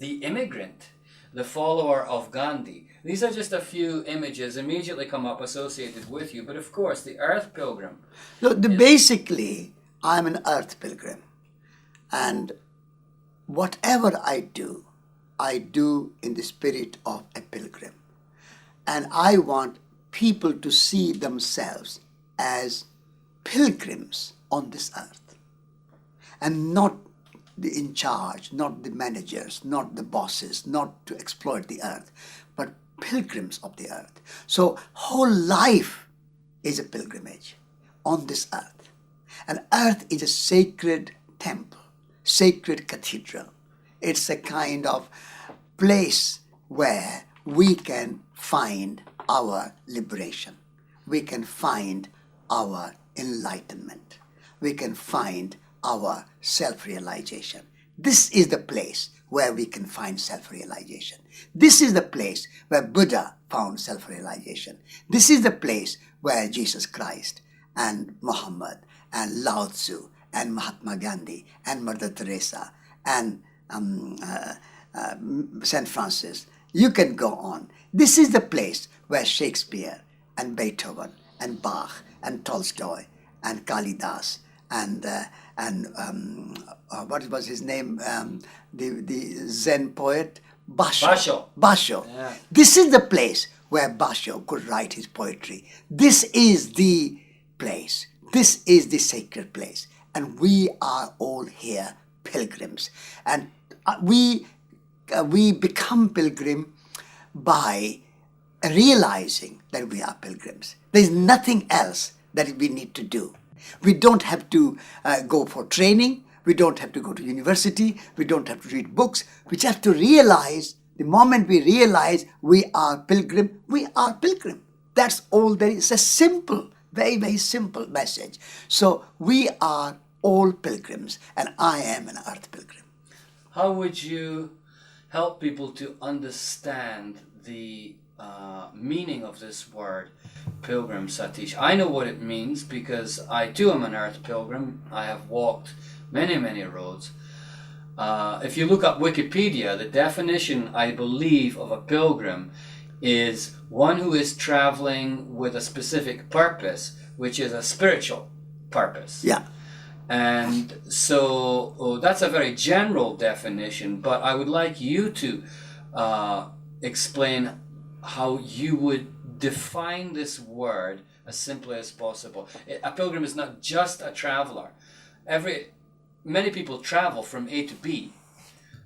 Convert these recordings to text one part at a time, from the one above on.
the immigrant, the follower of Gandhi. These are just a few images immediately come up associated with you. But of course, the Earth Pilgrim. So basically, I'm an Earth Pilgrim. And whatever I do in the spirit of a pilgrim. And I want people to see themselves as pilgrims on this earth. And not the in charge, not the managers, not the bosses, not to exploit the earth, but pilgrims of the earth. So whole life is a pilgrimage on this earth. And earth is a sacred temple, sacred cathedral. It's a kind of place where we can find our liberation. We can find our enlightenment. We can find our self-realization. This is the place where we can find self-realization. This is the place where Buddha found self-realization. This is the place where Jesus Christ and Muhammad and Lao Tzu and Mahatma Gandhi and Mother Teresa and St. Francis. You can go on. This is the place where Shakespeare and Beethoven and Bach and Tolstoy and Kalidas and what was his name? The Zen poet Basho. Yeah. This is the place where Basho could write his poetry. This is the place. This is the sacred place. And we are all here pilgrims. And we become pilgrim by realizing that we are pilgrims. There is nothing else that we need to do. We don't have to go for training. We don't have to go to university. We don't have to read books. We just have to realize, the moment we realize we are pilgrim, we are pilgrim. That's all there is. It's a simple, very, very simple message. So we are all pilgrims, and I am an Earth Pilgrim. How would you help people to understand the meaning of this word pilgrim, Satish? I know what it means because I too am an Earth Pilgrim. I have walked many, many roads. If you look up Wikipedia, the definition, I believe, of a pilgrim is one who is traveling with a specific purpose, which is a spiritual purpose. Yeah. And so that's a very general definition, but I would like you to explain how you would define this word as simply as possible. A pilgrim is not just a traveler. Many people travel from A to B.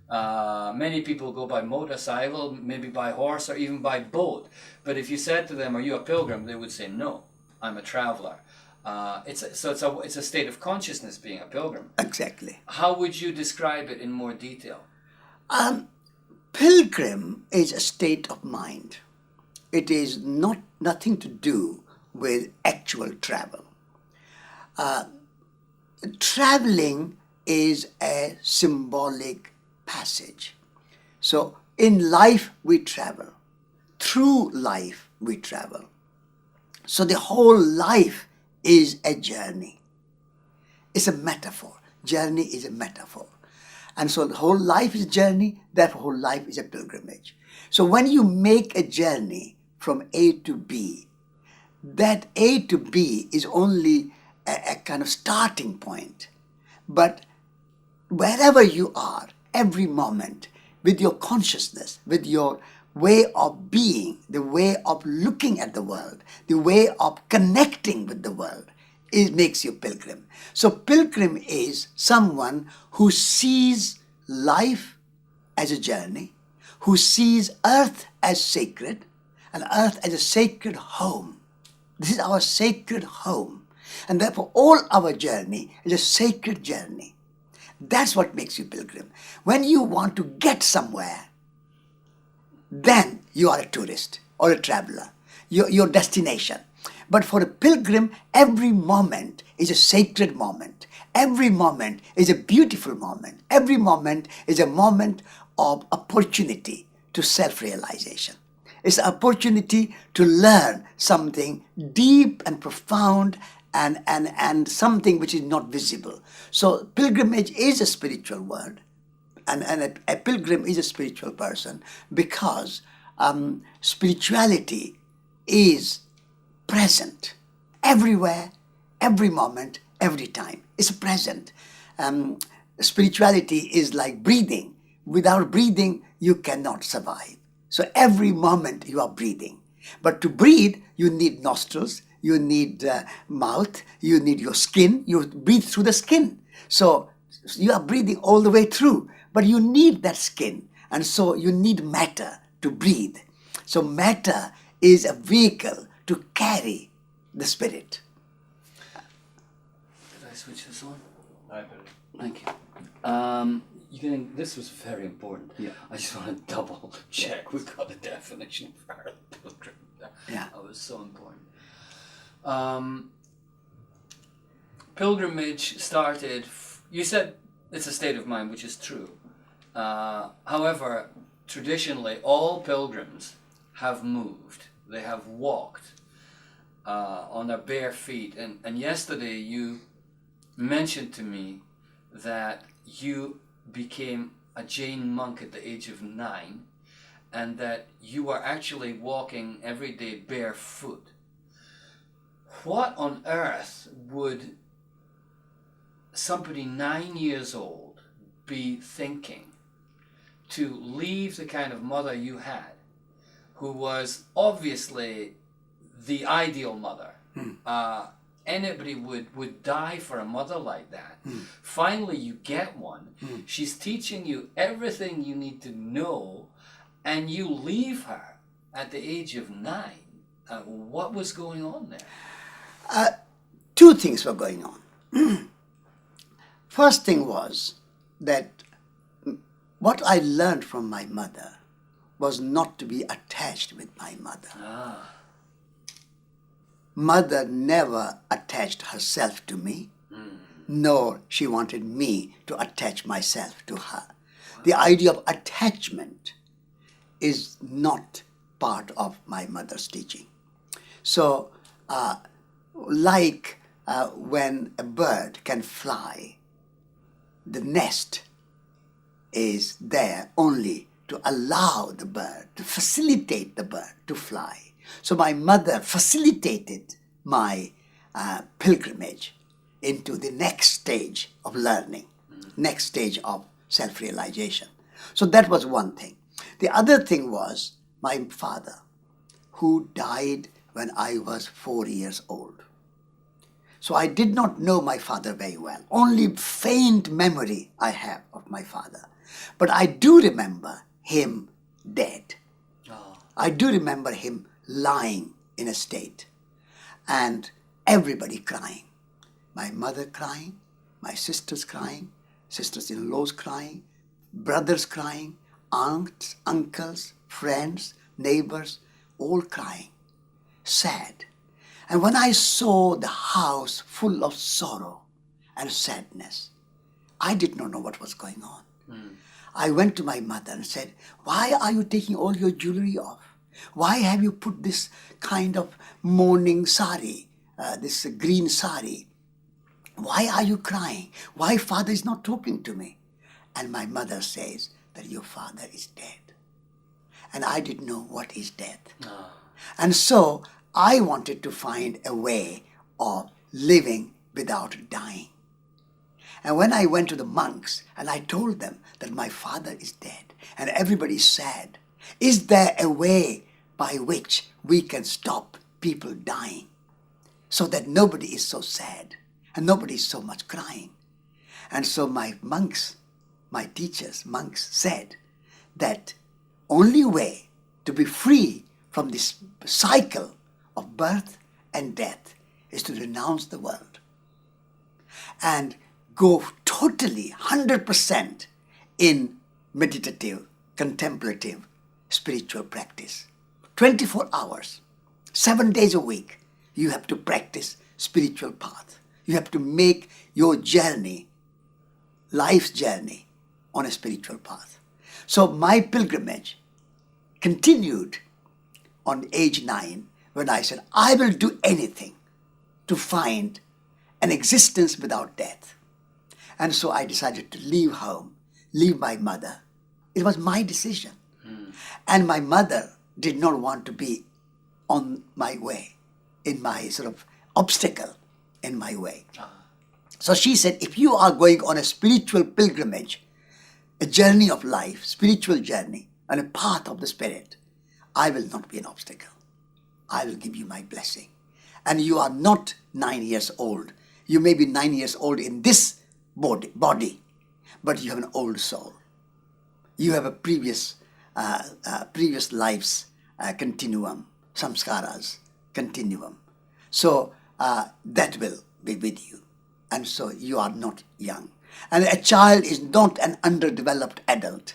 Many people go by motorcycle, maybe by horse, or even by boat. But if you said to them, "Are you a pilgrim?" they would say, "No, I'm a traveler." It's a state of consciousness being a pilgrim. Exactly. How would you describe it in more detail? Pilgrim is a state of mind. It is nothing to do with actual travel. Traveling is a symbolic passage. So in life we travel. Through life we travel. So the whole life is a journey. It's a metaphor. Journey is a metaphor. And so the whole life is a journey, therefore whole life is a pilgrimage. So when you make a journey from A to B, that A to B is only a kind of starting point. But wherever you are, every moment, with your consciousness, with your way of being, the way of looking at the world, the way of connecting with the world, it makes you pilgrim. So pilgrim is someone who sees life as a journey, who sees earth as sacred, and earth as a sacred home. This is our sacred home. And therefore all our journey is a sacred journey. That's what makes you pilgrim. When you want to get somewhere, then you are a tourist or a traveler, your destination. But for a pilgrim, every moment is a sacred moment. Every moment is a beautiful moment. Every moment is a moment of opportunity to self-realization. It's an opportunity to learn something deep and profound and something which is not visible. So pilgrimage is a spiritual word. and a pilgrim is a spiritual person because spirituality is present everywhere, every moment, every time. It's present. Spirituality is like breathing. Without breathing, you cannot survive. So every moment you are breathing. But to breathe, you need nostrils, you need mouth, you need your skin. You breathe through the skin. So you are breathing all the way through, but you need that skin. And so you need matter to breathe. So matter is a vehicle to carry the spirit. Did I switch this on? I believe. Thank you. This was very important. Yeah. I just want to double check. We've got the definition of Earth Pilgrim. Yeah. That was so important. Pilgrimage started, you said it's a state of mind, which is true. However, traditionally, all pilgrims have moved. They have walked on their bare feet. And yesterday you mentioned to me that you became a Jain monk at the age of 9 and that you were actually walking every day barefoot. What on earth would somebody 9 years old be thinking to leave the kind of mother you had, who was obviously the ideal mother? Anybody would die for a mother like that. Finally, you get one. She's teaching you everything you need to know, and you leave her at the age of 9. What was going on there? Two things were going on. First thing was that what I learned from my mother was not to be attached with my mother. Mother never attached herself to me, nor she wanted me to attach myself to her. The idea of attachment is not part of my mother's teaching. So, when a bird can fly, the nest is there only to allow the bird, to facilitate the bird to fly. So my mother facilitated my pilgrimage into the next stage of learning, next stage of self-realization. So that was one thing. The other thing was my father, who died when I was 4 years old. So I did not know my father very well. Only faint memory I have of my father. But I do remember him dead. I do remember him lying in a state and everybody crying. My mother crying, my sisters crying, sisters-in-laws crying, brothers crying, aunts, uncles, friends, neighbors, all crying, sad. And when I saw the house full of sorrow and sadness, I did not know what was going on. I went to my mother and said, "Why are you taking all your jewelry off? Why have you put this kind of mourning sari, this green sari? Why are you crying? Why father is not talking to me?" And my mother says that your father is dead. And I didn't know what is death. And so I wanted to find a way of living without dying. And when I went to the monks and I told them that my father is dead and everybody is sad, is there a way by which we can stop people dying so that nobody is so sad and nobody is so much crying? And so my monks, my teachers, monks said that only way to be free from this cycle of birth and death is to renounce the world and go totally 100% in meditative, contemplative, spiritual practice. 24 hours, 7 days a week, you have to practice spiritual path. You have to make your journey, life's journey, on a spiritual path. So my pilgrimage continued on age 9 when I said, I will do anything to find an existence without death. And so I decided to leave home, leave my mother. It was my decision. And my mother did not want to be on my way, in my sort of obstacle in my way. So she said, if you are going on a spiritual pilgrimage, a journey of life, spiritual journey, on a path of the Spirit, I will not be an obstacle. I will give you my blessing. And you are not 9 years old. You may be 9 years old in this body, but you have an old soul. You have a previous life's continuum, samskaras continuum. So that will be with you. And so you are not young. And a child is not an underdeveloped adult.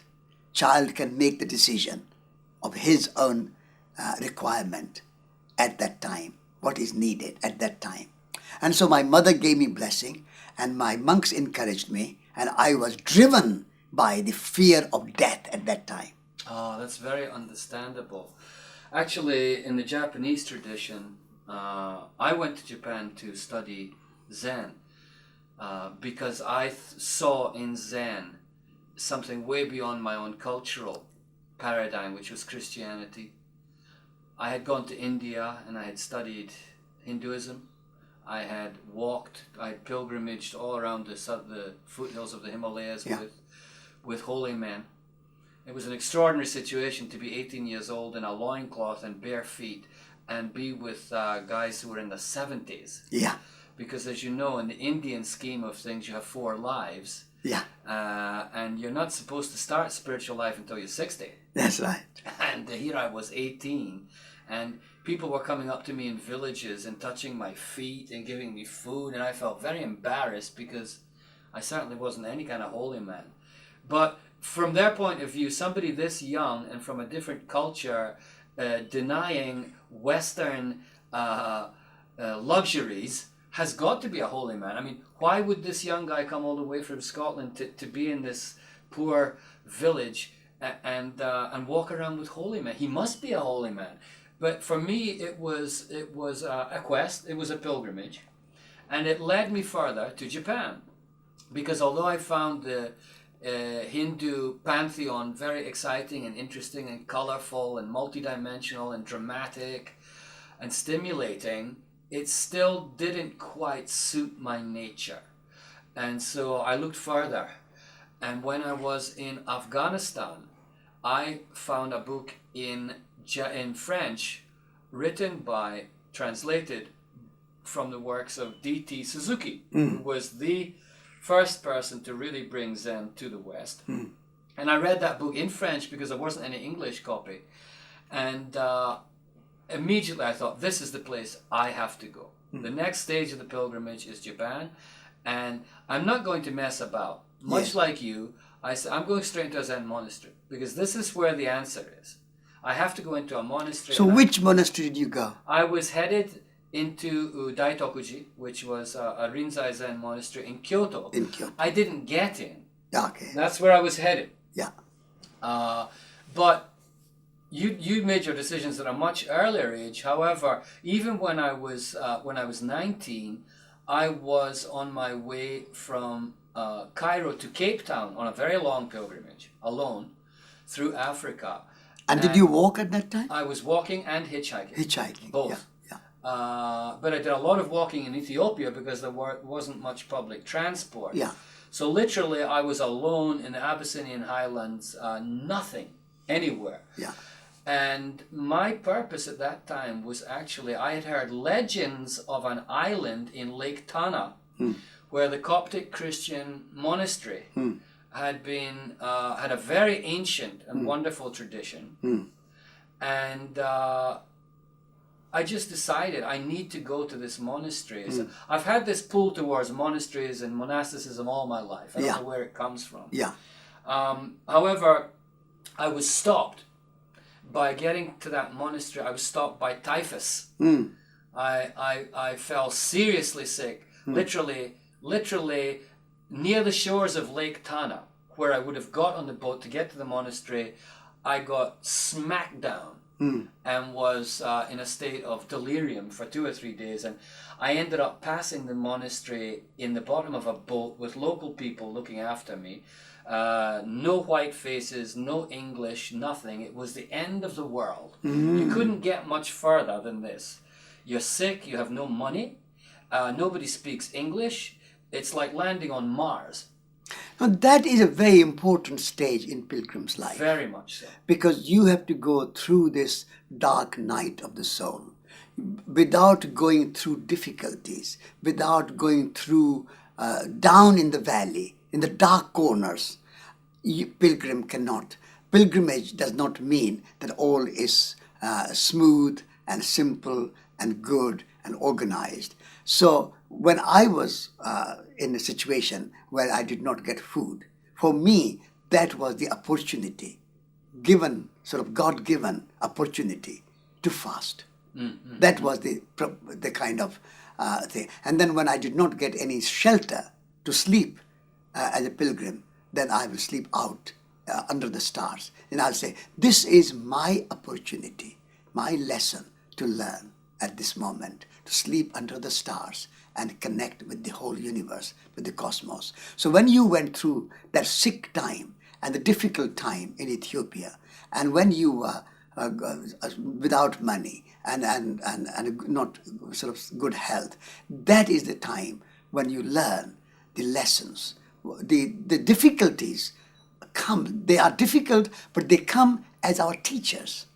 Child can make the decision of his own requirement at that time, what is needed at that time. And so my mother gave me blessing, and my monks encouraged me, and I was driven by the fear of death at that time. Oh, that's very understandable. Actually, in the Japanese tradition, I went to Japan to study Zen because I saw in Zen something way beyond my own cultural paradigm, which was Christianity. I had gone to India and I had studied Hinduism. I had pilgrimaged all around the foothills of the Himalayas with holy men. It was an extraordinary situation to be 18 years old in a loincloth and bare feet and be with guys who were in the 70s. Yeah. Because as you know, in the Indian scheme of things, you have 4 lives. Yeah. And you're not supposed to start spiritual life until you're 60. That's right. And here I was 18, and people were coming up to me in villages and touching my feet and giving me food, and I felt very embarrassed because I certainly wasn't any kind of holy man. But from their point of view, somebody this young and from a different culture denying Western luxuries has got to be a holy man. I mean, why would this young guy come all the way from Scotland to be in this poor village and walk around with holy men? He must be a holy man. But for me, it was a quest. It was a pilgrimage, and it led me further to Japan, because although I found the Hindu pantheon very exciting and interesting and colorful and multidimensional and dramatic and stimulating, it still didn't quite suit my nature. And so I looked further. And when I was in Afghanistan, I found a book in French translated from the works of D.T. Suzuki, who was the first person to really bring Zen to the West. And I read that book in French because there wasn't any English copy. And immediately I thought, this is the place I have to go. The next stage of the pilgrimage is Japan, and I'm not going to mess about. Much like you, I said, I'm going straight into a Zen monastery, because this is where the answer is. I have to go into a monastery. So which monastery did you go? I was headed into Daitokuji, which was a Rinzai Zen monastery in Kyoto. In Kyoto. I didn't get in. Okay. That's where I was headed. Yeah. But you made your decisions at a much earlier age. However, even when I was 19, I was on my way from Cairo to Cape Town on a very long pilgrimage, alone, through Africa. And did you walk at that time? I was walking and hitchhiking. Hitchhiking. Both. Yeah. But I did a lot of walking in Ethiopia because there wasn't much public transport. Yeah. So literally I was alone in the Abyssinian highlands, nothing anywhere. Yeah. And my purpose at that time was actually, I had heard legends of an island in Lake Tana where the Coptic Christian monastery had a very ancient and wonderful tradition. And I just decided I need to go to this monastery. So I've had this pull towards monasteries and monasticism all my life. I don't know where it comes from. Yeah. However, I was stopped by getting to that monastery. I was stopped by typhus. I fell seriously sick, literally near the shores of Lake Tana, where I would have got on the boat to get to the monastery. I got smacked down and was in a state of delirium for 2 or 3 days, and I ended up passing the monastery in the bottom of a boat with local people looking after me. No white faces, no English, nothing. It was the end of the world. You couldn't get much further than this. You're sick, you have no money, nobody speaks English. It's like landing on Mars. Now that is a very important stage in pilgrim's life. Very much so. Because you have to go through this dark night of the soul. Without going through difficulties, without going through down in the valley, in the dark corners, pilgrim cannot. Pilgrimage does not mean that all is smooth and simple and good and organized. So when I was in a situation where I did not get food, for me, that was the opportunity, given, sort of God-given opportunity to fast. Mm-hmm. That was the kind of thing. And then when I did not get any shelter to sleep as a pilgrim, then I will sleep out under the stars. And I'll say, this is my opportunity, my lesson to learn at this moment, to sleep under the stars and connect with the whole universe, with the cosmos. So when you went through that sick time and the difficult time in Ethiopia, and when you were without money and not sort of good health, that is the time when you learn the lessons. The difficulties come, they are difficult, but they come as our teachers.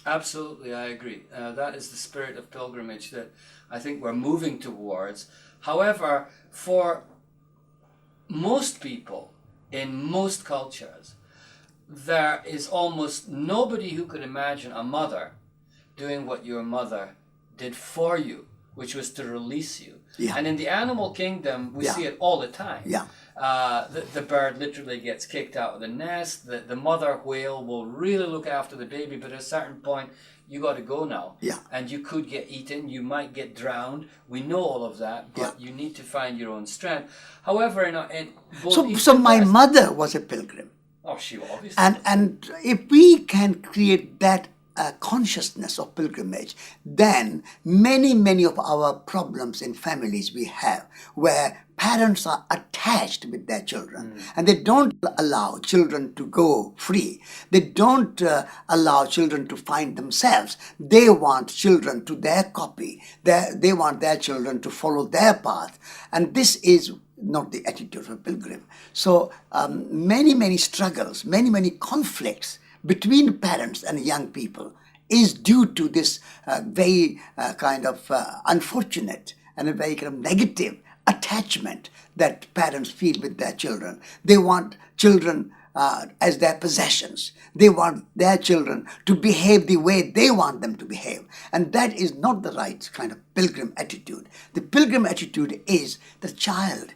Absolutely, I agree. That is the spirit of pilgrimage that I think we're moving towards. However, for most people in most cultures, there is almost nobody who could imagine a mother doing what your mother did for you, which was to release you. Yeah. And in the animal kingdom, we see it all the time. Yeah. The bird literally gets kicked out of the nest. The mother whale will really look after the baby, but at a certain point, you got to go now. Yeah. And you could get eaten. You might get drowned. We know all of that, but you need to find your own strength. However, in both so my mother was a pilgrim. Oh, she obviously. And if we can create that consciousness of pilgrimage, then many of our problems in families we have, where parents are attached with their children and they don't allow children to go free. They don't allow children to find themselves. They want children to their copy. They want their children to follow their path. And this is not the attitude of a pilgrim. So many struggles, many conflicts between parents and young people is due to this very kind of unfortunate and a very kind of negative attachment that parents feel with their children. They want children as their possessions. They want their children to behave the way they want them to behave. And that is not the right kind of pilgrim attitude. The pilgrim attitude is the child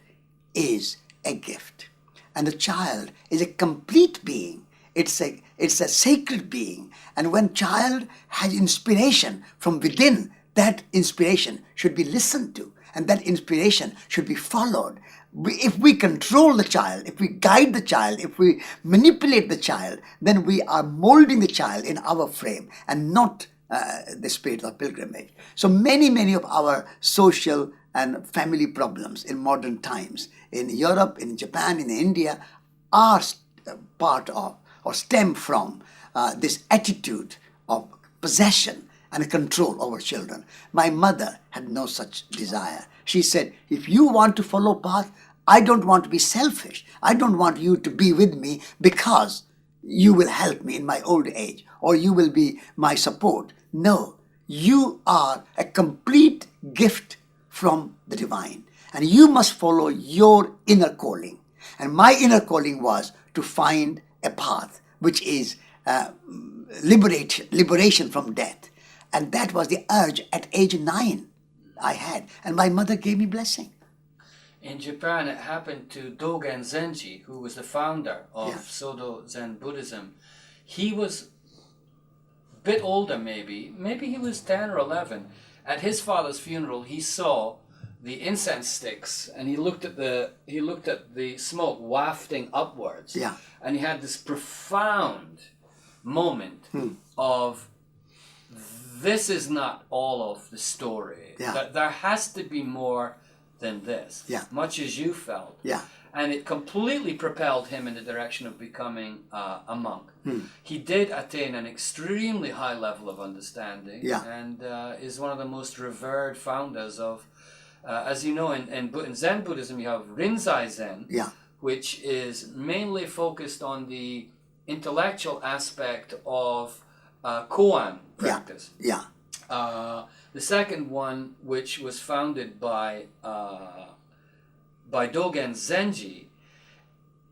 is a gift. And the child is a complete being. It's a sacred being. And when child has inspiration from within, that inspiration should be listened to. And that inspiration should be followed. If we control the child, if we guide the child, if we manipulate the child, then we are molding the child in our frame and not the spirit of pilgrimage. So many of our social and family problems in modern times, in Europe, in Japan, in India, are part of or stem from this attitude of possession and control over children. My mother had no such desire. She said, if you want to follow path, I don't want to be selfish. I don't want you to be with me because you will help me in my old age or you will be my support. No, you are a complete gift from the divine and you must follow your inner calling. And my inner calling was to find a path which is liberation from death. And that was the urge at age 9 I had. And my mother gave me blessing. In Japan, it happened to Dogen Zenji, who was the founder of Sodo Zen Buddhism. He was a bit older maybe he was 10 or 11. At his father's funeral, he saw the incense sticks and he looked at the smoke wafting upwards. Yeah. And he had this profound moment of, this is not all of the story. Yeah. That there has to be more than this. Yeah. Much as you felt. Yeah. and it completely propelled him in the direction of becoming a monk. He did attain an extremely high level of understanding, and is one of the most revered founders of, as you know, in Zen Buddhism, you have Rinzai Zen, which is mainly focused on the intellectual aspect of koan practice. The second one, which was founded by Dogen Zenji,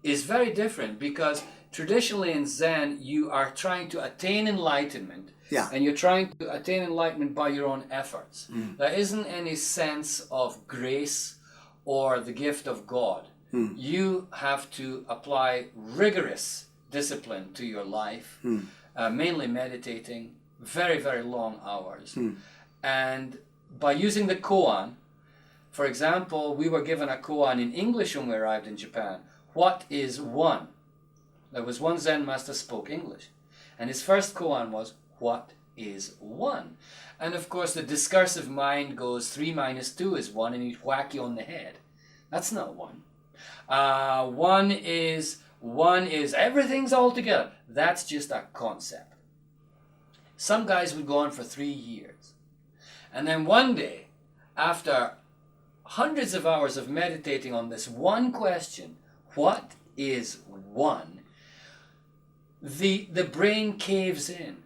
is very different, because traditionally in Zen you are trying to attain enlightenment, and you're trying to attain enlightenment by your own efforts. There isn't any sense of grace or the gift of God. You have to apply rigorous discipline to your life, mainly meditating, very, very long hours. And by using the koan, for example, we were given a koan in English when we arrived in Japan. What is one? There was one Zen master spoke English, and his first koan was, what is one? And of course the discursive mind goes, 3 minus 2 is 1, and he'd whack you on the head. That's not one. One is everything's all together. That's just a concept. Some guys would go on for 3 years. And then one day, after hundreds of hours of meditating on this one question, what is one? The brain caves in.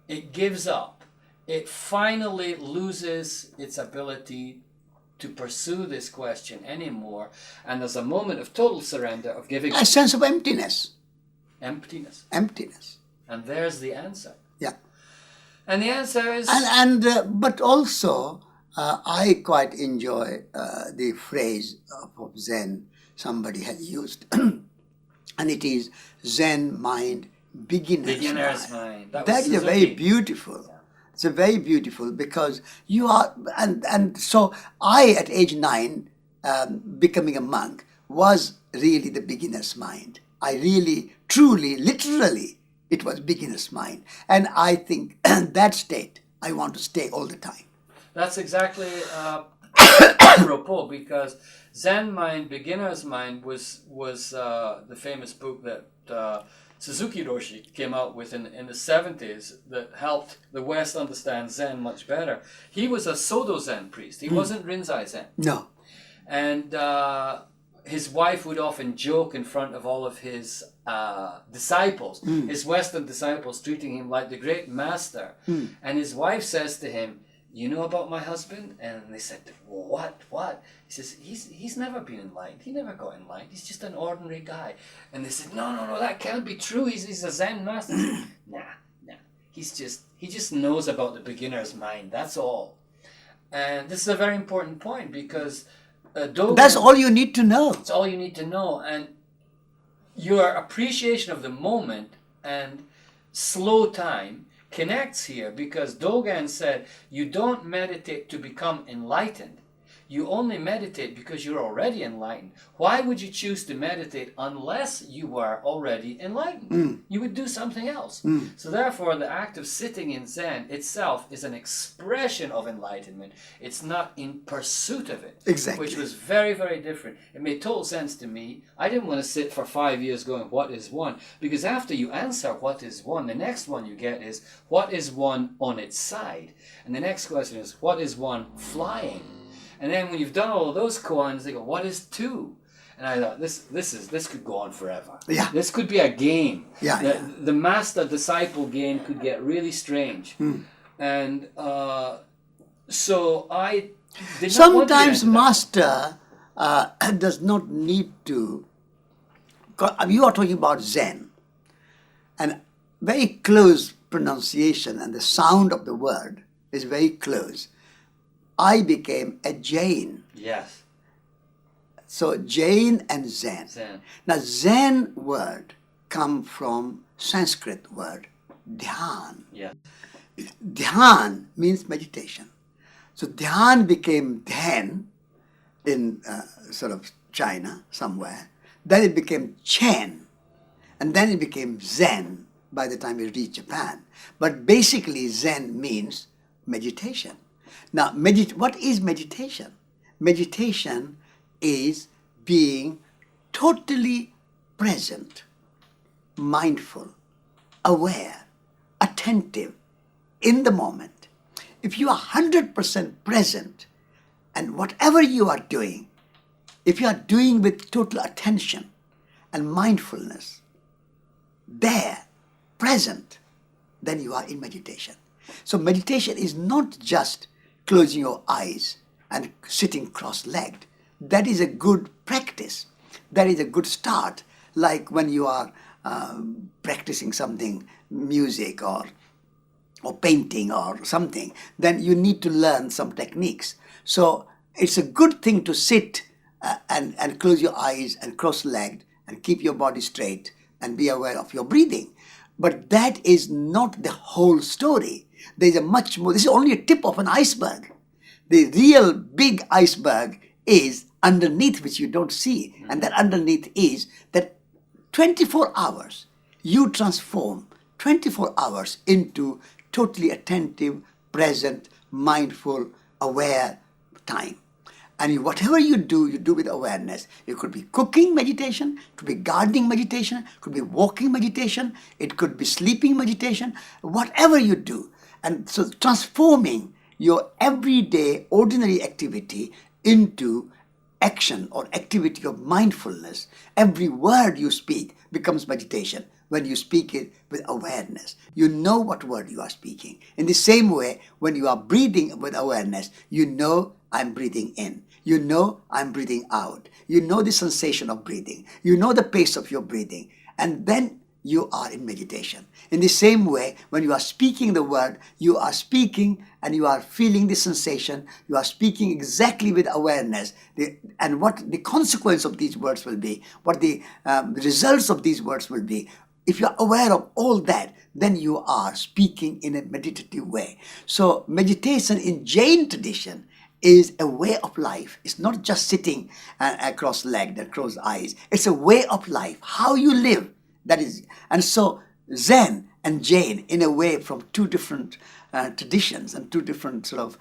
It gives up. It finally loses its ability to pursue this question anymore. And there's a moment of total surrender, of giving A sense of emptiness. Emptiness. Emptiness. And there's the answer. Yeah. And the answer is... But also, I quite enjoy the phrase of Zen somebody has used. And it is Zen mind, beginner's mind. That is a very beautiful. Yeah. It's a very beautiful, because you are, and so I at age 9, becoming a monk, was really the beginner's mind. I really, truly, literally, it was beginner's mind. And I think that state, I want to stay all the time. That's exactly apropos, because Zen mind, beginner's mind, was the famous book that Suzuki Roshi came out with in the 70s that helped the West understand Zen much better. He was a Sodo Zen priest. He wasn't Rinzai Zen. No. And his wife would often joke in front of all of his disciples, his Western disciples, treating him like the great master. And his wife says to him, you know about my husband? And they said, what? He says, he's never been enlightened. He never got enlightened. He's just an ordinary guy. And they said, no, that can't be true. He's a Zen master. Said, nah. He just knows about the beginner's mind. That's all. And this is a very important point, because Dogen, that's all you need to know. It's all you need to know. And your appreciation of the moment and slow time connects here, because Dogen said you don't meditate to become enlightened. You only meditate because you're already enlightened. Why would you choose to meditate unless you were already enlightened? You would do something else. So therefore, the act of sitting in Zen itself is an expression of enlightenment. It's not in pursuit of it. Exactly. Which was very, very different. It made total sense to me. I didn't want to sit for 5 years going, what is one? Because after you answer what is one, the next one you get is, what is one on its side? And the next question is, what is one flying? And then when you've done all of those koans, they go, what is two? And I thought, this could go on forever. Yeah. This could be a game. Yeah. The master-disciple game could get really strange. And so I did not sometimes master does not need to... You are talking about Zen. And very close pronunciation, and the sound of the word is very close. I became a Jain. Yes. So Jain and Zen. Now Zen word come from Sanskrit word dhyan. Yeah. Dhyan means meditation. So dhyan became dhen in sort of China somewhere. Then it became Chen. And then it became Zen by the time it reached Japan. But basically Zen means meditation. Now, what is meditation? Meditation is being totally present, mindful, aware, attentive in the moment. If you are 100% present and whatever you are doing, if you are doing with total attention and mindfulness, there, present, then you are in meditation. So meditation is not just closing your eyes and sitting cross-legged. That is a good practice. That is a good start. Like when you are practicing something, music or painting or something, then you need to learn some techniques. So it's a good thing to sit and close your eyes and cross-legged and keep your body straight and be aware of your breathing. But that is not the whole story. There's a much more, this is only a tip of an iceberg. The real big iceberg is underneath, which you don't see. And that underneath is that 24 hours, you transform 24 hours into totally attentive, present, mindful, aware time. And whatever you do with awareness. It could be cooking meditation, it could be gardening meditation, it could be walking meditation, it could be sleeping meditation, whatever you do. And so transforming your everyday ordinary activity into action or activity of mindfulness. Every word you speak becomes meditation when you speak it with awareness. You know what word you are speaking. In the same way, when you are breathing with awareness, you know I'm breathing in. You know I'm breathing out. You know the sensation of breathing. You know the pace of your breathing. And then you are in meditation. In the same way, when you are speaking the word, you are speaking and you are feeling the sensation. You are speaking exactly with awareness. And what the consequence of these words will be, what the results of these words will be. If you are aware of all that, then you are speaking in a meditative way. So meditation in Jain tradition is a way of life. It's not just sitting cross-legged and crossed eyes. It's a way of life, how you live. That is, and so Zen and Jain, in a way, from two different traditions and two different sort of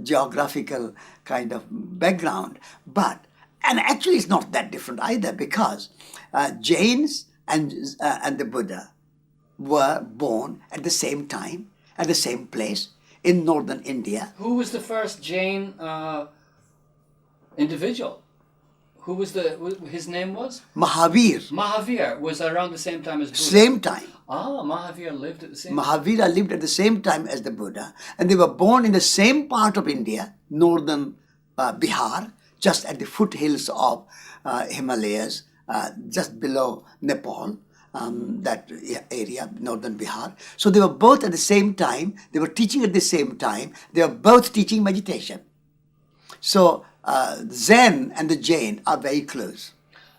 geographical kind of background. And actually it's not that different either, because Jains and the Buddha were born at the same time, at the same place, in northern India. Who was the first Jain individual? Who was his name was? Mahavir. Mahavir was around the same time as Buddha. Same time. Ah, Mahavir lived at the same time. Mahavira lived at the same time as the Buddha, and they were born in the same part of India, northern Bihar, just at the foothills of Himalayas, just below Nepal. That area, northern Bihar. So they were both at the same time, they were teaching at the same time, they were both teaching meditation. So Zen and the Jain are very close.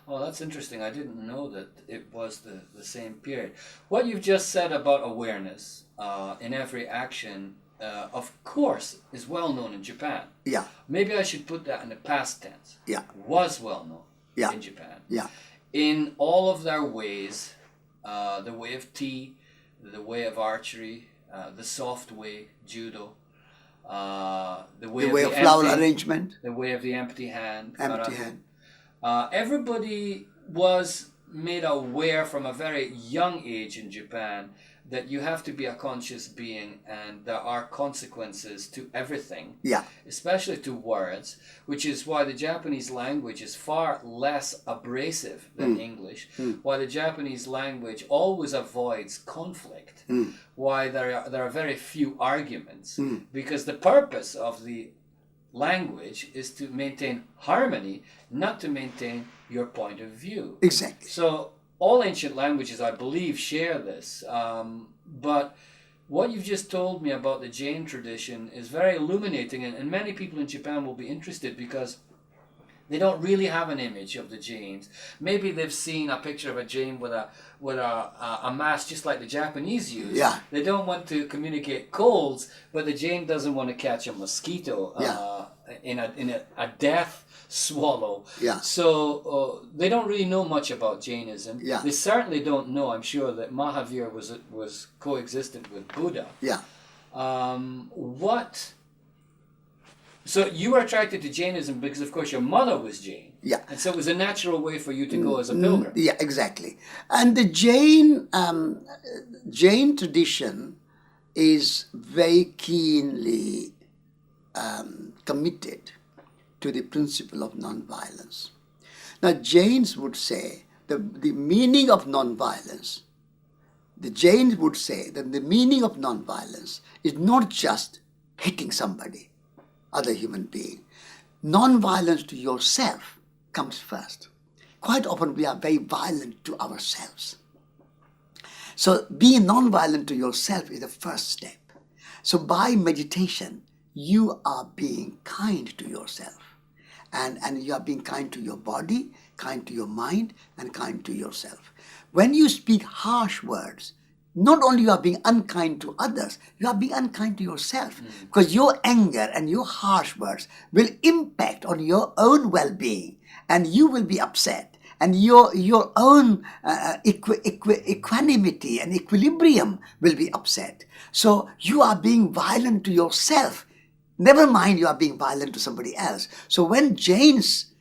Oh, that's interesting. I didn't know that it was the same period. What you've just said about awareness in every action, of course, is well known in Japan. Yeah. Maybe I should put that in the past tense. Yeah. Was well known in Japan. Yeah. In all of their ways, the way of tea, the way of archery, the soft way, judo, the way of flower arrangement, the way of the empty hand. Empty hand. Everybody was made aware from a very young age in Japan that you have to be a conscious being and there are consequences to everything, especially to words, which is why the Japanese language is far less abrasive than English, why the Japanese language always avoids conflict, why there are very few arguments, because the purpose of the language is to maintain harmony, not to maintain your point of view. Exactly. So all ancient languages, I believe, share this. But what you've just told me about the Jain tradition is very illuminating, and many people in Japan will be interested because they don't really have an image of the Jains. Maybe they've seen a picture of a Jain with a mask just like the Japanese use. Yeah. They don't want to communicate colds, but the Jain doesn't want to catch a mosquito in a death swallow. Yeah. So they don't really know much about Jainism. Yeah. They certainly don't know, I'm sure, that Mahavir was coexistent with Buddha. Yeah. So you were attracted to Jainism because, of course, your mother was Jain. Yeah. And so it was a natural way for you to go as a pilgrim. Yeah, exactly. And the Jain tradition is very keenly committed to the principle of non-violence. Now, Jains would say the meaning of non-violence, the Jains would say that the meaning of non-violence is not just hitting somebody, other human being. Non-violence to yourself comes first. Quite often we are very violent to ourselves. So being non-violent to yourself is the first step. So by meditation, you are being kind to yourself. And you are being kind to your body, kind to your mind, and kind to yourself. When you speak harsh words, not only you are being unkind to others, you are being unkind to yourself. Because your anger and your harsh words will impact on your own well-being, and you will be upset. And your own equanimity and equilibrium will be upset. So you are being violent to yourself. Never mind you are being violent to somebody else. So when Jains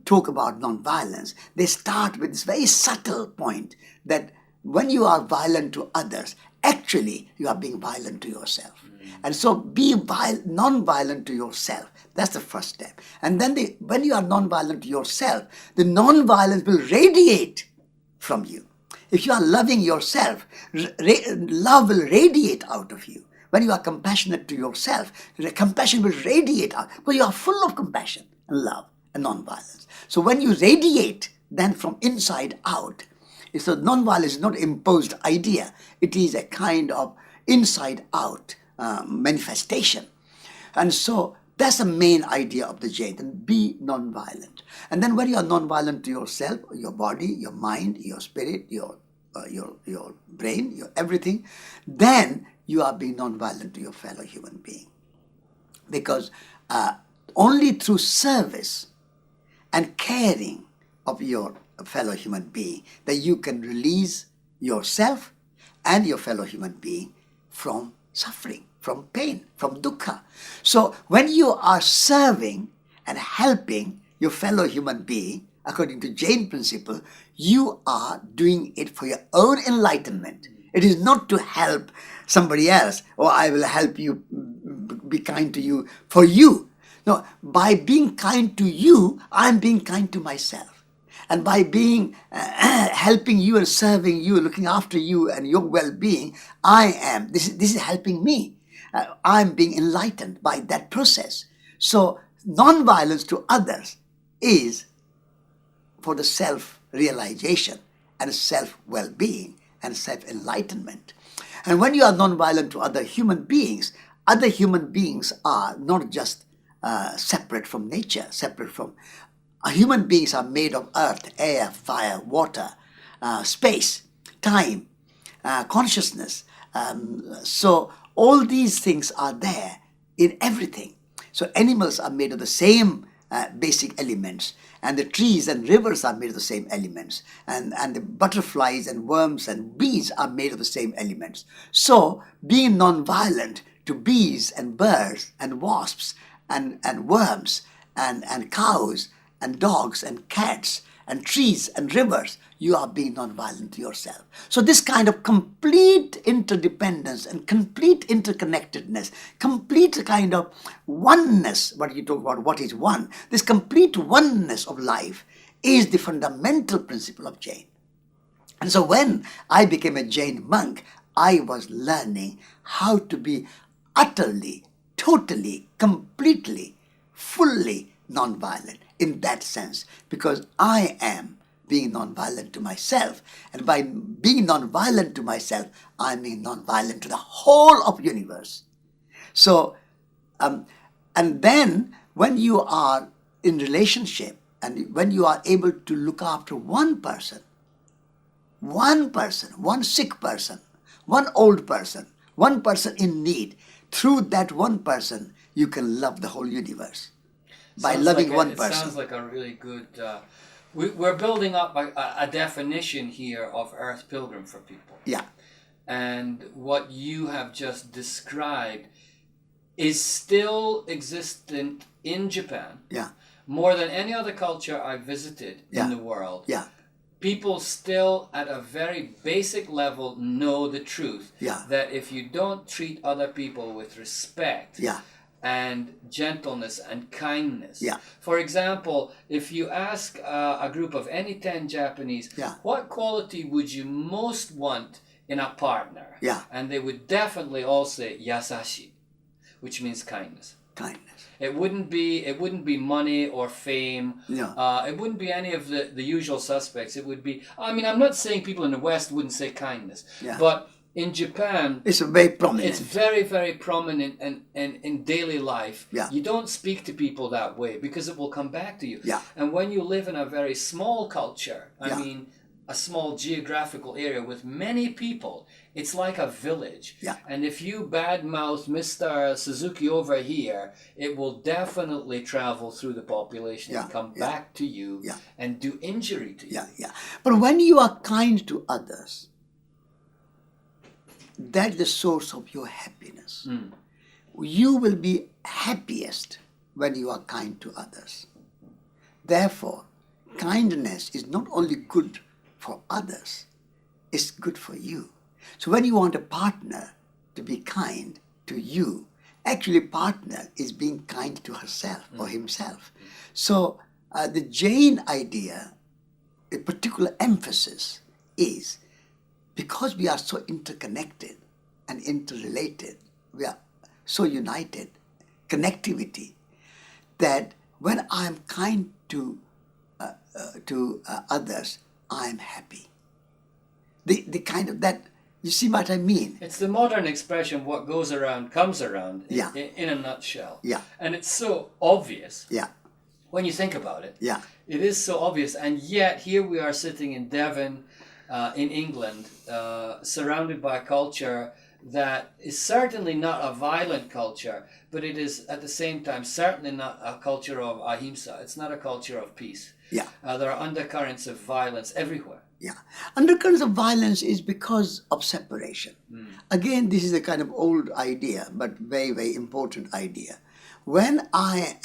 talk about non-violence, they start with this very subtle point that when you are violent to others, actually you are being violent to yourself. And so be non-violent to yourself. That's the first step. And then when you are non-violent to yourself, the non-violence will radiate from you. If you are loving yourself, love will radiate out of you. When you are compassionate to yourself, the compassion will radiate out. But you are full of compassion and love and non-violence. So when you radiate, then from inside out, so non-violence is not an imposed idea. It is a kind of inside-out manifestation. And so that's the main idea of the Jain, and be non-violent. And then when you are non-violent to yourself, your body, your mind, your spirit, your brain, your everything, then you are being non-violent to your fellow human being. Because only through service and caring of your fellow human being that you can release yourself and your fellow human being from suffering, from pain, from dukkha. So when you are serving and helping your fellow human being, according to Jain principle, you are doing it for your own enlightenment. It is not to help somebody else, or I will help you, be kind to you for you. No, by being kind to you, I am being kind to myself. And by being helping you and serving you, looking after you and your well-being, this is helping me. I'm being enlightened by that process. So non-violence to others is for the self-realization and self-well-being and self-enlightenment. And when you are non-violent to other human beings are not just separate from nature, separate from... Human beings are made of earth, air, fire, water, space, time, consciousness. So all these things are there in everything. So animals are made of the same basic elements, and the trees and rivers are made of the same elements, and the butterflies and worms and bees are made of the same elements. So being non-violent to bees and birds and wasps and worms and cows and dogs and cats and trees and rivers, you are being non-violent to yourself. So this kind of complete interdependence and complete interconnectedness, complete kind of oneness, what you talk about, what is one, this complete oneness of life is the fundamental principle of Jain. And so when I became a Jain monk, I was learning how to be utterly, totally, completely, fully non-violent in that sense, because I am being non-violent to myself, and by being non-violent to myself, I'm being non-violent to the whole of universe. So, and then when you are in relationship, and when you are able to look after one person, one sick person, one old person, one person in need, through that one person, you can love the whole universe. By loving one person. It sounds like a really good... we're building up a definition here of Earth Pilgrim for people. Yeah. And what you have just described is still existent in Japan Yeah. more than any other culture I've visited Yeah. in the world. Yeah. People still, at a very basic level, know the truth. Yeah. That if you don't treat other people with respect Yeah. and gentleness and kindness. Yeah. For example, if you ask a group of any 10 Japanese, Yeah. what quality would you most want in a partner? Yeah. And they would definitely all say yasashi, which means kindness. Kindness. It wouldn't be money or fame. No. It wouldn't be any of the usual suspects. It would be, I mean, I'm not saying people in the West wouldn't say kindness, Yeah. but in Japan, It's very prominent. it's very, very prominent and in daily life. Yeah. You don't speak to people that way because it will come back to you. Yeah. And when you live in a very small culture, I Yeah. mean, a small geographical area with many people, it's like a village. Yeah. And if you badmouth Mr. Suzuki over here, it will definitely travel through the population Yeah. and come Yeah. back to you Yeah. and do injury to you. Yeah, yeah. But when you are kind to others, that's the source of your happiness. You will be happiest when you are kind to others. Therefore, kindness is not only good for others, it's good for you. So when you want a partner to be kind to you, actually partner is being kind to herself or himself. So the Jain idea, a particular emphasis is because we are so interconnected and interrelated, we are so united, connectivity, that when I am kind to others, I am happy. The kind of that, you see what I mean? It's the modern expression, what goes around comes around, Yeah. in a nutshell. Yeah. And it's so obvious Yeah, when you think about it. yeah, It is so obvious, and yet here we are sitting in Devon, in England, surrounded by a culture that is certainly not a violent culture, but it is at the same time certainly not a culture of ahimsa. It's not a culture of peace. yeah, There are undercurrents of violence everywhere. yeah. Undercurrents of violence is because of separation. Again, this is a kind of old idea, but very, very important idea. When I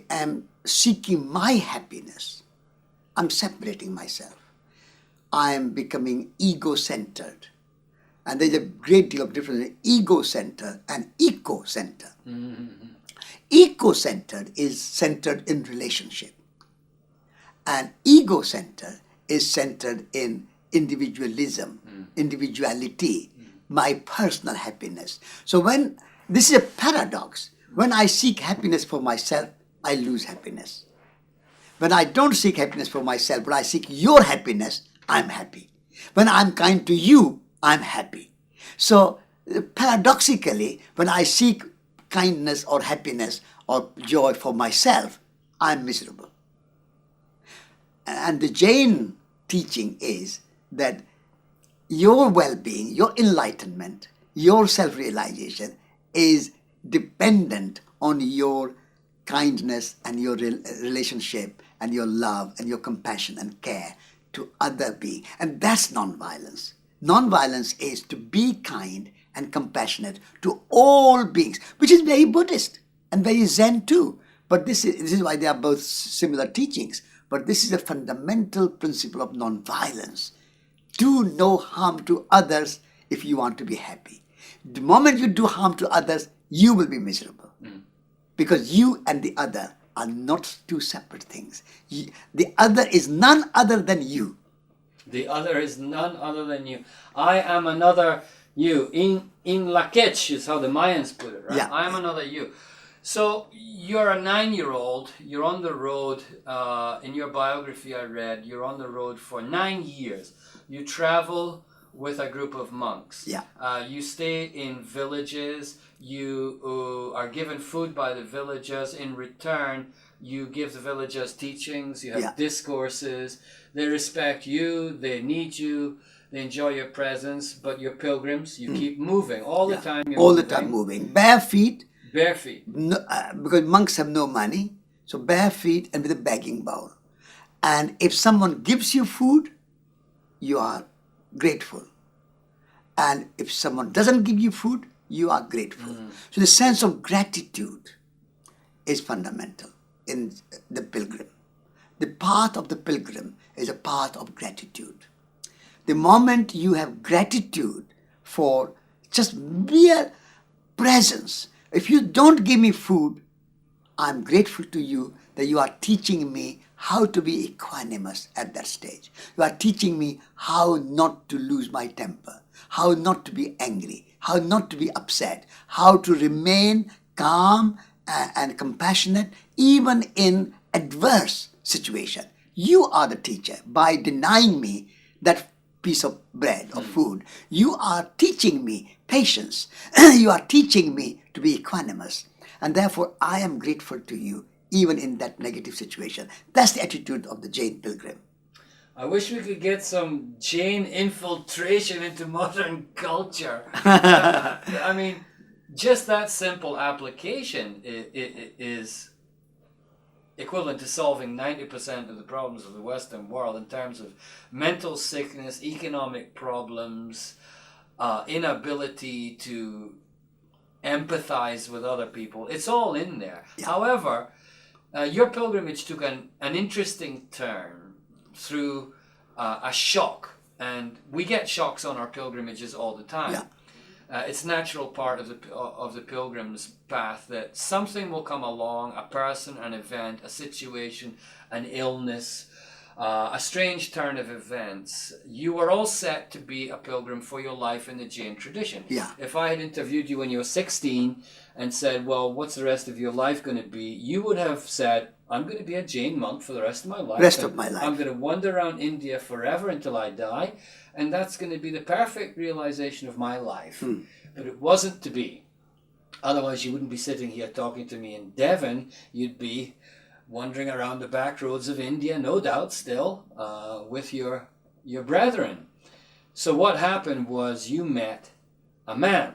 am seeking my happiness, I'm separating myself. I am becoming ego-centered. And there's a great deal of difference in ego-centered and eco-centered. Eco-centered is centered in relationship. And ego-centered is centered in individualism, individuality, my personal happiness. So this is a paradox. When I seek happiness for myself, I lose happiness. When I don't seek happiness for myself, but I seek your happiness, I'm happy. When I'm kind to you, I'm happy. So paradoxically, when I seek kindness or happiness or joy for myself, I'm miserable. And the Jain teaching is that your well-being, your enlightenment, your self-realization is dependent on your kindness and your relationship and your love and your compassion and care to other beings. And that's non-violence. Non-violence is to be kind and compassionate to all beings, which is very Buddhist and very Zen too. But this is why they are both similar teachings. But this is a fundamental principle of non-violence. Do no harm to others if you want to be happy. The moment you do harm to others, you will be miserable. Because you and the other are not two separate things. The other is none other than you. The other is none other than you. I am another you. In Lakech is how the Mayans put it, right? Yeah. I am another you. So you're a 9-year-old, you're on the road, in your biography I read, you're on the road for 9 years. You travel with a group of monks. Yeah. You stay in villages, you are given food by the villagers. In return, you give the villagers teachings, you have Yeah. discourses, they respect you, they need you, they enjoy your presence, but you're pilgrims, you keep moving all the time. You're All the time moving. Bare feet, Bare feet. no, because monks have no money, so bare feet and with a begging bowl. And if someone gives you food, you are grateful. And if someone doesn't give you food, you are grateful. So the sense of gratitude is fundamental in the pilgrim. The path of the pilgrim is a path of gratitude. The moment you have gratitude for just mere presence, if you don't give me food, I'm grateful to you that you are teaching me how to be equanimous at that stage. You are teaching me how not to lose my temper, how not to be angry, how not to be upset, how to remain calm and compassionate even in adverse situation. You are the teacher. By denying me that piece of bread or food, you are teaching me patience. You are teaching me to be equanimous. And therefore, I am grateful to you even in that negative situation. That's the attitude of the Jain pilgrim. I wish we could get some Jain infiltration into modern culture. I mean, just that simple application is equivalent to solving 90% of the problems of the Western world in terms of mental sickness, economic problems, inability to empathize with other people. It's all in there. Yeah. However, your pilgrimage took an interesting turn through a shock, and we get shocks on our pilgrimages all the time. Yeah. It's a natural part of the pilgrim's path that something will come along, a person, an event, a situation, an illness, a strange turn of events. You were all set to be a pilgrim for your life in the Jain tradition. Yeah. If I had interviewed you when you were 16 and said, well, what's the rest of your life going to be? You would have said, I'm going to be a Jain monk for the rest of my life. I'm going to wander around India forever until I die, and that's going to be the perfect realization of my life. But it wasn't to be. Otherwise, you wouldn't be sitting here talking to me in Devon. You'd be wandering around the back roads of India, no doubt, still, with your brethren. So what happened was you met a man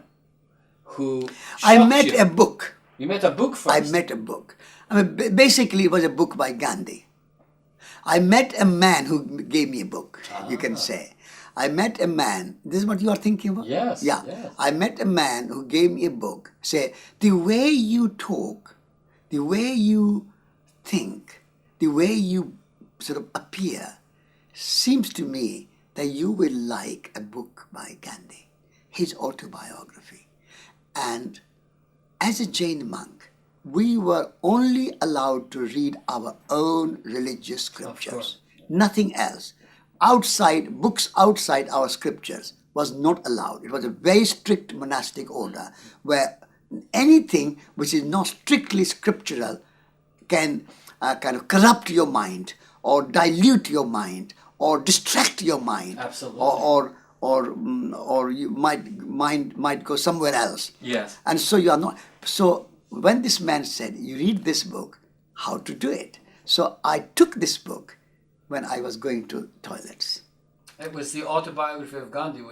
who I met a book. You met a book first? I met a book. I mean, basically, it was a book by Gandhi. I met a man who gave me a book, you can say. I met a man, this is what you are thinking about? Yes. Yeah. Yes. I met a man who gave me a book, say, the way you talk, the way you think, the way you sort of appear, seems to me that you will like a book by Gandhi, his autobiography. And as a Jain monk, we were only allowed to read our own religious scriptures, nothing else. Books outside our scriptures was not allowed. It was a very strict monastic order where anything which is not strictly scriptural can kind of corrupt your mind or dilute your mind or distract your mind. Absolutely. Or you might go somewhere else. Yes. And so you are not. So when this man said, you read this book, how to do it? So I took this book when I was going to toilets. It was the autobiography of Gandhi,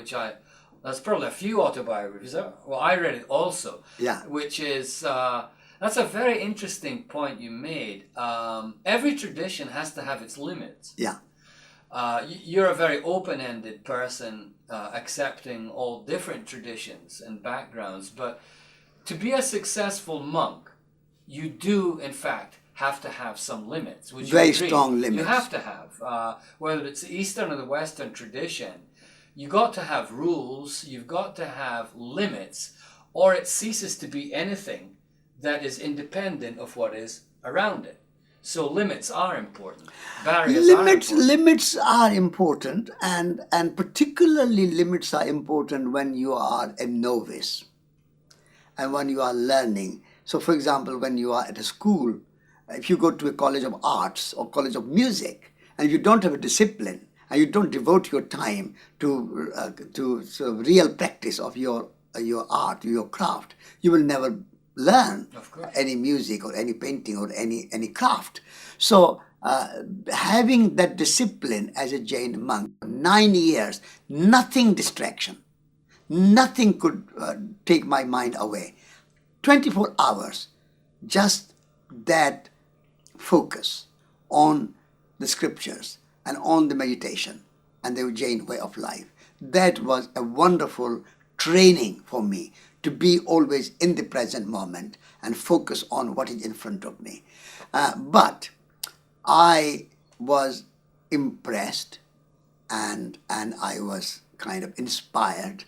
there's probably a few autobiographies. Well, I read it also. Yeah. Which is, that's a very interesting point you made. Every tradition has to have its limits. Yeah. You're a very open-ended person, accepting all different traditions and backgrounds, but to be a successful monk, you do, in fact, have to have some limits. Would you very agree? Strong limits. You have to have, whether it's the Eastern or the Western tradition, you got to have rules, you've got to have limits, or it ceases to be anything that is independent of what is around it. So limits are important. Barriers are important. Limits are important, and particularly limits are important when you are a novice and when you are learning. So, for example, when you are at a school, if you go to a college of arts or college of music, and you don't have a discipline and you don't devote your time to sort of real practice of your art, your craft, you will never learn any music or any painting or any craft. So having that discipline as a Jain monk, 9 years, nothing distraction, nothing could take my mind away. 24 hours, just that focus on the scriptures and on the meditation and the Jain way of life. that was a wonderful training for me to be always in the present moment and focus on what is in front of me. But I was impressed and I was kind of inspired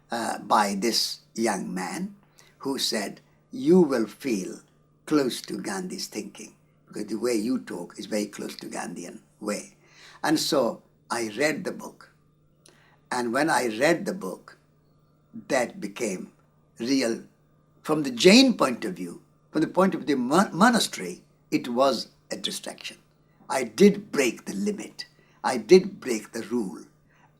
by this young man who said, you will feel close to Gandhi's thinking because the way you talk is very close to Gandhian way. And so I read the book. And when I read the book, that became real. From the Jain point of view, from the point of the monastery, it was a distraction. I did break the limit. I did break the rule.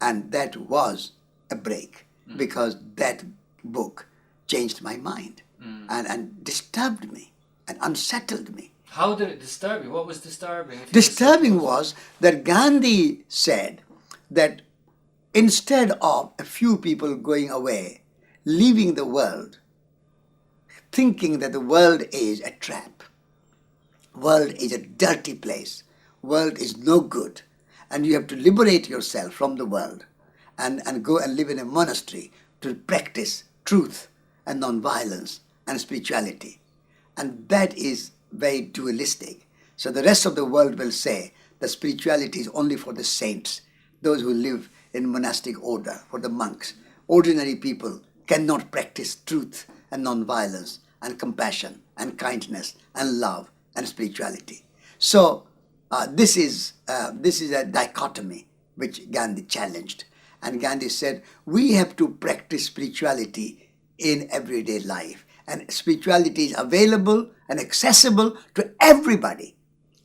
And that was a break because that book changed my mind and disturbed me and unsettled me. How did it disturb you? What was disturbing? Disturbing was that Gandhi said that instead of a few people going away, leaving the world, thinking that the world is a trap, world is a dirty place, world is no good, and you have to liberate yourself from the world and go and live in a monastery to practice truth and non-violence and spirituality. And that is very dualistic. So the rest of the world will say that spirituality is only for the saints, those who live in monastic order, for the monks. Ordinary people cannot practice truth and non-violence and compassion and kindness and love and spirituality. So this is a dichotomy which Gandhi challenged. And Gandhi said, we have to practice spirituality in everyday life. And spirituality is available and accessible to everybody.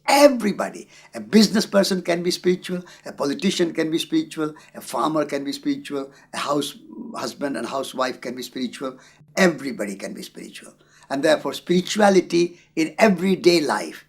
Everybody. A business person can be spiritual, a politician can be spiritual, a farmer can be spiritual, a husband and housewife can be spiritual. Everybody can be spiritual. And therefore spirituality in everyday life.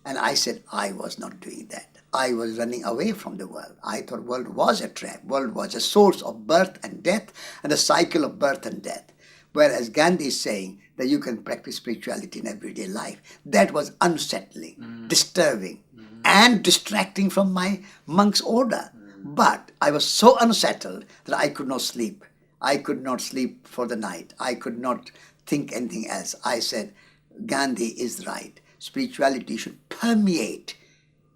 And I said, I was not doing that. I was running away from the world. I thought world was a trap. World was a source of birth and death and a cycle of birth and death. Whereas Gandhi is saying that you can practice spirituality in everyday life. That was unsettling, disturbing, and distracting from my monk's order. But I was so unsettled that I could not sleep. I could not sleep for the night. I could not think anything else. I said, Gandhi is right. Spirituality should permeate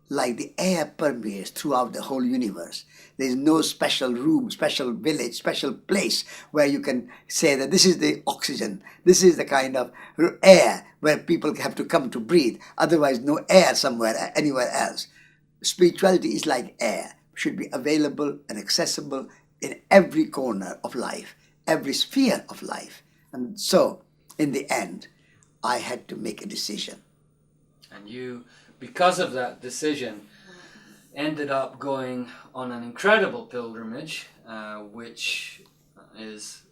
like the air permeates throughout the whole universe. There is no special room, special village, special place where you can say that this is the oxygen, this is the kind of air where people have to come to breathe. Otherwise, no air somewhere, anywhere else. Spirituality is like air, should be available and accessible in every corner of life, every sphere of life. And so, in the end, I had to make a decision. And you, because of that decision, ended up going on an incredible pilgrimage, which is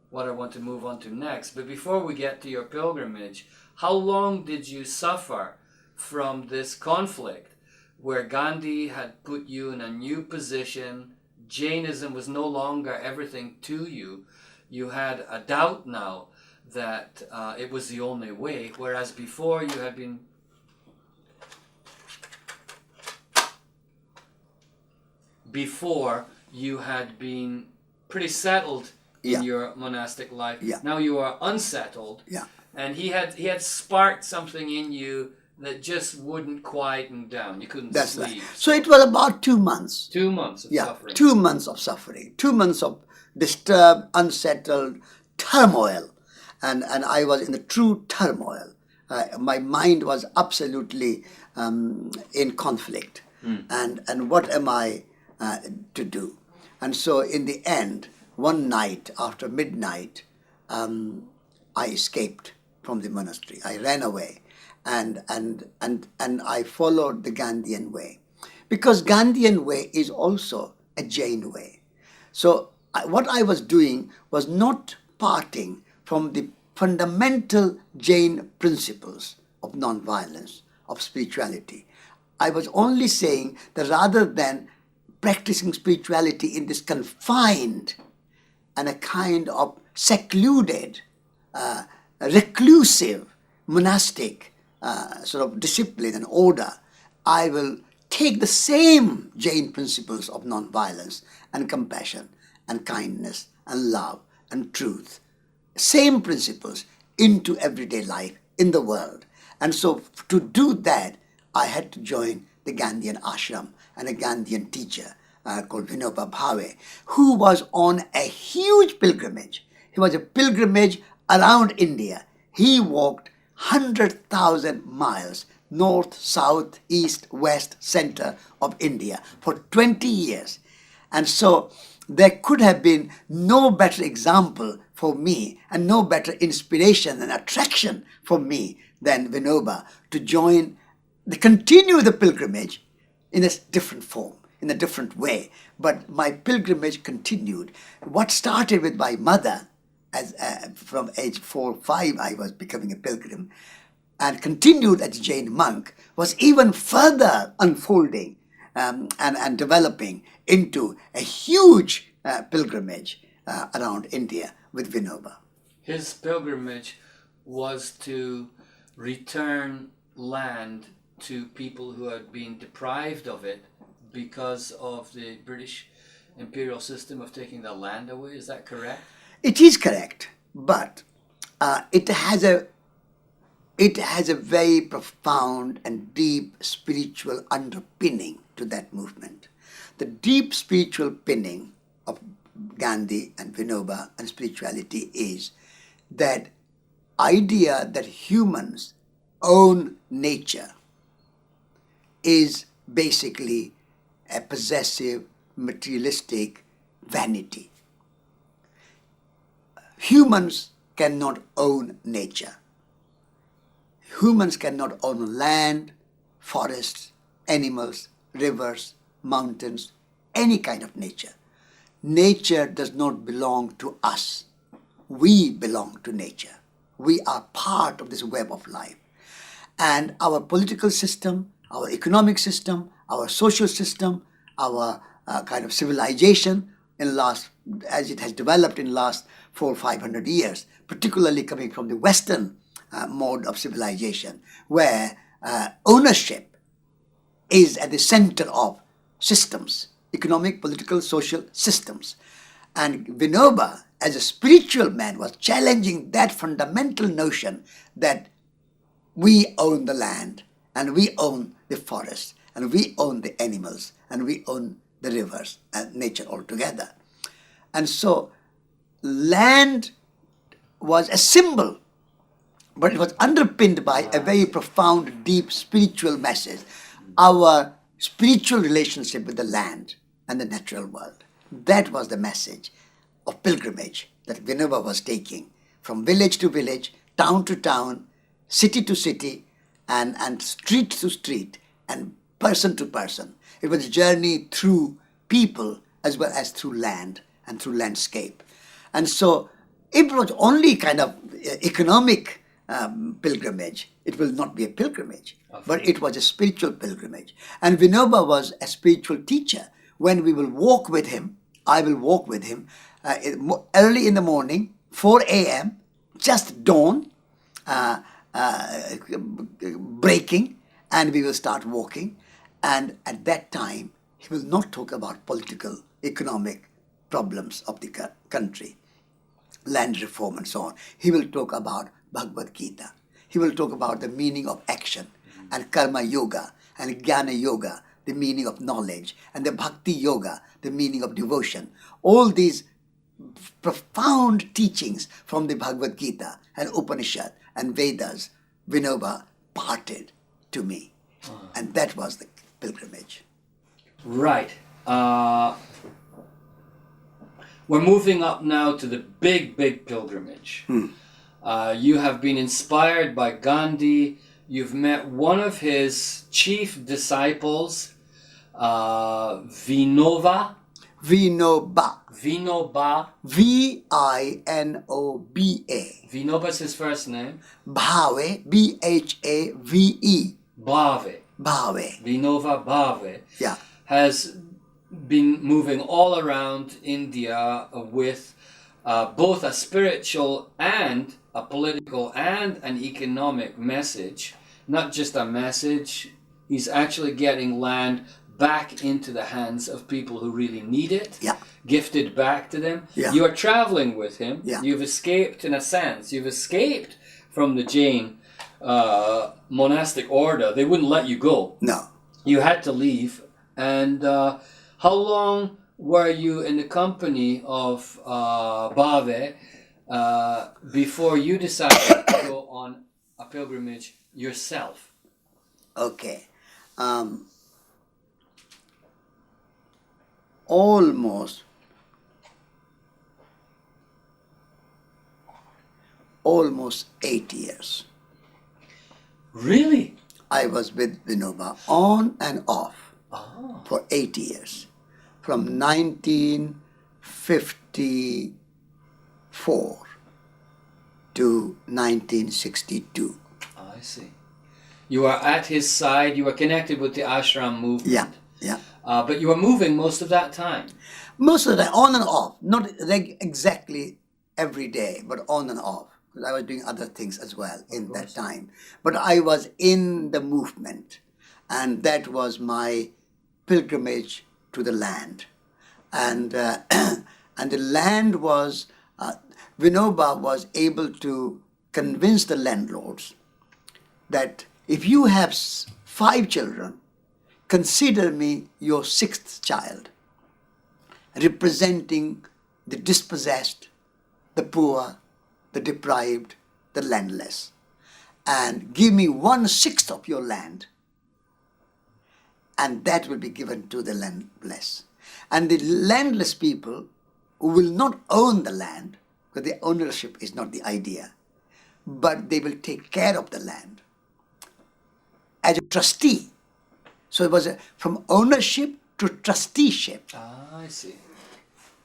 what I want to move on to next. But before we get to your pilgrimage, how long did you suffer from this conflict where Gandhi had put you in a new position? Jainism was no longer everything to you. You had a doubt now that it was the only way, whereas before you had been pretty settled in your monastic life. Now you are unsettled. And he had sparked something in you that just wouldn't quieten down. You couldn't sleep. Right. So it was about 2 months. 2 months of suffering. 2 months of suffering. 2 months of disturbed, unsettled turmoil. And I was in the true turmoil. My mind was absolutely in conflict. And what am I to do? And so in the end, one night after midnight, I escaped from the monastery. I ran away and I followed the Gandhian way. Because Gandhian way is also a Jain way. So what I was doing was not parting from the fundamental Jain principles of non-violence, of spirituality. I was only saying that rather than practicing spirituality in this confined and a kind of secluded, reclusive, monastic sort of discipline and order, I will take the same Jain principles of non-violence and compassion and kindness and love and truth, same principles into everyday life in the world. And so to do that, I had to join the Gandhian ashram and a Gandhian teacher called Vinoba Bhave, who was on a huge pilgrimage. He was a pilgrimage around India. He walked 100,000 miles north, south, east, west, center of India for 20 years. And so there could have been no better example for me and no better inspiration and attraction for me than Vinoba to continue the pilgrimage in a different form, in a different way. But my pilgrimage continued. What started with my mother, as from age 4 or 5 I was becoming a pilgrim, and continued as a Jain monk, was even further unfolding and developing into a huge pilgrimage around India with Vinoba. His pilgrimage was to return land to people who had been deprived of it because of the British imperial system of taking the land away. Is that correct? It is correct, but it has a very profound and deep spiritual underpinning to that movement. The deep spiritual pinning of Gandhi and Vinoba and spirituality is that idea that humans own nature is basically a possessive, materialistic vanity. Humans cannot own nature. Humans cannot own land, forests, animals, rivers, mountains, any kind of nature. Nature does not belong to us. We belong to nature. We are part of this web of life. And our political system, our economic system, our social system, our kind of civilization as it has developed in the last 400 or 500 years, particularly coming from the Western mode of civilization, where ownership is at the center of systems, economic, political, social systems. And Vinoba, as a spiritual man, was challenging that fundamental notion that we own the land, and we own the forest, and we own the animals, and we own the rivers and nature altogether. And so land was a symbol, but it was underpinned by a very profound, deep spiritual message. Our spiritual relationship with the land and the natural world. That was the message of pilgrimage that Vinoba was taking from village to village, town to town, city to city, and street to street, and person to person. It was a journey through people as well as through land and through landscape. And so it was only kind of economic pilgrimage. It will not be a pilgrimage, but it was a spiritual pilgrimage. And Vinoba was a spiritual teacher. When we will walk with him, I will walk with him early in the morning, 4 a.m., just dawn, breaking, and we will start walking. And at that time, he will not talk about political, economic problems of the country, land reform and so on. He will talk about Bhagavad Gita. He will talk about the meaning of action, and karma yoga, and jnana yoga, the meaning of knowledge, and the bhakti yoga, the meaning of devotion. All these profound teachings from the Bhagavad Gita and Upanishad and Vedas, Vinoba parted to me. And that was the pilgrimage. Right. We're moving up now to the big pilgrimage. You have been inspired by Gandhi. You've met one of his chief disciples, Vinoba. Vinoba. Vinoba. V-I-N-O-B-A. Vinoba's his first name. Bhave. B-H-A-V-E. Bhave. Bhave. Vinoba Bhave. Yeah. Has been moving all around India with both a spiritual and a political and an economic message. Not just a message, He's actually getting land back into the hands of people who really need it, Yeah. gifted back to them. Yeah. You are traveling with him. Yeah. You've escaped, in a sense. You've escaped from the Jain monastic order. They wouldn't let you go. No. You had to leave. And how long were you in the company of Bave before you decided to go on a pilgrimage yourself? Okay. Almost 8 years. Really? I was with Vinoba on and off Oh. for 8 years, from 1954 to 1962. I see. You were at his side. You were connected with the ashram movement. Yeah, yeah. But you were moving most of that time. Most of the time, on and off, not exactly every day, but on and off. Because I was doing other things as well in that time. But I was in the movement, and that was my pilgrimage to the land. And and the land was, Vinoba was able to convince the landlords that if you have 5 children, consider me your 6th child, representing the dispossessed, the poor, the deprived, the landless, and give me 1/6 of your land, and that will be given to the landless. And the landless people who will not own the land, because the ownership is not the idea, but they will take care of the land as a trustee. So it was from ownership to trusteeship, I see.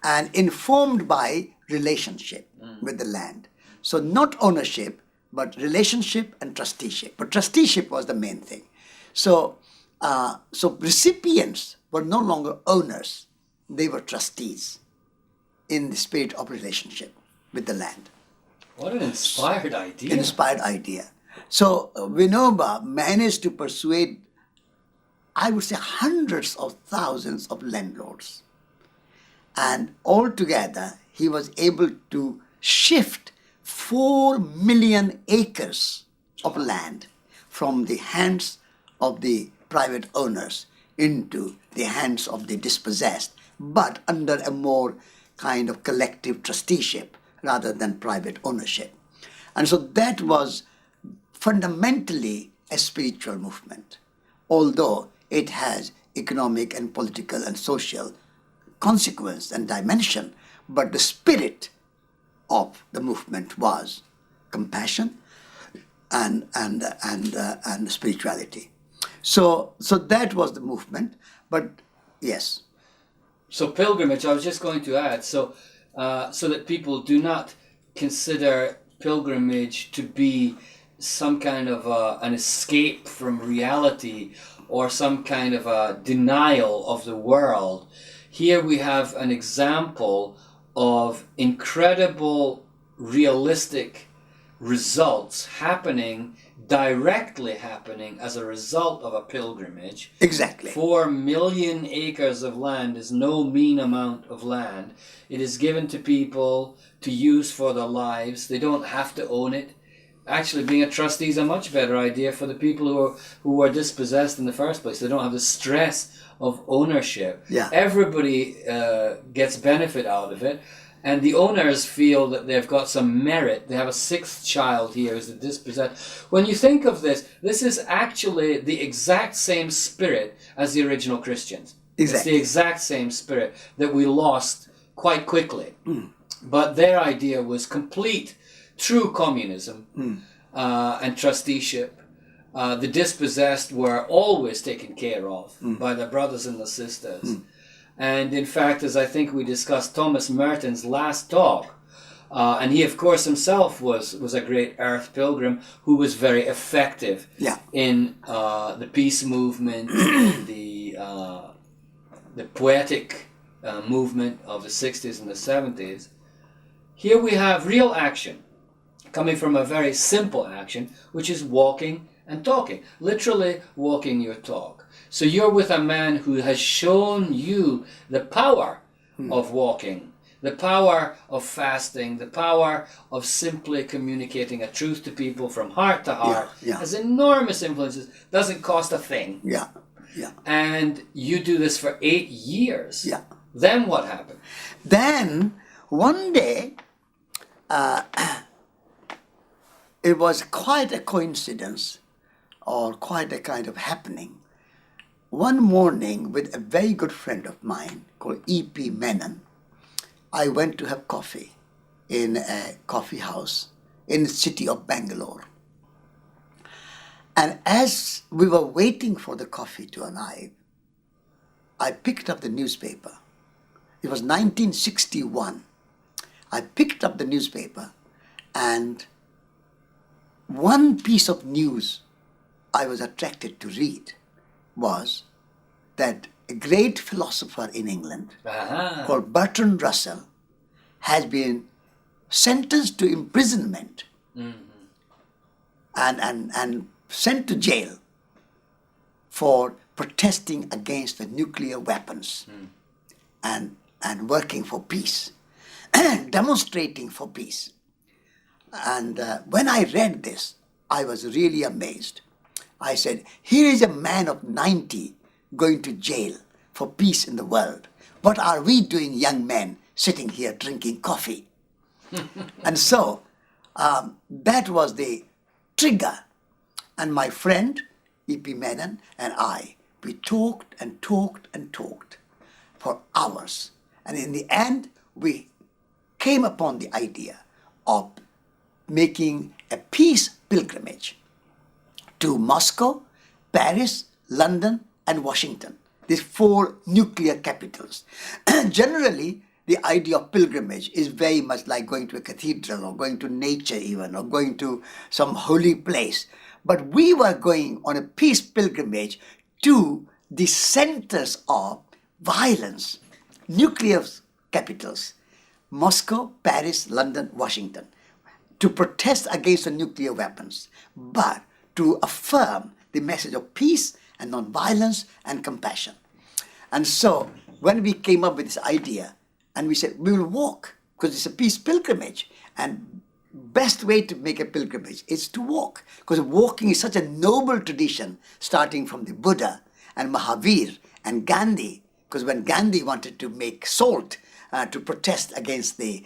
and informed by relationship with the land. So not ownership, but relationship and trusteeship. But trusteeship was the main thing. So recipients were no longer owners; they were trustees in the spirit of relationship with the land. What an inspired idea. Inspired idea. So Vinoba managed to persuade, I would say, hundreds of thousands of landlords. And altogether, he was able to shift 4 million acres of land from the hands of the private owners into the hands of the dispossessed, but under a more kind of collective trusteeship rather than private ownership. And so that was fundamentally a spiritual movement, although it has economic and political and social consequence and dimension, but the spirit of the movement was compassion and spirituality. So that was the movement. But yes. So pilgrimage, I was just going to add, so that people do not consider pilgrimage to be some kind of an escape from reality or some kind of a denial of the world. Here we have an example of incredible realistic results directly happening as a result of a pilgrimage. Exactly. 4 million acres of land is no mean amount of land. It is given to people to use for their lives. They don't have to own it. Actually, being a trustee is a much better idea for the people who are dispossessed in the first place. They don't have the stress of ownership. Yeah. Everybody gets benefit out of it. And the owners feel that they've got some merit. They have a 6th child here who's the dispossessed. When you think of this is actually the exact same spirit as the original Christians. Exactly. It's the exact same spirit that we lost quite quickly. But their idea was complete, true communism and trusteeship. The dispossessed were always taken care of by their brothers and their sisters. And in fact, as I think we discussed Thomas Merton's last talk, and he of course himself was a great Earth Pilgrim who was very effective in the peace movement, the poetic movement of the 60s and the 70s. Here we have real action coming from a very simple action, which is walking and talking, literally walking your talk. So you're with a man who has shown you the power of walking, the power of fasting, the power of simply communicating a truth to people from heart to heart. Has enormous influences, doesn't cost a thing. And you do this for 8 years. Then what happened? Then one day, it was quite a coincidence, or quite a kind of happening. One morning, with a very good friend of mine called E.P. Menon, I went to have coffee in a coffee house in the city of Bangalore. And as we were waiting for the coffee to arrive, I picked up the newspaper. It was 1961. I picked up the newspaper, and one piece of news I was attracted to read was that a great philosopher in England called Bertrand Russell has been sentenced to imprisonment and sent to jail for protesting against the nuclear weapons and working for peace, demonstrating for peace. And when I read this, I was really amazed. I said, here is a man of 90 going to jail for peace in the world. What are we doing, young men, sitting here drinking coffee? And so that was the trigger. And my friend, E.P. Menon, and I, we talked and talked and talked for hours. And in the end, we came upon the idea of making a peace pilgrimage to Moscow, Paris, London, and Washington, these 4 nuclear capitals. Generally, the idea of pilgrimage is very much like going to a cathedral or going to nature even, or going to some holy place. But we were going on a peace pilgrimage to the centers of violence, nuclear capitals, Moscow, Paris, London, Washington, to protest against the nuclear weapons, but to affirm the message of peace and non-violence and compassion. And so when we came up with this idea, and we said, we will walk, because it's a peace pilgrimage, and best way to make a pilgrimage is to walk, because walking is such a noble tradition, starting from the Buddha and Mahavir and Gandhi, because when Gandhi wanted to make salt to protest against the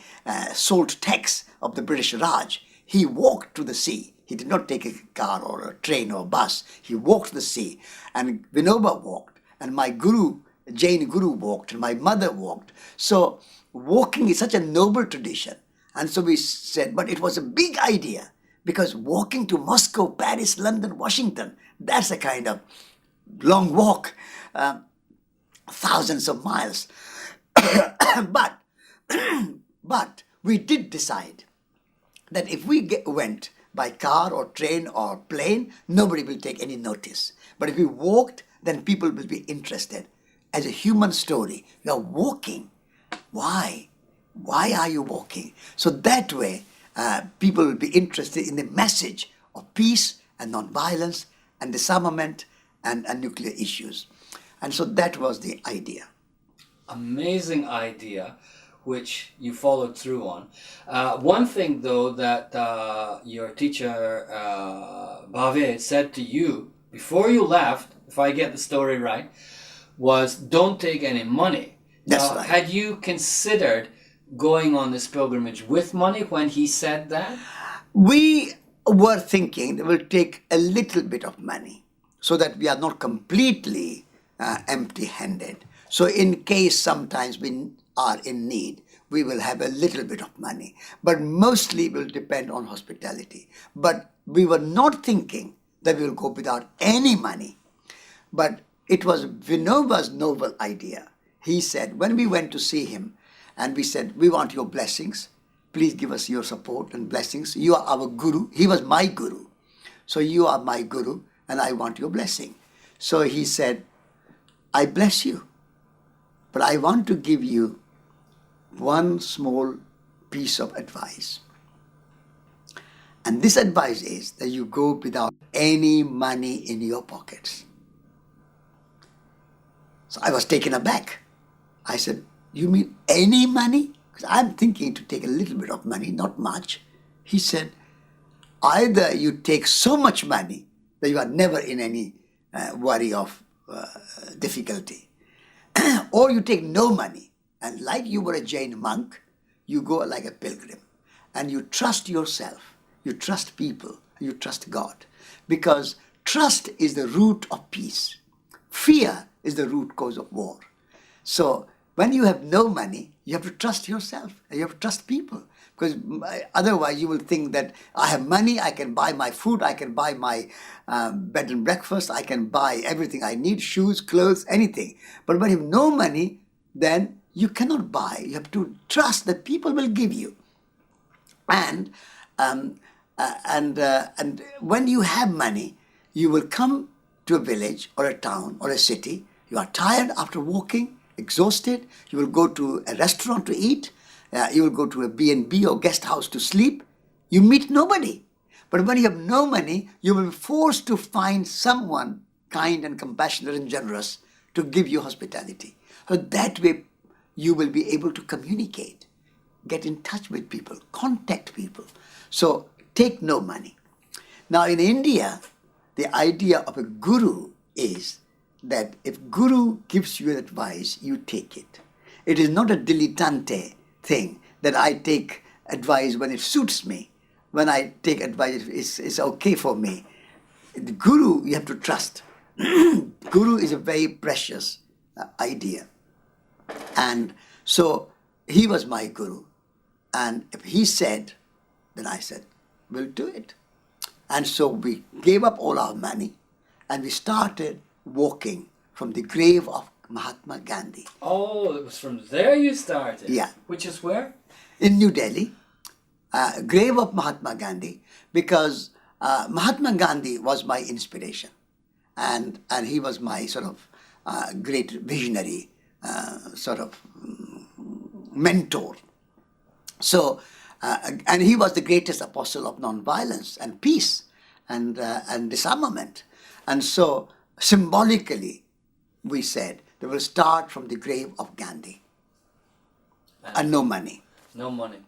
salt tax of the British Raj, he walked to the sea. He did not take a car or a train or a bus. He walked to the sea. And Vinoba walked. And my guru, Jain guru, walked. And my mother walked. So walking is such a noble tradition. And so we said, but it was a big idea. Because walking to Moscow, Paris, London, Washington, that's a kind of long walk. Thousands of miles. But we did decide that if we went by car or train or plane, nobody will take any notice. But if we walked, then people will be interested. As a human story, you are walking. Why? Why are you walking? So that way, people will be interested in the message of peace and non-violence and disarmament and nuclear issues. And so that was the idea. Amazing idea, which you followed through on. One thing, though, that your teacher, Bhave, said to you before you left, if I get the story right, was don't take any money. That's now, right. Had you considered going on this pilgrimage with money when he said that? We were thinking that we'll take a little bit of money so that we are not completely empty-handed. So in case sometimes we are in need, we will have a little bit of money. But mostly will depend on hospitality. But we were not thinking that we will go without any money. But it was Vinoba's noble idea. He said, when we went to see him, and we said, we want your blessings. Please give us your support and blessings. You are our guru. He was my guru. So you are my guru, and I want your blessing. So he said, I bless you. But I want to give you one small piece of advice. And this advice is that you go without any money in your pockets. So I was taken aback. I said, you mean any money? Because I'm thinking to take a little bit of money, not much. He said, either you take so much money that you are never in any worry of difficulty, or you take no money, and like you were a Jain monk, you go like a pilgrim, and you trust yourself, you trust people, you trust God. Because trust is the root of peace. Fear is the root cause of war. So when you have no money, you have to trust yourself and you have to trust people. Because otherwise you will think that I have money, I can buy my food, I can buy my bed and breakfast, I can buy everything I need, shoes, clothes, anything. But when you have no money, then you cannot buy. You have to trust that people will give you. And when you have money, you will come to a village or a town or a city. You are tired after walking, exhausted. You will go to a restaurant to eat. You will go to a B&B or guest house to sleep. You meet nobody. But when you have no money, you will be forced to find someone kind and compassionate and generous to give you hospitality. So that way you will be able to communicate, get in touch with people, contact people. So take no money. Now in India, the idea of a guru is that if guru gives you advice, you take it. It is not a dilettante thing that I take advice when it suits me. When I take advice, it's okay for me. The guru, you have to trust. Guru is a very precious idea. And so he was my guru. And if he said, then I said, we'll do it. And so we gave up all our money and we started walking from the grave of Mahatma Gandhi. Oh, it was from there you started? Yeah. Which is where? In New Delhi, grave of Mahatma Gandhi, because Mahatma Gandhi was my inspiration. And he was my sort of great visionary, sort of mentor. So, and he was the greatest apostle of nonviolence and peace and disarmament. And so, symbolically, we said they will start from the grave of Gandhi. And no money. No money.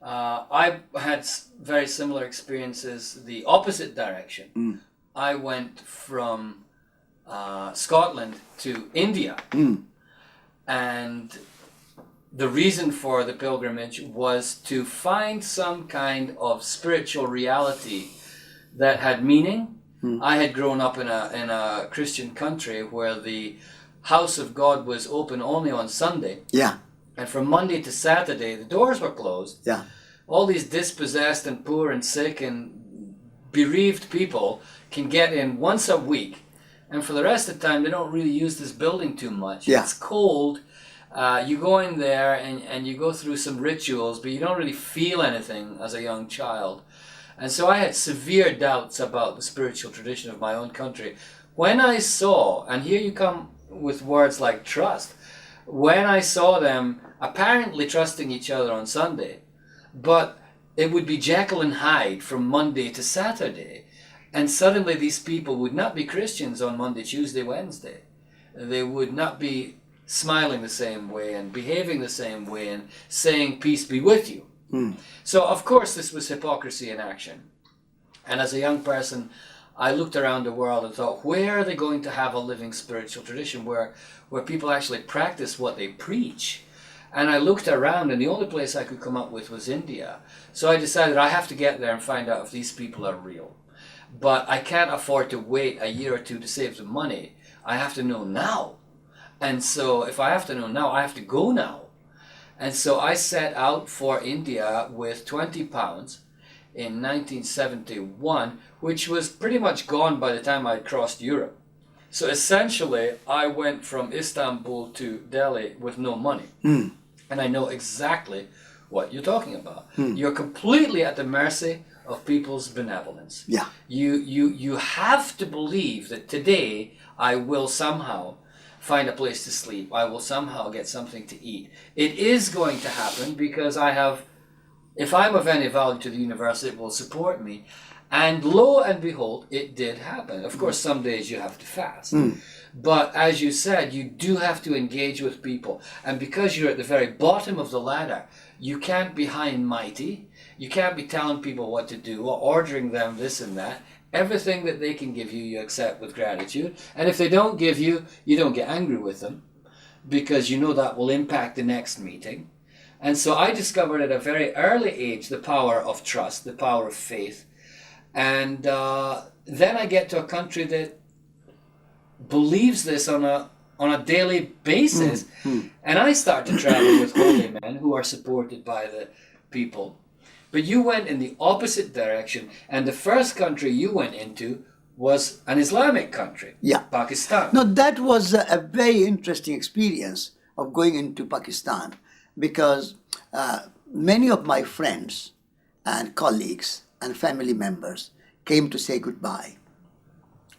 I had very similar experiences the opposite direction. I went from Scotland to India. And the reason for the pilgrimage was to find some kind of spiritual reality that had meaning. I had grown up in a Christian country where the house of God was open only on Sunday. Yeah. And from Monday to Saturday, the doors were closed. Yeah. All these dispossessed and poor and sick and bereaved people can get in once a week. And for the rest of the time, they don't really use this building too much. Yeah. It's cold. You go in there and you go through some rituals, but you don't really feel anything as a young child. And so I had severe doubts about the spiritual tradition of my own country. When I saw, and here you come with words like trust, when I saw them apparently trusting each other on Sunday, but it would be Jekyll and Hyde from Monday to Saturday, and suddenly these people would not be Christians on Monday, Tuesday, Wednesday. They would not be smiling the same way and behaving the same way and saying peace be with you. So of course this was hypocrisy in action. And as a young person, I looked around the world and thought, where are they going to have a living spiritual tradition where people actually practice what they preach? And I looked around and the only place I could come up with was India. So I decided I have to get there and find out if these people are real. But I can't afford to wait a year or two to save the money. I have to know now. And so if I have to know now, I have to go now. And so I set out for India with £20 in 1971, which was pretty much gone by the time I crossed Europe. So essentially, I went from Istanbul to Delhi with no money. And I know exactly what you're talking about. You're completely at the mercy of people's benevolence. Yeah. You have to believe that today I will somehow find a place to sleep. I will somehow get something to eat. It is going to happen because if I'm of any value to the universe, it will support me. And lo and behold, it did happen. Of course, some days you have to fast. But as you said, you do have to engage with people. And because you're at the very bottom of the ladder, you can't be high and mighty. You can't be telling people what to do or ordering them this and that. Everything that they can give you, you accept with gratitude. And if they don't give you, you don't get angry with them, because you know that will impact the next meeting. And so I discovered at a very early age the power of trust, the power of faith. And then I get to a country that believes this on a daily basis. And I start to travel with holy men who are supported by the people. But you went in the opposite direction, and the first country you went into was an Islamic country, Pakistan. No, that was a very interesting experience of going into Pakistan, because many of my friends and colleagues and family members came to say goodbye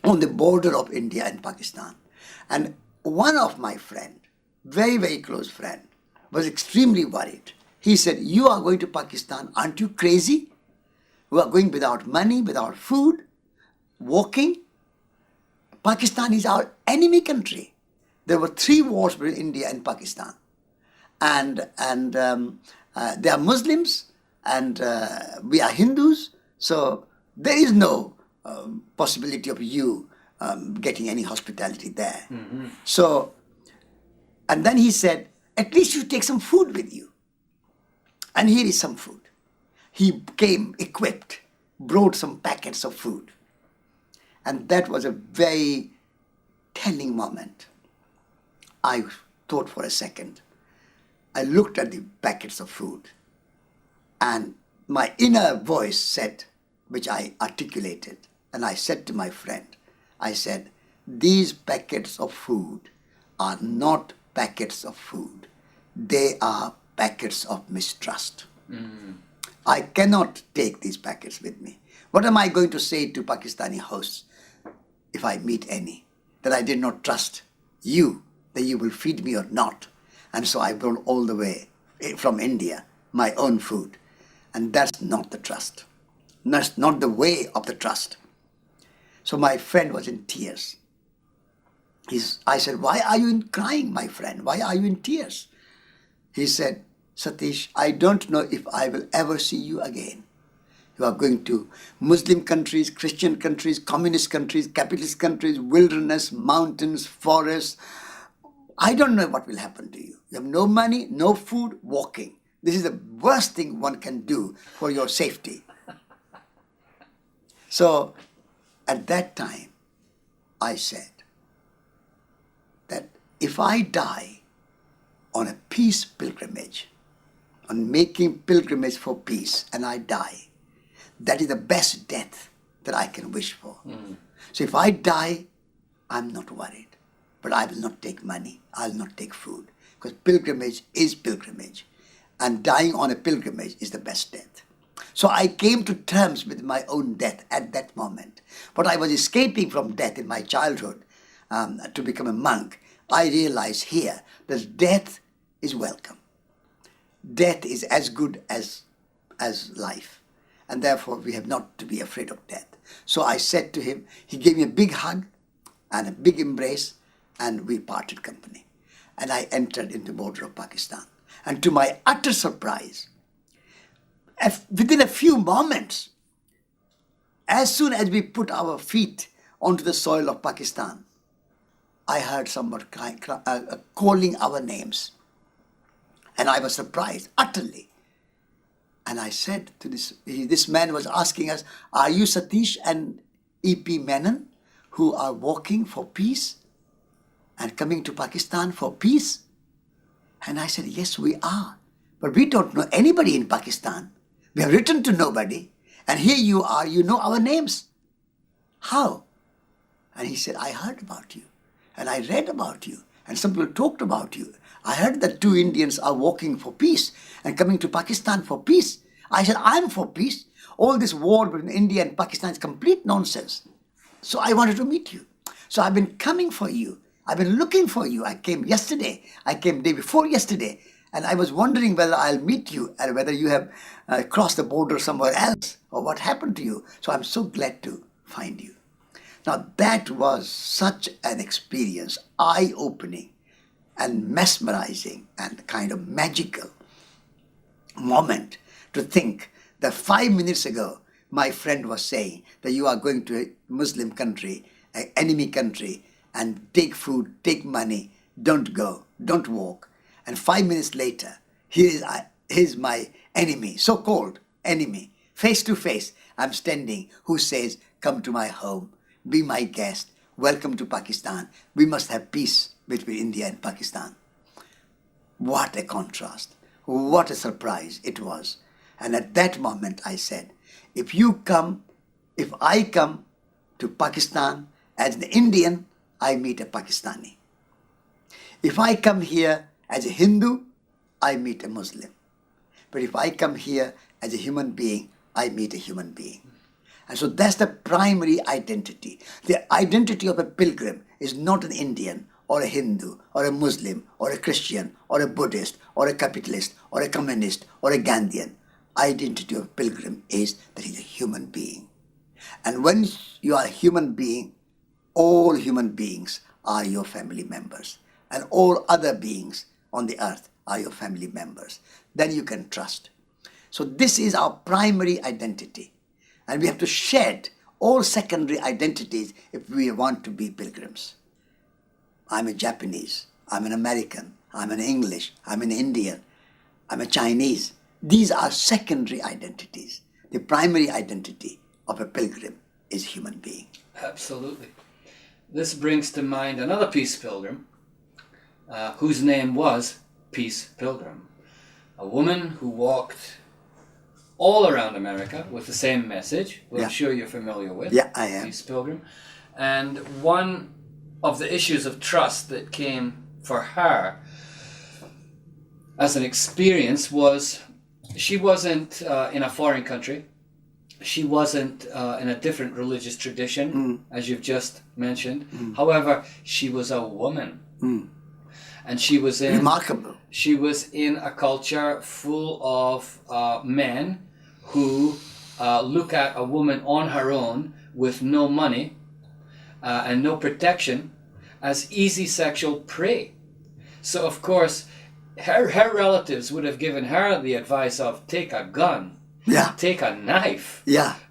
on the border of India and Pakistan. And one of my friend, very, very close friend, was extremely worried. He said, "You are going to Pakistan, aren't you crazy? We are going without money, without food, walking. Pakistan is our enemy country." There were 3 wars between India and Pakistan. And they are Muslims, and we are Hindus, so there is no possibility of you getting any hospitality there. So, and then he said, "At least you take some food with you." And here is some food. He came equipped, brought some packets of food. And that was a very telling moment. I thought for a second. I looked at the packets of food, and my inner voice said, which I articulated, and I said to my friend, I said, "These packets of food are not packets of food. They are packets of mistrust. I cannot take these packets with me. What am I going to say to Pakistani hosts if I meet any? That I did not trust you, that you will feed me or not. And so I brought all the way from India my own food. And that's not the trust. That's not the way of the trust." So my friend was in tears. I said, "Why are you crying, my friend? Why are you in tears?" He said, "Satish, I don't know if I will ever see you again. You are going to Muslim countries, Christian countries, communist countries, capitalist countries, wilderness, mountains, forests. I don't know what will happen to you. You have no money, no food, walking. This is the worst thing one can do for your safety." So at that time, I said that if I die on a peace pilgrimage, on making pilgrimage for peace, and I die, that is the best death that I can wish for. So if I die, I'm not worried. But I will not take money. I'll not take food. Because pilgrimage is pilgrimage. And dying on a pilgrimage is the best death. So I came to terms with my own death at that moment. But I was escaping from death in my childhood to become a monk. I realized here that death is welcome. Death is as good as life. And therefore we have not to be afraid of death. So I said to him, he gave me a big hug and a big embrace, and we parted company. And I entered into the border of Pakistan. And to my utter surprise, within a few moments, as soon as we put our feet onto the soil of Pakistan, I heard somebody calling our names. And I was surprised, utterly. And I said to this man was asking us, "Are you Satish and E.P. Menon, who are walking for peace and coming to Pakistan for peace?" And I said, "Yes, we are. But we don't know anybody in Pakistan. We have written to nobody. And here you are, you know our names. How?" And he said, "I heard about you. And I read about you. And some people talked about you. I heard that 2 Indians are walking for peace and coming to Pakistan for peace." I said, "I'm for peace. All this war between India and Pakistan is complete nonsense. So I wanted to meet you. So I've been coming for you. I've been looking for you. I came yesterday. I came day before yesterday. And I was wondering whether I'll meet you and whether you have crossed the border somewhere else or what happened to you. So I'm so glad to find you. Now that was such an experience, eye-opening and mesmerizing and kind of magical moment to think that 5 minutes ago my friend was saying that you are going to a Muslim country, an enemy country, and take food, take money, don't go, don't walk. And 5 minutes later, here's my enemy, so-called enemy, face to face, I'm standing, who says, come to my home, be my guest, welcome to Pakistan. We must have peace between India and Pakistan. What a contrast, what a surprise it was. And at that moment I said, if I come to Pakistan as an Indian, I meet a Pakistani. If I come here as a Hindu, I meet a Muslim. But if I come here as a human being, I meet a human being. And so that's the primary identity. The identity of a pilgrim is not an Indian or a Hindu or a Muslim or a Christian or a Buddhist or a capitalist or a communist or a Gandhian. Identity of a pilgrim is that he's a human being. And when you are a human being, all human beings are your family members. And all other beings on the earth are your family members. Then you can trust. So this is our primary identity. And we have to shed all secondary identities if we want to be pilgrims. I'm a Japanese, I'm an American, I'm an English, I'm an Indian, I'm a Chinese. These are secondary identities. The primary identity of a pilgrim is human being. Absolutely. This brings to mind another peace pilgrim, whose name was Peace Pilgrim. A woman who walked all around America with the same message, which I'm sure you're familiar with. Yeah, I am. Peace Pilgrim. And one of the issues of trust that came for her as an experience was she wasn't in a foreign country. She wasn't in a different religious tradition, as you've just mentioned. However, she was a woman. And she was in... Remarkable. She was in a culture full of men who look at a woman on her own with no money and no protection as easy sexual prey. So, of course, her relatives would have given her the advice of take a gun, take a knife,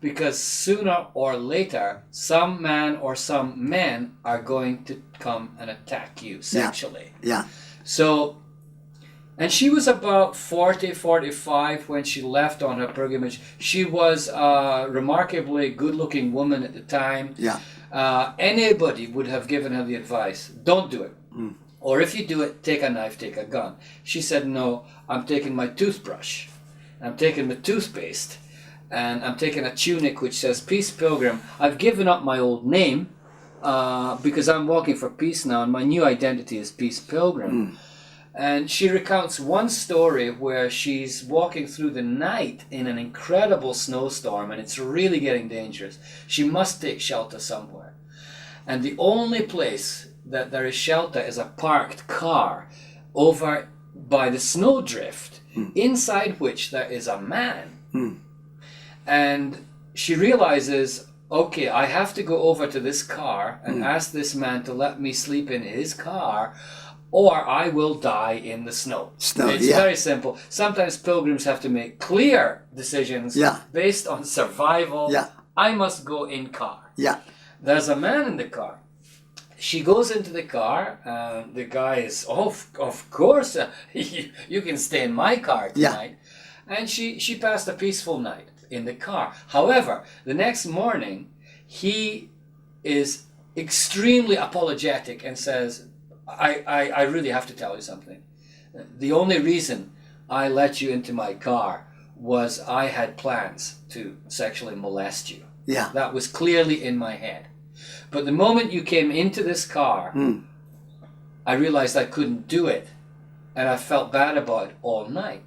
because sooner or later some man or some men are going to come and attack you sexually. So, and she was about 40, 45 when she left on her pilgrimage. She was a remarkably good-looking woman at the time. Anybody would have given her the advice, don't do it. Or if you do it, take a knife, take a gun. She said, no, I'm taking my toothbrush, I'm taking my toothpaste, and I'm taking a tunic which says Peace Pilgrim. I've given up my old name because I'm walking for peace now, and my new identity is Peace Pilgrim. And she recounts one story where she's walking through the night in an incredible snowstorm, and it's really getting dangerous. She must take shelter somewhere. And the only place that there is shelter is a parked car over by the snowdrift, inside which there is a man. And she realizes, okay, I have to go over to this car and ask this man to let me sleep in his car, or I will die in the snow. It's very simple. Sometimes pilgrims have to make clear decisions based on survival. I must go in car. There's a man in the car. She goes into the car, and the guy is, of course, you can stay in my car tonight. And she passed a peaceful night in the car. However, the next morning, he is extremely apologetic and says, I really have to tell you something. The only reason I let you into my car was I had plans to sexually molest you. That was clearly in my head. But the moment you came into this car, I realized I couldn't do it. And I felt bad about it all night.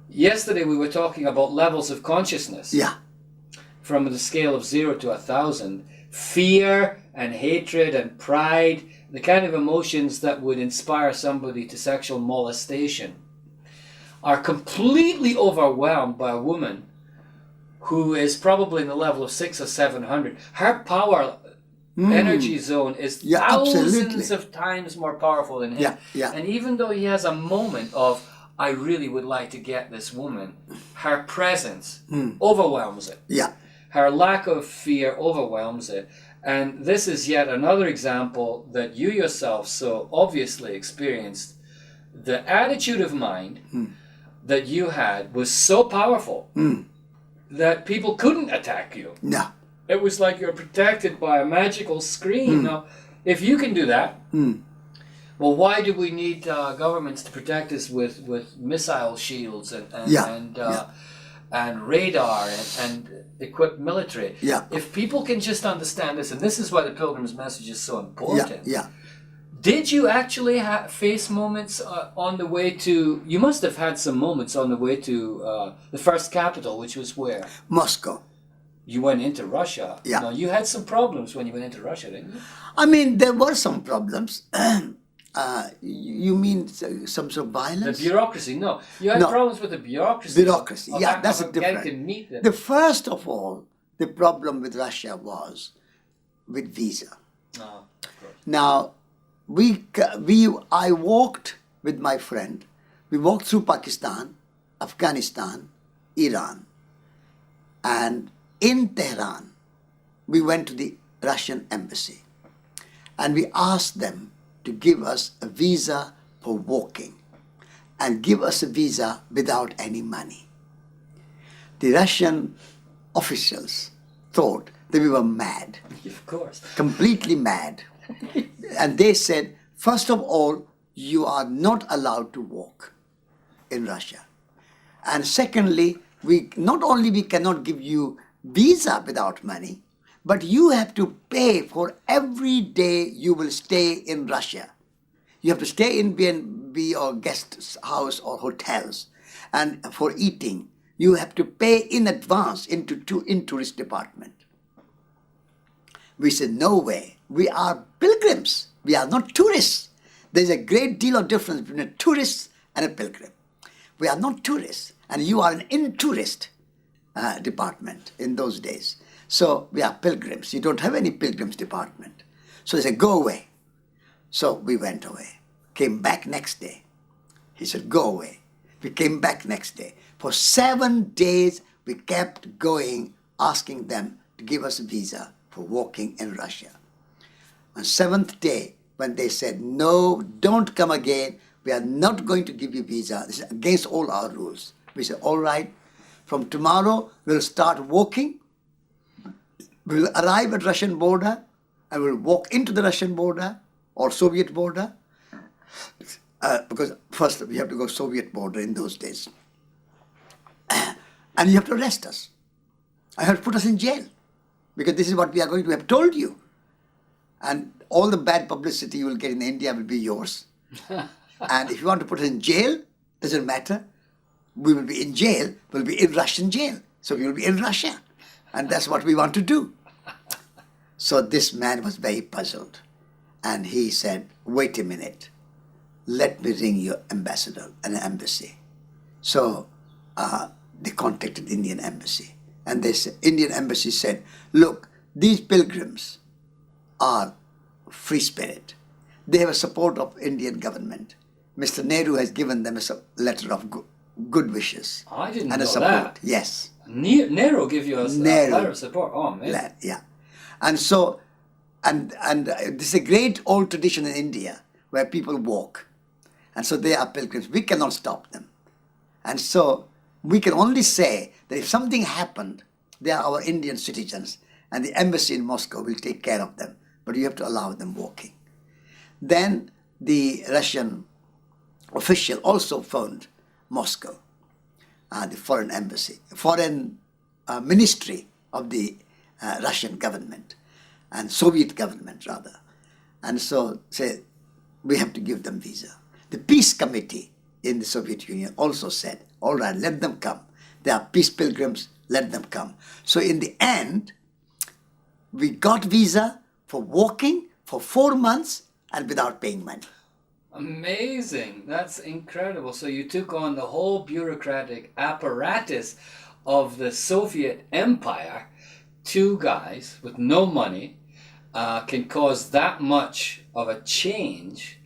Yesterday we were talking about levels of consciousness. From the scale of 0 to 1,000. Fear and hatred and pride the kind of emotions that would inspire somebody to sexual molestation are completely overwhelmed by a woman who is probably in the level of 600 or 700. Her power energy zone is thousands absolutely. of times more powerful than him. Yeah, yeah. And even though he has a moment of, I really would like to get this woman, her presence overwhelms it. Yeah. Her lack of fear overwhelms it. And this is yet another example that you yourself so obviously experienced. The attitude of mind that you had was so powerful that people couldn't attack you. No. It was like you're protected by a magical screen. Now, if you can do that, well, why do we need governments to protect us with missile shields and radar and equipped military? Yeah. If people can just understand this, and this is why the Pilgrim's message is so important. Yeah. Did you actually face moments on the way to... You must have had some moments on the way to the first capital, which was where? Moscow. You went into Russia. Yeah. Now, you had some problems when you went into Russia, didn't you? I mean, there were some problems. You mean some sort of violence? The bureaucracy, no. You had problems with the bureaucracy. Bureaucracy, yeah, that's a different. To meet them. The first of all, the problem with Russia was with visa. Oh, of course. Now, I walked with my friend. We walked through Pakistan, Afghanistan, Iran, and in Tehran, we went to the Russian embassy, and we asked them to give us a visa for walking and give us a visa without any money. The Russian officials thought that we were mad. Of course. Completely mad. And they said, first of all, you are not allowed to walk in Russia. And secondly, we cannot give you visa without money, but you have to pay for every day you will stay in Russia. You have to stay in B&B or guest house or hotels. And for eating, you have to pay in advance in tourist department. We said, no way. We are pilgrims. We are not tourists. There's a great deal of difference between a tourist and a pilgrim. We are not tourists. And you are an in-tourist department in those days. So we are pilgrims. You don't have any pilgrims department. So they said, go away. So we went away. Came back next day. He said, go away. We came back next day. For 7 days, we kept going, asking them to give us a visa for walking in Russia. On 7th day, when they said, no, don't come again, we are not going to give you visa. This is against all our rules. We said, all right, from tomorrow, we'll start walking. We'll arrive at Russian border and we'll walk into the Russian border or Soviet border. Because first we have to go Soviet border in those days. And you have to arrest us. I have to put us in jail. Because this is what we are going to have told you. And all the bad publicity you will get in India will be yours. And if you want to put us in jail, doesn't matter. We will be in jail, we'll be in Russian jail. So we will be in Russia. And that's what we want to do. So this man was very puzzled. And he said, wait a minute. Let me ring your ambassador and an embassy. So they contacted the Indian embassy. And the Indian embassy said, look, these pilgrims are free spirit. They have a support of Indian government. Mr. Nehru has given them a letter of good wishes. I didn't and know a support. that. Yes. Nehru give you a letter of support. Oh, man. Yeah. And so, and this is a great old tradition in India where people walk. And so they are pilgrims. We cannot stop them. And so we can only say that if something happened, they are our Indian citizens and the embassy in Moscow will take care of them. But you have to allow them walking. Then the Russian official also phoned Moscow, the foreign embassy, foreign ministry of the Russian government and Soviet government rather. And so said, we have to give them visa. The peace committee in the Soviet Union also said, all right, let them come. They are peace pilgrims, let them come. So in the end, we got visa for walking for 4 months and without paying money. Amazing. That's incredible. So you took on the whole bureaucratic apparatus of the Soviet Empire. Two guys with no money can cause that much of a change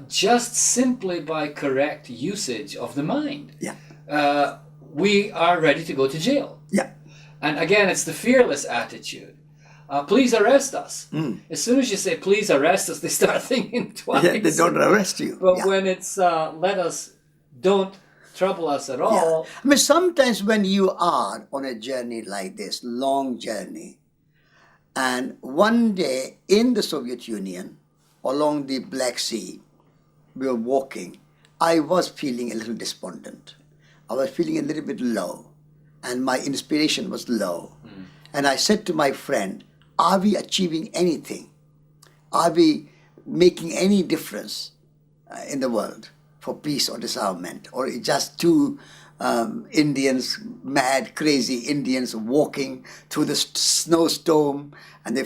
just simply by correct usage of the mind. Yeah. We are ready to go to jail. Yeah. And again, it's the fearless attitude. Please arrest us. As soon as you say, please arrest us, they start thinking twice. Yeah, they don't arrest you. But Yeah. when it's don't trouble us at all. Yeah. I mean, sometimes when you are on a journey like this, long journey, and one day in the Soviet Union, along the Black Sea, we were walking, I was feeling a little despondent. I was feeling a little bit low, and my inspiration was low. And I said to my friend, are we achieving anything? Are we making any difference in the world for peace or disarmament? Or just two Indians, mad, crazy Indians walking through the snowstorm and the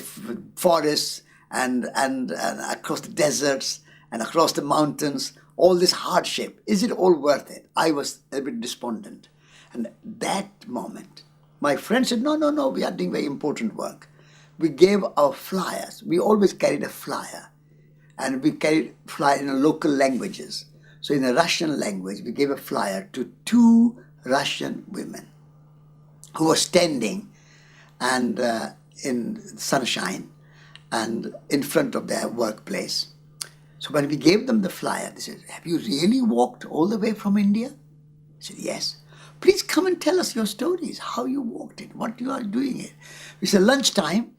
forests and across the deserts and across the mountains, all this hardship, is it all worth it? I was a bit despondent. And that moment, my friend said, no, we are doing very important work. We gave our flyers. We always carried a flyer. And we carried flyer in local languages. So in the Russian language, we gave a flyer to two Russian women who were standing and in sunshine and in front of their workplace. So when we gave them the flyer, they said, have you really walked all the way from India? I said, yes. Please come and tell us your stories, how you walked it, what you are doing it. We said, lunchtime,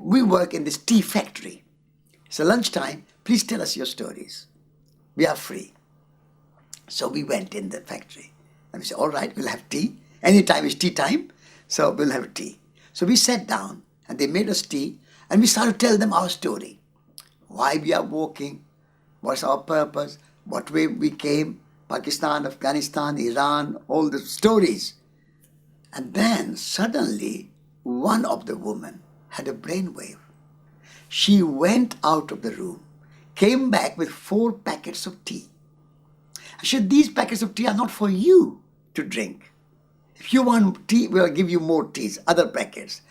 we work in this tea factory. So lunchtime, please tell us your stories. We are free. So we went in the factory. And we said, all right, we'll have tea. Anytime is tea time, so we'll have tea. So we sat down, and they made us tea, and we started to tell them our story. Why we are walking, what's our purpose, what way we came, Pakistan, Afghanistan, Iran, all the stories. And then suddenly, one of the women had a brainwave. She went out of the room, came back with 4 packets of tea. I said, these packets of tea are not for you to drink. If you want tea, we'll give you more teas, other packets.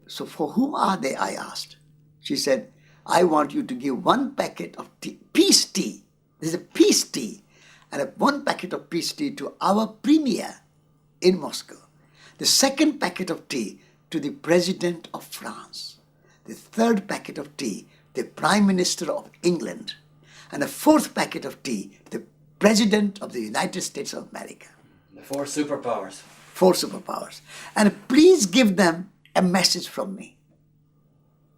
So for whom are they, I asked. She said, I want you to give 1 packet of tea, peace tea. This is a peace tea. And 1 packet of peace tea to our premier in Moscow. The 2nd packet of tea to the President of France. The 3rd packet of tea to the Prime Minister of England. And the 4th packet of tea to the President of the United States of America. The 4 superpowers. 4 superpowers. And please give them a message from me.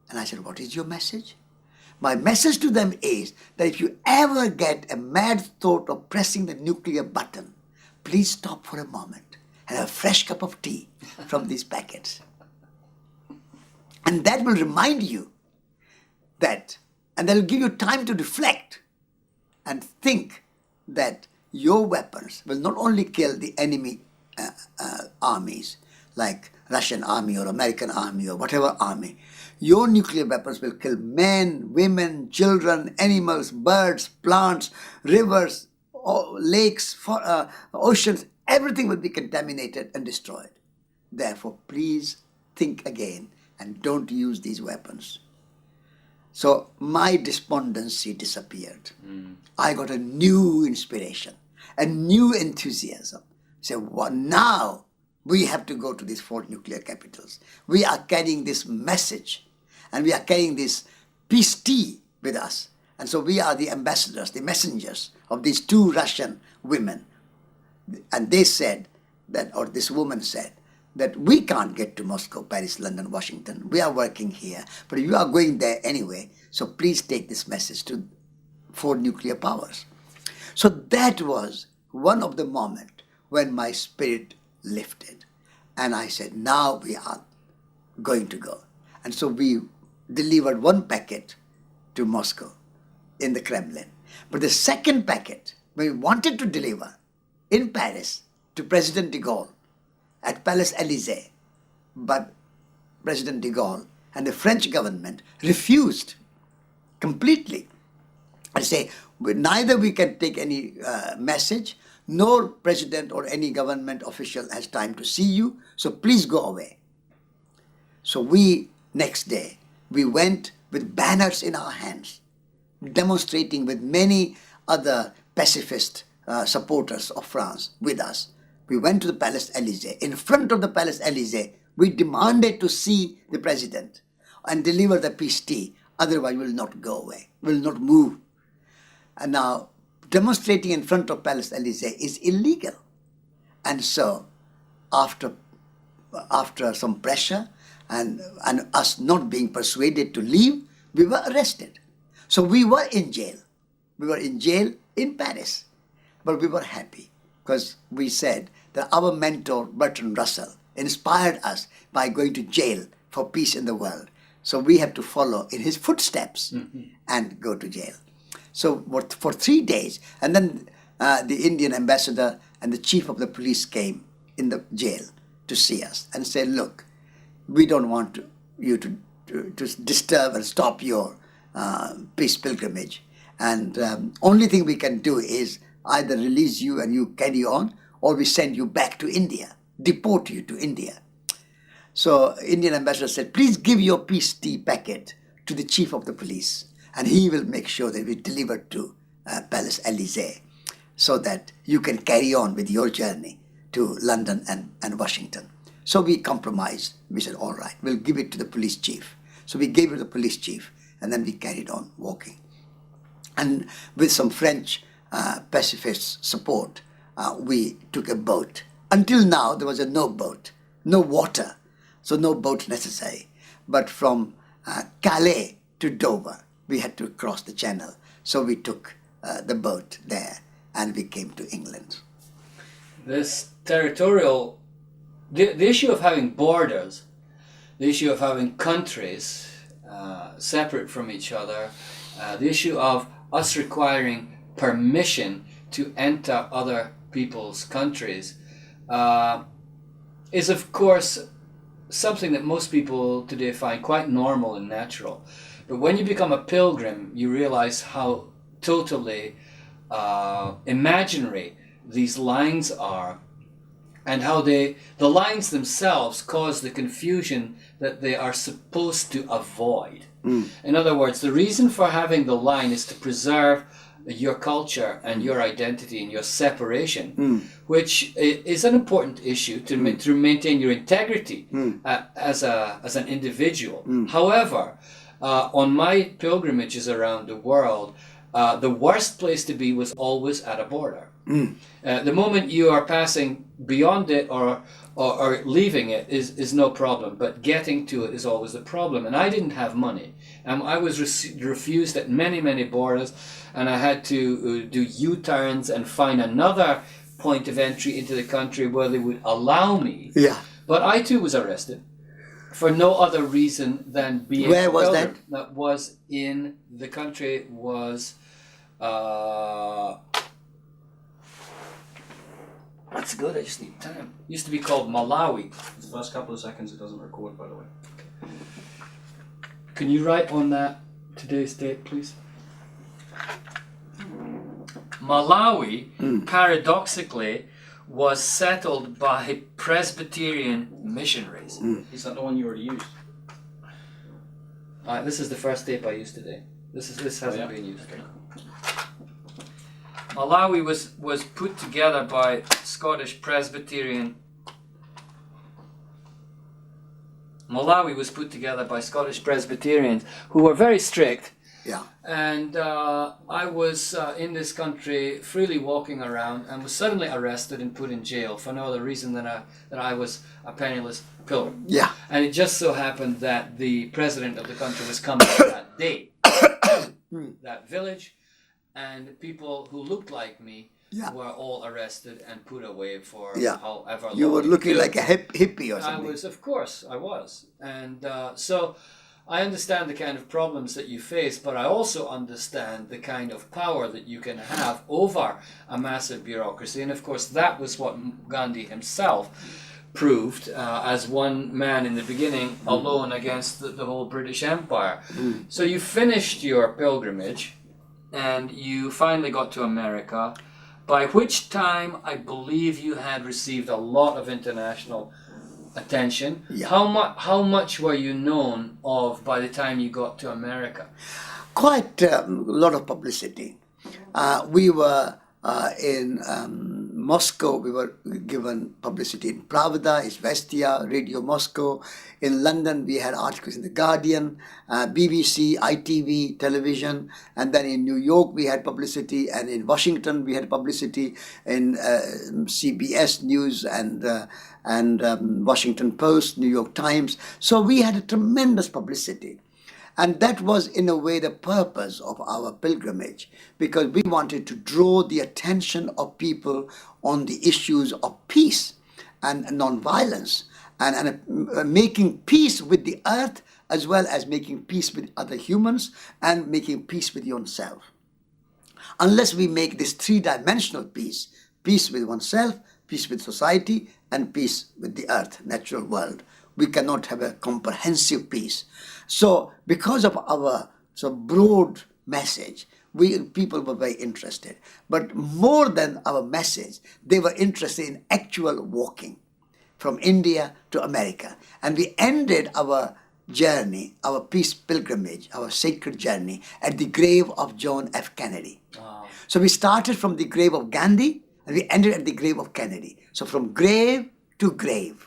And I said, what is your message? My message to them is that if you ever get a mad thought of pressing the nuclear button, please stop for a moment and have a fresh cup of tea from these packets. And that will remind you that, and that will give you time to reflect and think that your weapons will not only kill the enemy armies, like Russian army or American army or whatever army. Your nuclear weapons will kill men, women, children, animals, birds, plants, rivers, lakes, oceans. Everything will be contaminated and destroyed. Therefore, please think again and don't use these weapons. So my despondency disappeared. I got a new inspiration, a new enthusiasm. So now we have to go to these 4 nuclear capitals. We are carrying this message and we are carrying this peace tea with us. And so we are the ambassadors, the messengers of these 2 Russian women. And they said that, or this woman said, that we can't get to Moscow, Paris, London, Washington. We are working here, but you are going there anyway. So please take this message to 4 nuclear powers. So that was one of the moments when my spirit lifted. And I said, now we are going to go. And so we delivered 1 packet to Moscow in the Kremlin. But the 2nd packet, we wanted to deliver in Paris to President de Gaulle at Palace Élysée. But President de Gaulle and the French government refused completely and say, neither we can take any message, nor president or any government official has time to see you, so please go away. So next day, we went with banners in our hands, demonstrating with many other pacifist supporters of France with us. We went to the Palace Élysée. In front of the Palace Élysée, we demanded to see the president and deliver the peace tea. Otherwise, we will not go away, we will not move. And now, demonstrating in front of Palace Élysée is illegal. And so, after some pressure and us not being persuaded to leave, we were arrested. So we were in jail. We were in jail in Paris. But we were happy because we said that our mentor, Bertrand Russell, inspired us by going to jail for peace in the world. So we have to follow in his footsteps and go to jail. So for 3 days, and then the Indian ambassador and the chief of the police came in the jail to see us and said, look, we don't want you to disturb and stop your peace pilgrimage. And only thing we can do is either release you and you carry on, or we send you back to India, deport you to India. So Indian ambassador said, please give your peace tea packet to the chief of the police, and he will make sure that we deliver to Palace Élysée so that you can carry on with your journey to London and Washington. So we compromised. We said, all right, we'll give it to the police chief. So we gave it to the police chief, and then we carried on walking. And with some French pacifist support, we took a boat. Until now, there was no boat, no water, so no boat necessary. But from Calais to Dover, we had to cross the channel. So we took the boat there, and we came to England. This territorial, the issue of having borders, the issue of having countries separate from each other, the issue of us requiring permission to enter other people's countries is, of course, something that most people today find quite normal and natural. But when you become a pilgrim, you realize how totally imaginary these lines are, and how the lines themselves cause the confusion that they are supposed to avoid. In other words, the reason for having the line is to preserve your culture and your identity and your separation, which is an important issue to maintain your integrity as an individual. However, on my pilgrimages around the world, the worst place to be was always at a border. The moment you are passing beyond it or leaving it is no problem, but getting to it is always the problem. And I didn't have money. I was refused at many borders, and I had to do U-turns and find another point of entry into the country where they would allow me. Yeah. But I too was arrested for no other reason than being Where was that? That was in the country was that's good, I just need time. It used to be called Malawi. The first couple of seconds it doesn't record, by the way. Can you write on that today's date, please? Malawi, paradoxically, was settled by Presbyterian missionaries. Is that the one you already used? This is the first tape I used today. This hasn't been used. Okay. Malawi was put together by Scottish Presbyterian. Malawi was put together by Scottish Presbyterians who were very strict. Yeah. And I was in this country freely walking around and was suddenly arrested and put in jail for no other reason than that I was a penniless pilgrim. Yeah. And it just so happened that the president of the country was coming on that day. That village, and people who looked like me were all arrested and put away for however long. You were looking like a hippie or something. I was, of course, I was. And so I understand the kind of problems that you face, but I also understand the kind of power that you can have over a massive bureaucracy. And of course, that was what Gandhi himself proved as one man in the beginning, alone against the whole British Empire. So you finished your pilgrimage, and you finally got to America, by which time I believe you had received a lot of international attention. Yeah. How much were you known of by the time you got to America? Quite a lot of publicity. We were in Moscow, we were given publicity in Pravda, Izvestia, Radio Moscow. In London, we had articles in The Guardian, BBC, ITV, television. And then in New York, we had publicity. And in Washington, we had publicity in CBS News and Washington Post, New York Times. So we had a tremendous publicity. And that was, in a way, the purpose of our pilgrimage, because we wanted to draw the attention of people on the issues of peace and non-violence, and making peace with the earth, as well as making peace with other humans and making peace with yourself. Unless we make this three-dimensional peace, peace with oneself, peace with society, and peace with the earth, natural world, we cannot have a comprehensive peace. So because of our broad message, people were very interested. But more than our message, they were interested in actual walking from India to America. And we ended our journey, our peace pilgrimage, our sacred journey, at the grave of John F. Kennedy. Wow. So we started from the grave of Gandhi and we ended at the grave of Kennedy. So from grave to grave.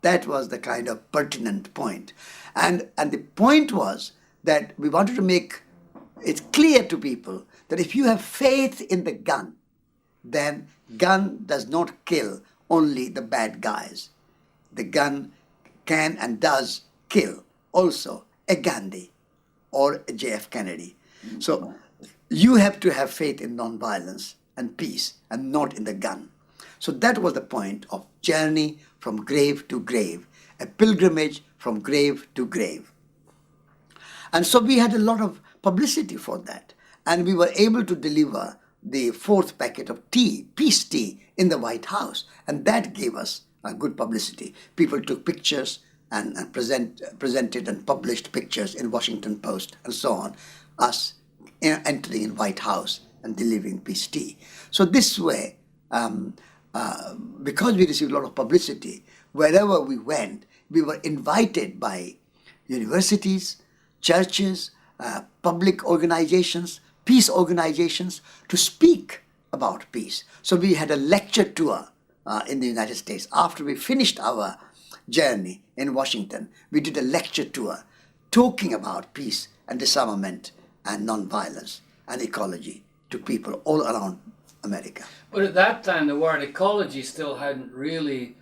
That was the kind of pertinent point. And the point was that we wanted to make it clear to people that if you have faith in the gun, then gun does not kill only the bad guys. The gun can and does kill also a Gandhi or a JF Kennedy. So you have to have faith in non-violence and peace and not in the gun. So that was the point of journey from grave to grave, a pilgrimage from grave to grave. And so we had a lot of publicity for that. And we were able to deliver the fourth packet of tea, peace tea, in the White House. And that gave us a good publicity. People took pictures and presented and published pictures in Washington Post and so on, us entering in White House and delivering peace tea. So this way, because we received a lot of publicity, wherever we went, we were invited by universities, churches, public organizations, peace organizations to speak about peace. So we had a lecture tour in the United States. After we finished our journey in Washington, we did a lecture tour talking about peace and disarmament and non-violence and ecology to people all around America. But at that time, the word ecology still hadn't really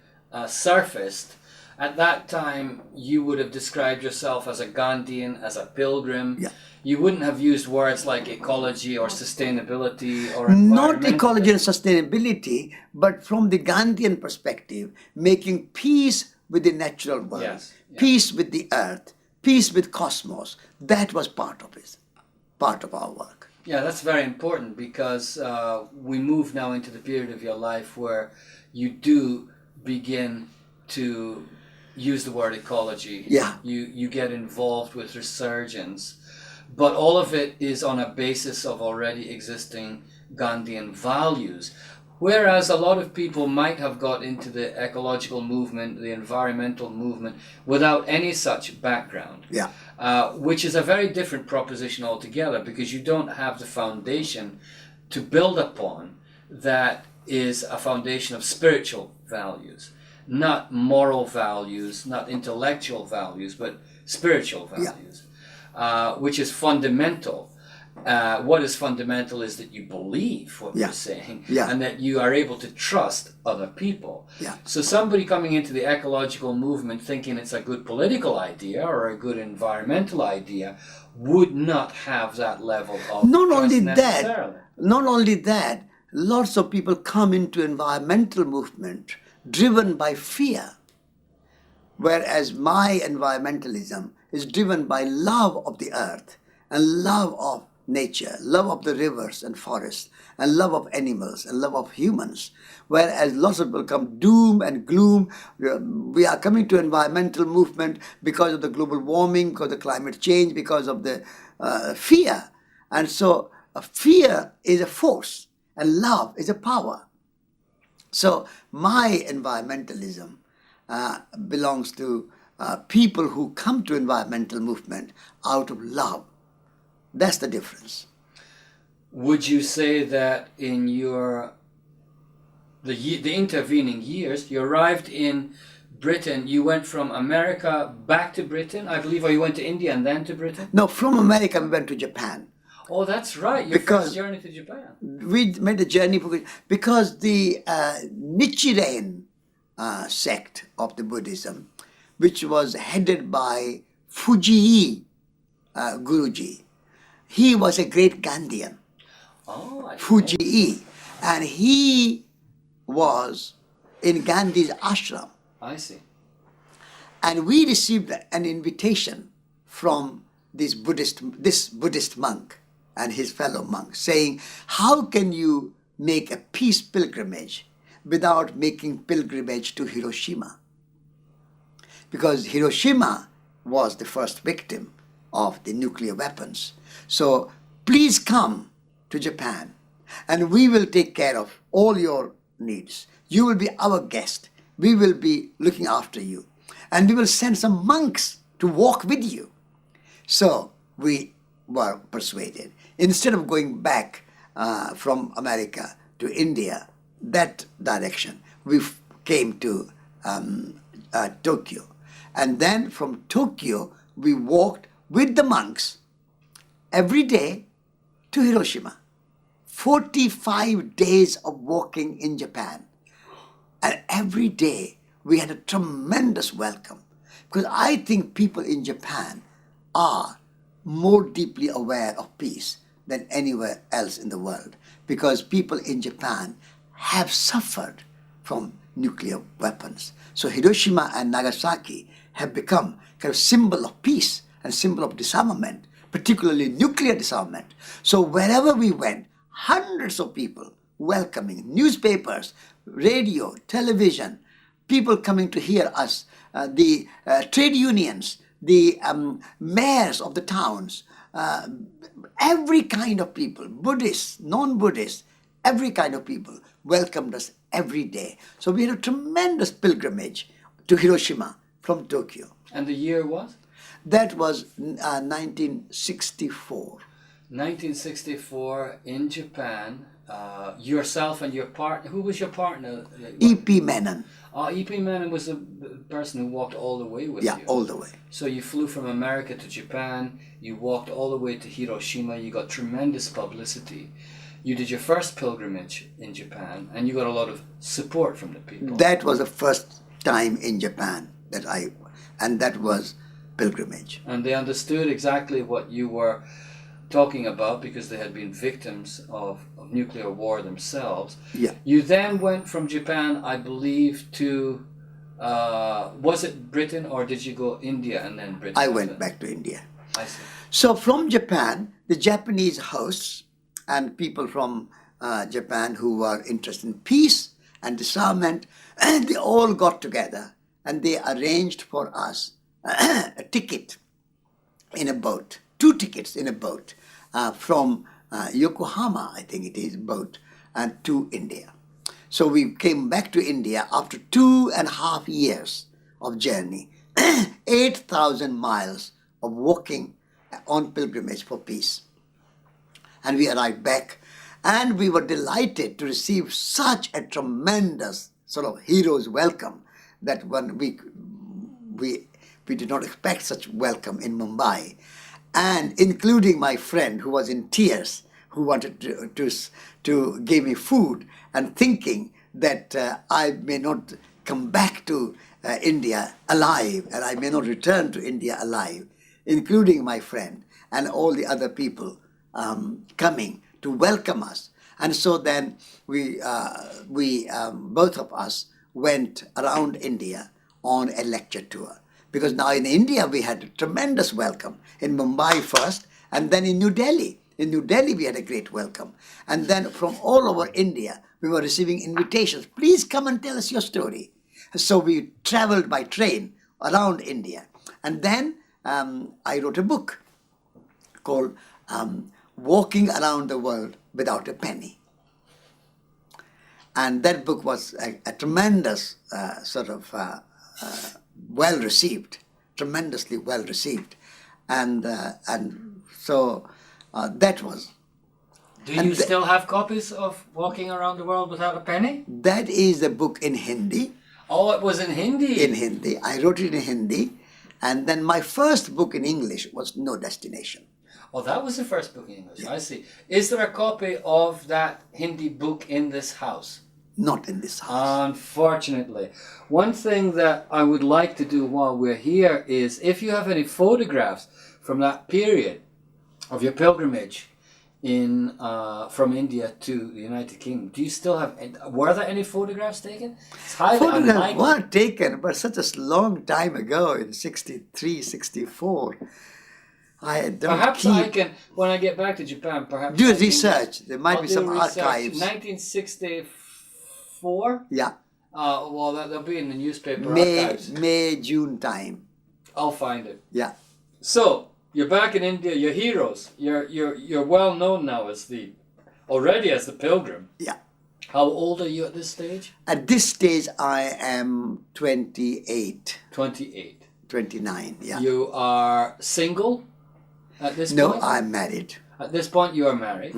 surfaced. At that time, you would have described yourself as a Gandhian, as a pilgrim. Yeah. You wouldn't have used words like ecology or sustainability or Not ecology and sustainability, but from the Gandhian perspective, making peace with the natural world, Yes, yeah. peace with the earth, peace with cosmos. That was part of it, part of our work. Yeah, that's very important because we move now into the period of your life where you do begin to use the word ecology. Yeah. You get involved with Resurgence, but all of it is on a basis of already existing Gandhian values. Whereas a lot of people might have got into the ecological movement, the environmental movement, without any such background. Yeah. Which is a very different proposition altogether because you don't have the foundation to build upon that is a foundation of spiritual values, not moral values, not intellectual values, but spiritual values, which is fundamental. What is fundamental is that you believe what you're saying and that you are able to trust other people. Yeah. So somebody coming into the ecological movement thinking it's a good political idea or a good environmental idea would not have that level of trust necessarily. Not only that, lots of people come into environmental movement driven by fear, whereas my environmentalism is driven by love of the earth and love of nature, love of the rivers and forests, and love of animals and love of humans. Whereas lots of people come doom and gloom. We are coming to environmental movement because of the global warming, because of the climate change, because of the fear. And so fear is a force and love is a power. So my environmentalism belongs to people who come to environmental movement out of love. That's the difference. Would you say that in your the intervening years, you arrived in Britain, you went from America back to Britain, I believe, or you went to India and then to Britain? No, from America we went to Japan. Oh, that's right, your Because- first journey to Japan. We made a journey because the Nichiren sect of the Buddhism, which was headed by Fuji Guruji, he was a great Gandhian, Oh, I see. Fuji, and he was in Gandhi's ashram. I see. And we received an invitation from this Buddhist monk and his fellow monks saying, how can you make a peace pilgrimage without making pilgrimage to Hiroshima? Because Hiroshima was the first victim of the nuclear weapons. So please come to Japan and we will take care of all your needs. You will be our guest. We will be looking after you. And we will send some monks to walk with you. So we were persuaded. Instead of going back from America to India, that direction, we came to Tokyo. And then from Tokyo, we walked with the monks every day to Hiroshima. 45 days of walking in Japan. And every day we had a tremendous welcome. Because I think people in Japan are more deeply aware of peace than anywhere else in the world. Because people in Japan have suffered from nuclear weapons. So Hiroshima and Nagasaki have become kind of symbol of peace and symbol of disarmament, particularly nuclear disarmament. So wherever we went, hundreds of people welcoming, newspapers, radio, television, people coming to hear us, the trade unions, the mayors of the towns, every kind of people, Buddhists, non-Buddhists, every kind of people welcomed us every day. So we had a tremendous pilgrimage to Hiroshima from Tokyo. And the year was? That was 1964. 1964 in Japan. Yourself and your partner. Who was your partner? E.P. Menon. E.P. Menon was the person who walked all the way with Yeah, you. all the way. So you flew from America to Japan. You walked all the way to Hiroshima. You got tremendous publicity. You did your first pilgrimage in Japan, and you got a lot of support from the people. That was the first time in Japan and that was pilgrimage. And they understood exactly what you were talking about because they had been victims of nuclear war themselves. Yeah. You then went from Japan, I believe, to, was it Britain or did you go India and then Britain? I went back to India. I see. So from Japan, the Japanese hosts and people from Japan who were interested in peace and disarmament, they all got together and they arranged for us a ticket in a boat, 2 tickets in a boat from Yokohama, I think it is, boat, to India. So we came back to India after 2.5 years of journey, 8,000 miles of walking on pilgrimage for peace. And we arrived back and we were delighted to receive such a tremendous sort of hero's welcome that when we did not expect such welcome in Mumbai. And including my friend who was in tears, who wanted to give me food and thinking that I may not come back to India alive and I may not return to India alive, including my friend and all the other people coming to welcome us. And so then we both of us went around India on a lecture tour. Because now in India we had a tremendous welcome. In Mumbai first and then in New Delhi. In New Delhi we had a great welcome. And then from all over India we were receiving invitations. Please come and tell us your story. So we traveled by train around India. And then I wrote a book called Walking Around the World Without a Penny. And that book was a tremendous well received, tremendously well received, and so that was. Do you still have copies of Walking Around the World Without a Penny? That is the book in Hindi. Oh, it was in Hindi? In Hindi. I wrote it in Hindi. And then my first book in English was No Destination. Oh, that was the first book in English. Yeah. I see. Is there a copy of that Hindi book in this house? Not in this house. Unfortunately. One thing that I would like to do while we're here is, if you have any photographs from that period of your pilgrimage in from India to the United Kingdom, do you still have? Were there any photographs taken? It's highly Photographs were taken, but such a long time ago, in 63, 64. I don't Perhaps keep... I can, when I get back to Japan, perhaps do research. There might I'll be some research. archives. 1964. Yeah. Well, they'll be in the newspaper archives. May, June time. I'll find it. Yeah. So you're back in India. You're heroes. You're well known now as the pilgrim. Yeah. How old are you at this stage? At this stage, I am 28. 28. 29. Yeah. You are single at this No, point? I'm married. At this point, you are married.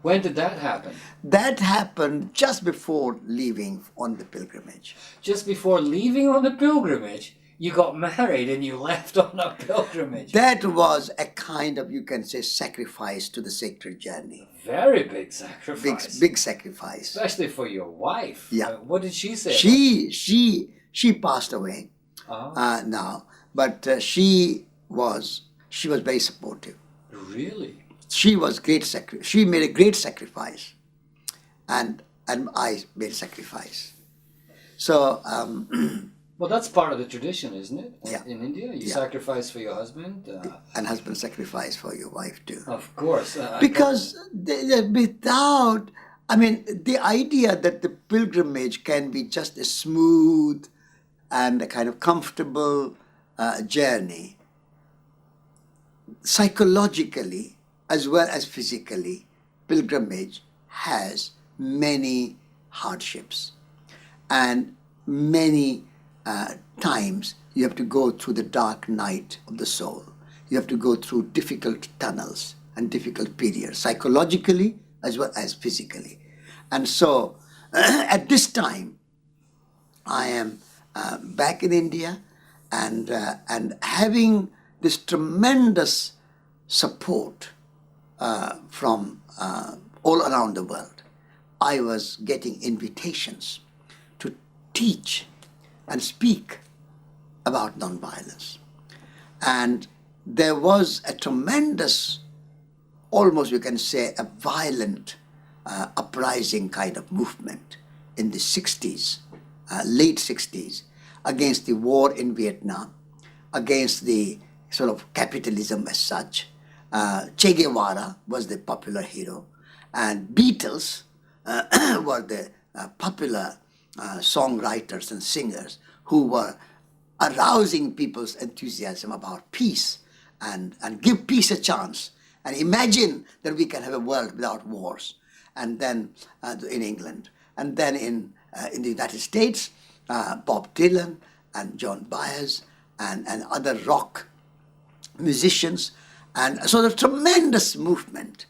When did that happen? That happened just before leaving on the pilgrimage. Just before leaving on the pilgrimage, you got married and you left on a pilgrimage. That was a kind of, you can say, sacrifice to the sacred journey. Very big sacrifice. Big sacrifice. Especially for your wife. Yeah. What did she say? She passed away now, but she was very supportive. Really? She was she made a great sacrifice, and I made a sacrifice. So well, that's part of the tradition, isn't it? Yeah. In India, you sacrifice for your husband, and husband sacrifice for your wife too. Of course, because without, I mean, the idea that the pilgrimage can be just a smooth and a kind of comfortable journey, psychologically as well as physically, pilgrimage has many hardships, and many times you have to go through the dark night of the soul. You have to go through difficult tunnels and difficult periods, psychologically as well as physically. And so at this time, I am back in India, and having this tremendous support from all around the world. I was getting invitations to teach and speak about nonviolence. And there was a tremendous, almost you can say, a violent uprising kind of movement in the 60s, late 60s, against the war in Vietnam, against the sort of capitalism as such. Che Guevara was the popular hero, and Beatles were the popular songwriters and singers who were arousing people's enthusiasm about peace and give peace a chance and imagine that we can have a world without wars. And then in England, and then in the United States, Bob Dylan and John Baez and other rock musicians. And so the tremendous movement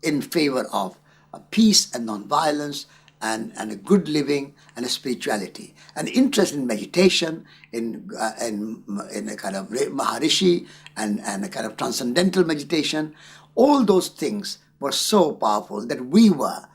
in favor of peace and nonviolence and a good living and a spirituality, an interest in meditation, in a kind of Maharishi and a kind of transcendental meditation. All those things were so powerful that we were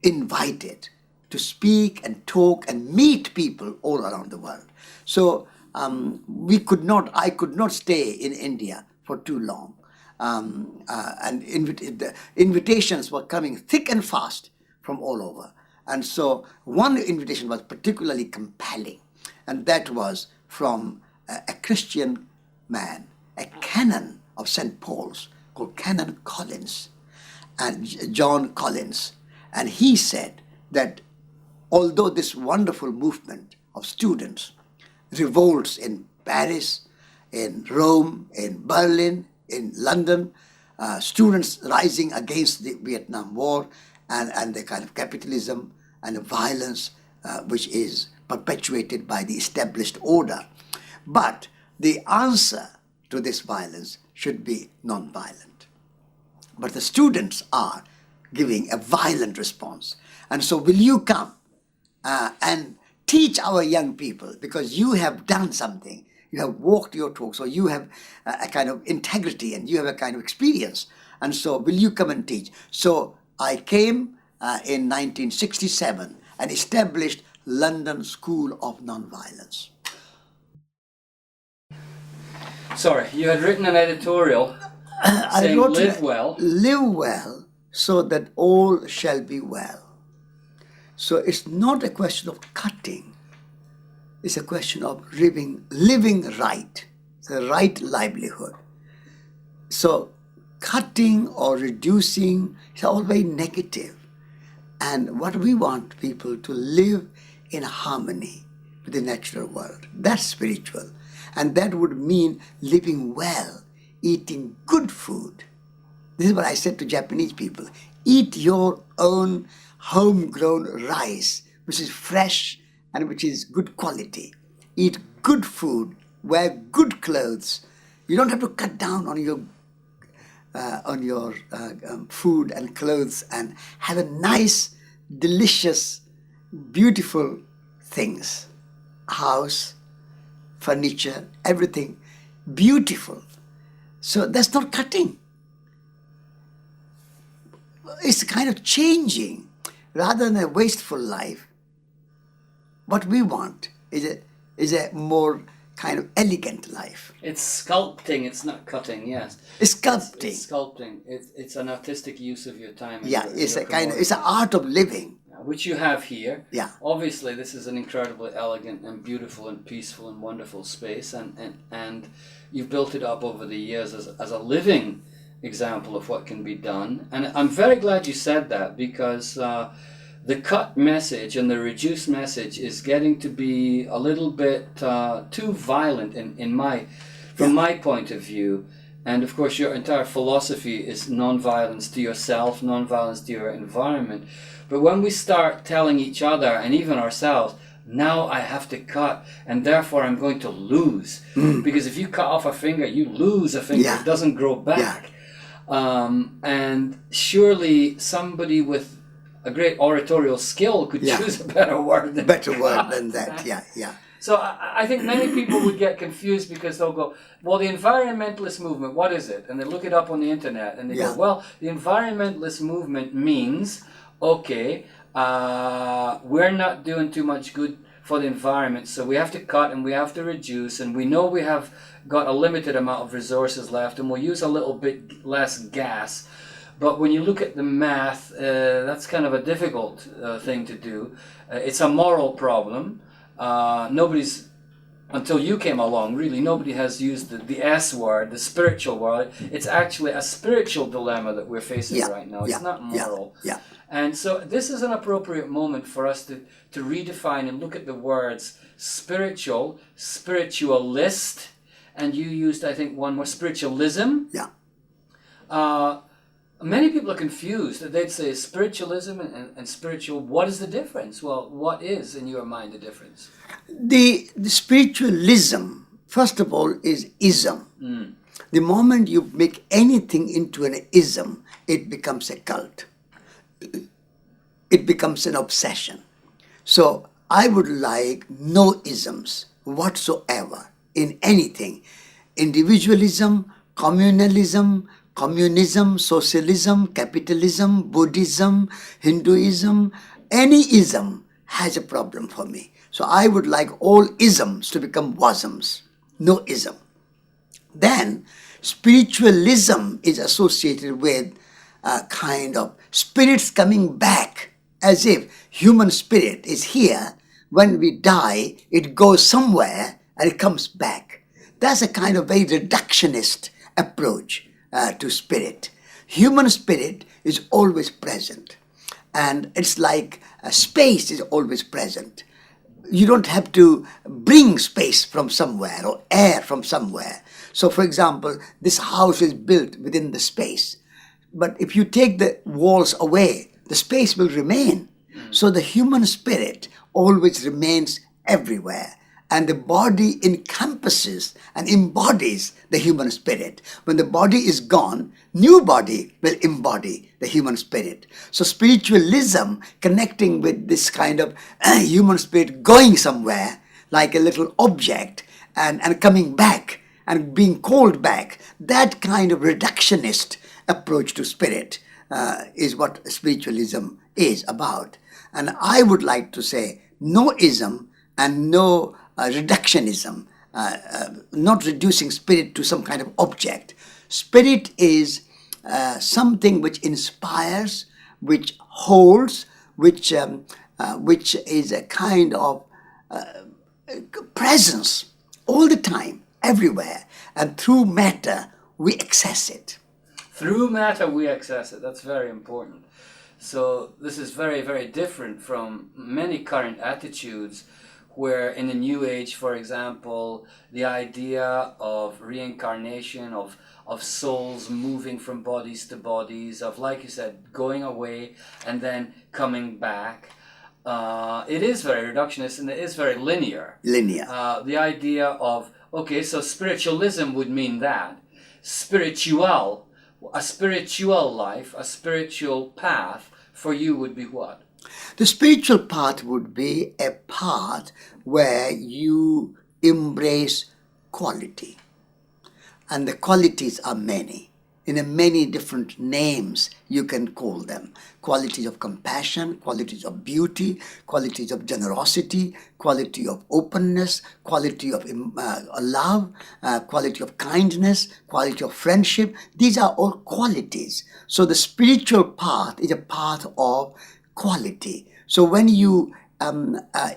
invited to speak and talk and meet people all around the world. So I could not stay in India for too long. And the invitations were coming thick and fast from all over. And so one invitation was particularly compelling, and that was from a Christian man, a canon of St. Paul's called Canon Collins, and John Collins. And he said that although this wonderful movement of students revolts in Paris, in Rome, in Berlin, in London, students rising against the Vietnam War and the kind of capitalism and the violence which is perpetuated by the established order. But the answer to this violence should be non-violent. But the students are giving a violent response. And so will you come and teach our young people, because you have done something, you have walked your talk, so you have a kind of integrity and you have a kind of experience. And so will you come and teach? So I came in 1967 and established London School of Nonviolence. Sorry, you had written an editorial saying live well. Live well so that all shall be well. So it's not a question of cutting. It's a question of living right, the right livelihood. So cutting or reducing is all very negative. And what we want people to live in harmony with the natural world. That's spiritual. And that would mean living well, eating good food. This is what I said to Japanese people. Eat your own homegrown rice, which is fresh and which is good quality. Eat good food, wear good clothes. You don't have to cut down on your food and clothes, and have a nice, delicious, beautiful things. House, furniture, everything beautiful. So that's not cutting. It's kind of changing. Rather than a wasteful life, what we want is a more kind of elegant life. It's sculpting, it's not cutting, yes. It's sculpting. It's sculpting. It's an artistic use of your time. Yeah, it's an art of living. Which you have here. Yeah. Obviously, this is an incredibly elegant and beautiful and peaceful and wonderful space, and you've built it up over the years as a living example of what can be done. And I'm very glad you said that, because the cut message and the reduced message is getting to be a little bit too violent from my point of view. And of course, your entire philosophy is non-violence to yourself, non-violence to your environment. But when we start telling each other and even ourselves, now I have to cut, and therefore I'm going to lose. Because if you cut off a finger, you lose a finger. Yeah. It doesn't grow back. And surely somebody with a great oratorial skill could choose a better word than that. Yeah. So I think many people would get confused, because they'll go, well, the environmentalist movement, what is it? And they look it up on the internet and they go, well, the environmentalist movement means, okay, we're not doing too much good for the environment, so we have to cut and we have to reduce, and we know we have got a limited amount of resources left, and we'll use a little bit less gas. But when you look at the math, that's kind of a difficult thing to do. It's a moral problem. Nobody's, until you came along, really, nobody has used the S word, the spiritual word. It's actually a spiritual dilemma that we're facing right now. It's not moral. And so this is an appropriate moment for us to redefine and look at the words spiritual, spiritualist, and you used, I think, one more, spiritualism. Many people are confused. They'd say spiritualism and spiritual. What is the difference? Well, what is, in your mind, the difference? The spiritualism, first of all, is ism. The moment you make anything into an ism, it becomes a cult. It becomes an obsession. So I would like no isms whatsoever in anything. Individualism, communalism, communism, socialism, capitalism, Buddhism, Hinduism, any ism has a problem for me. So I would like all isms to become wasms, no ism. Then spiritualism is associated with a kind of spirits coming back, as if human spirit is here. When we die, it goes somewhere and it comes back. That's a kind of very reductionist approach to spirit. Human spirit is always present, and it's like space is always present. you don't have to bring space from somewhere or air from somewhere. So, for example, this house is built within the space. But if you take the walls away, the space will remain. So the human spirit always remains everywhere. And the body encompasses and embodies the human spirit. When the body is gone, new body will embody the human spirit. So spiritualism, connecting with this kind of human spirit going somewhere, like a little object, and coming back and being called back, that kind of reductionist approach to spirit is what spiritualism is about. And I would like to say no ism and no reductionism, not reducing spirit to some kind of object. Spirit is something which inspires, which holds, which is a kind of presence all the time, everywhere, and through matter we access it. Through matter we access it. That's very important. So this is very, very different from many current attitudes where in the New Age, for example, the idea of reincarnation, of souls moving from bodies to bodies, of, like you said, going away and then coming back, it is very reductionist and it is very linear. The idea of, okay, so spiritualism would mean that. A spiritual life, a spiritual path for you would be what? The spiritual path would be a path where you embrace quality. And the qualities are many. In many different names you can call them. Qualities of compassion, qualities of beauty, qualities of generosity, quality of openness, quality of love, quality of kindness, quality of friendship. These are all qualities. So the spiritual path is a path of quality. So when you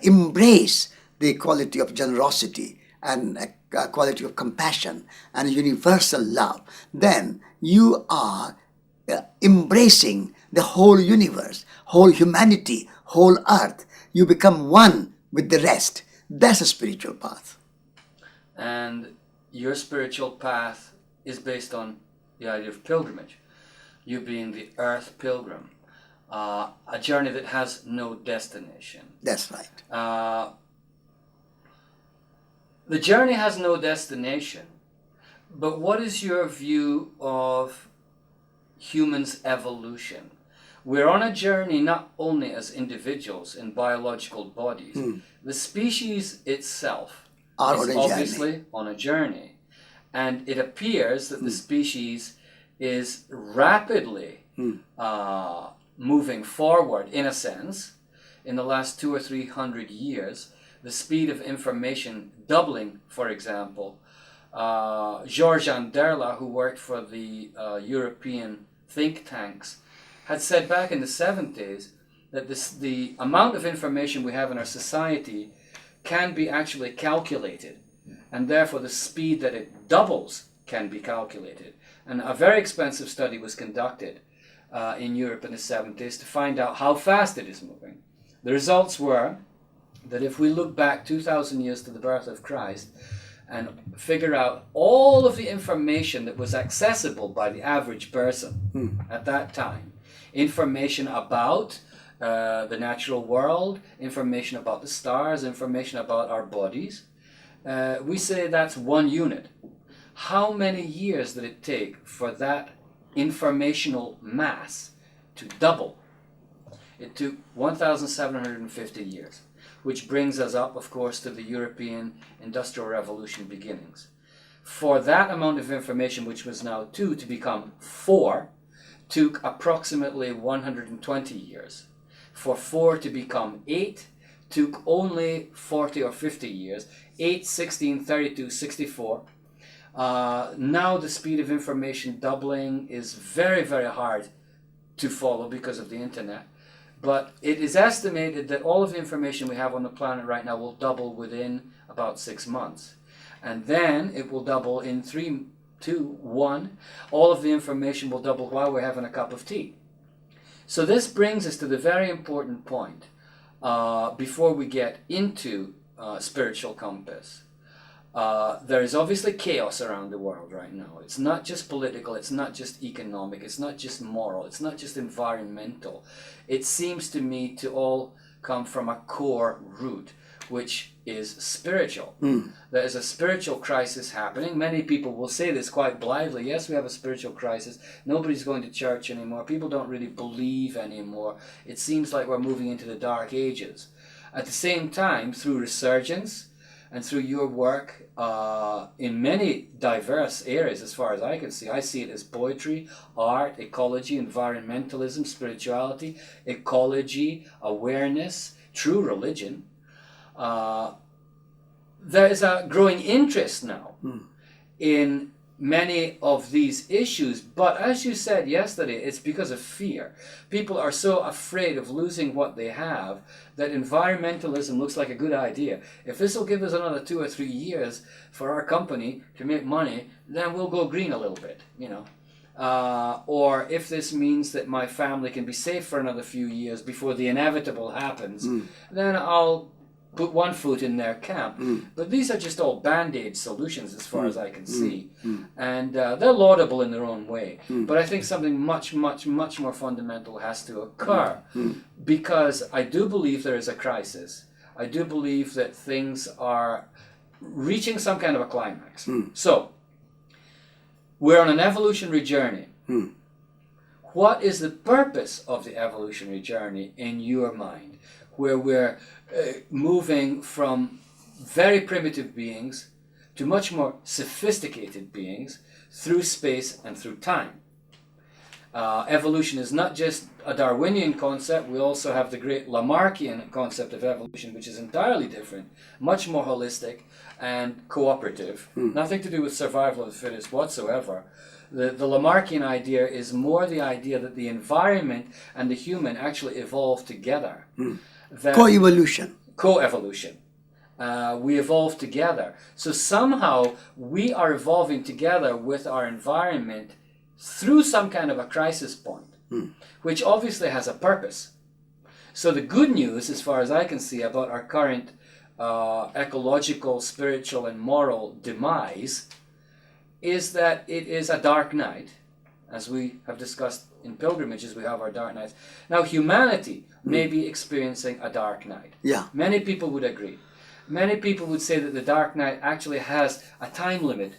embrace the quality of generosity and quality of compassion and universal love, then you are embracing the whole universe, whole humanity, whole earth. You become one with the rest. That's a spiritual path. And your spiritual path is based on the idea of pilgrimage. You being the Earth Pilgrim. A journey that has no destination. That's right. The journey has no destination, but what is your view of humans' evolution? We're on a journey not only as individuals in biological bodies. The species itself is obviously on a journey. And it appears that the species is rapidly moving forward, in a sense. In the last 200 or 300 years, the speed of information doubling, for example. Georges Anderla, who worked for the European think tanks, had said back in the 70s that the amount of information we have in our society can be actually calculated, and therefore the speed that it doubles can be calculated. And a very expensive study was conducted in Europe in the 70s to find out how fast it is moving. The results were that if we look back 2,000 years to the birth of Christ and figure out all of the information that was accessible by the average person at that time, information about the natural world, information about the stars, information about our bodies, we say that's 1 unit. How many years did it take for that informational mass to double? It took 1,750 years, which brings us up, of course, to the European Industrial Revolution beginnings. For that amount of information, which was now 2, to become 4, took approximately 120 years. For 4 to become 8, took only 40 or 50 years. 8, 16, 32, 64. Now the speed of information doubling is very, very hard to follow because of the internet. But it is estimated that all of the information we have on the planet right now will double within about 6 months. And then it will double in 3, 2, 1. All of the information will double while we're having a cup of tea. So this brings us to the very important point. before we get into spiritual compass. There is obviously chaos around the world right now. It's not just political, it's not just economic, it's not just moral, it's not just environmental. It seems to me to all come from a core root, which is spiritual. There is a spiritual crisis happening. Many people will say this quite blithely. Yes, we have a spiritual crisis. Nobody's going to church anymore. People don't really believe anymore. It seems like we're moving into the dark ages. At the same time, through Resurgence and through your work in many diverse areas, as far as I can see, I see it as poetry, art, ecology, environmentalism, spirituality, ecology, awareness, true religion. There is a growing interest now in many of these issues, but as you said yesterday, it's because of fear. People are so afraid of losing what they have that environmentalism looks like a good idea. If this will give us another 2 or 3 years for our company to make money, then we'll go green a little bit, you know. Or if this means that my family can be safe for another few years before the inevitable happens, then I'll put one foot in their camp. But these are just all band-aid solutions as far as I can see. And they're laudable in their own way. But I think something much, much, much more fundamental has to occur. Because I do believe there is a crisis. I do believe that things are reaching some kind of a climax. So, we're on an evolutionary journey. What is the purpose of the evolutionary journey in your mind? Where we're moving from very primitive beings to much more sophisticated beings through space and through time. Evolution is not just a Darwinian concept. We also have the great Lamarckian concept of evolution, which is entirely different, much more holistic and cooperative. Nothing to do with survival of the fittest whatsoever. The Lamarckian idea is more the idea that the environment and the human actually evolve together. Co-evolution. Co-evolution. We evolve together. So somehow we are evolving together with our environment through some kind of a crisis point, which obviously has a purpose. So the good news, as far as I can see, about our current ecological, spiritual, and moral demise is that it is a dark night. As we have discussed in pilgrimages, we have our dark nights. Now, humanity may be experiencing a dark night. Yeah. Many people would agree. Many people would say that the dark night actually has a time limit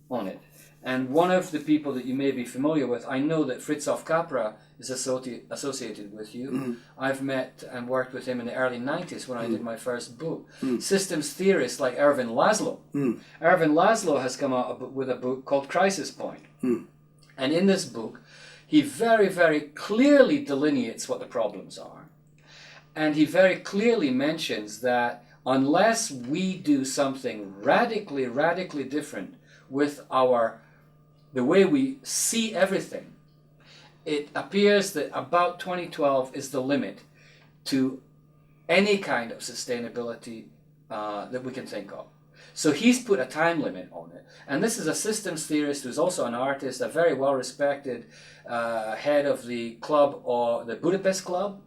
on it. And one of the people that you may be familiar with, I know that Fritjof Capra is associated with you. I've met and worked with him in the early 90s when I did my first book. Systems theorists like Ervin Laszlo. Ervin Laszlo has come out with a book called Crisis Point. And in this book, he very, very clearly delineates what the problems are. And he very clearly mentions that unless we do something radically, radically different with the way we see everything, it appears that about 2012 is the limit to any kind of sustainability that we can think of. So he's put a time limit on it. And this is a systems theorist who's also an artist, a very well-respected head of the club, or the Budapest Club.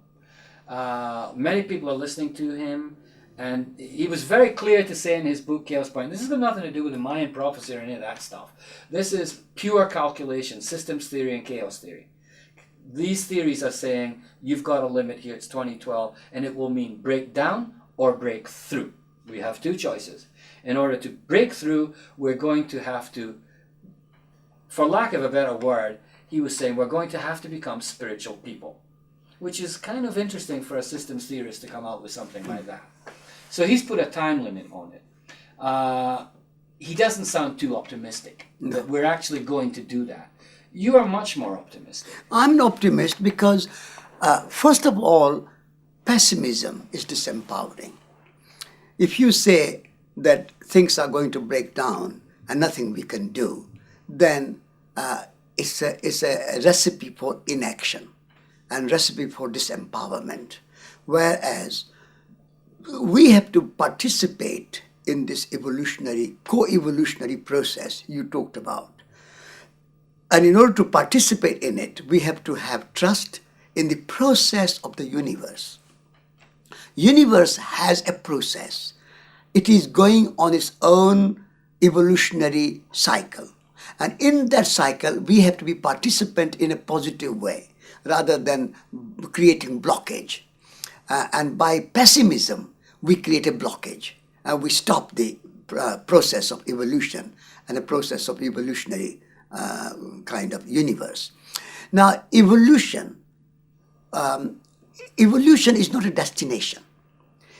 Many people are listening to him. And he was very clear to say in his book, Chaos Point, this has got nothing to do with the Mayan prophecy or any of that stuff. This is pure calculation, systems theory and chaos theory. These theories are saying, you've got a limit here, it's 2012, and it will mean break down or break through. We have two choices. In order to break through, we're going to have to, for lack of a better word, he was saying we're going to have to become spiritual people, which is kind of interesting for a systems theorist to come out with something like that. So he's put a time limit on it. He doesn't sound too optimistic that we're actually going to do that. You are much more optimistic. I'm an optimist because, first of all, pessimism is disempowering. If you say that things are going to break down and nothing we can do, then it's a recipe for inaction and recipe for disempowerment. Whereas we have to participate in this co-evolutionary process you talked about. And in order to participate in it, we have to have trust in the process of the universe. Universe has a process. It is going on its own evolutionary cycle. And in that cycle, we have to be participant in a positive way rather than creating blockage. And by pessimism, we create a blockage. And we stop the process of evolution and the process of evolutionary kind of universe. Now, evolution is not a destination.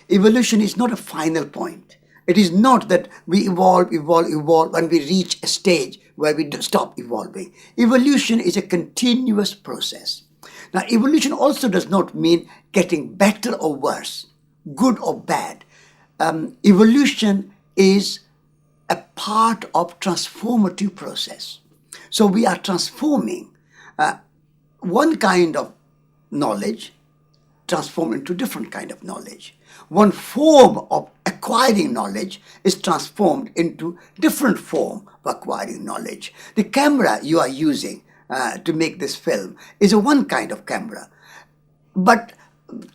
Evolution is not a final point. It is not that we evolve, and we reach a stage where we stop evolving. Evolution is a continuous process. Now, evolution also does not mean getting better or worse, good or bad. Evolution is a part of transformative process. So we are transforming one kind of knowledge transformed into different kind of knowledge. One form of acquiring knowledge is transformed into different form of acquiring knowledge. The camera you are using to make this film is a one kind of camera. But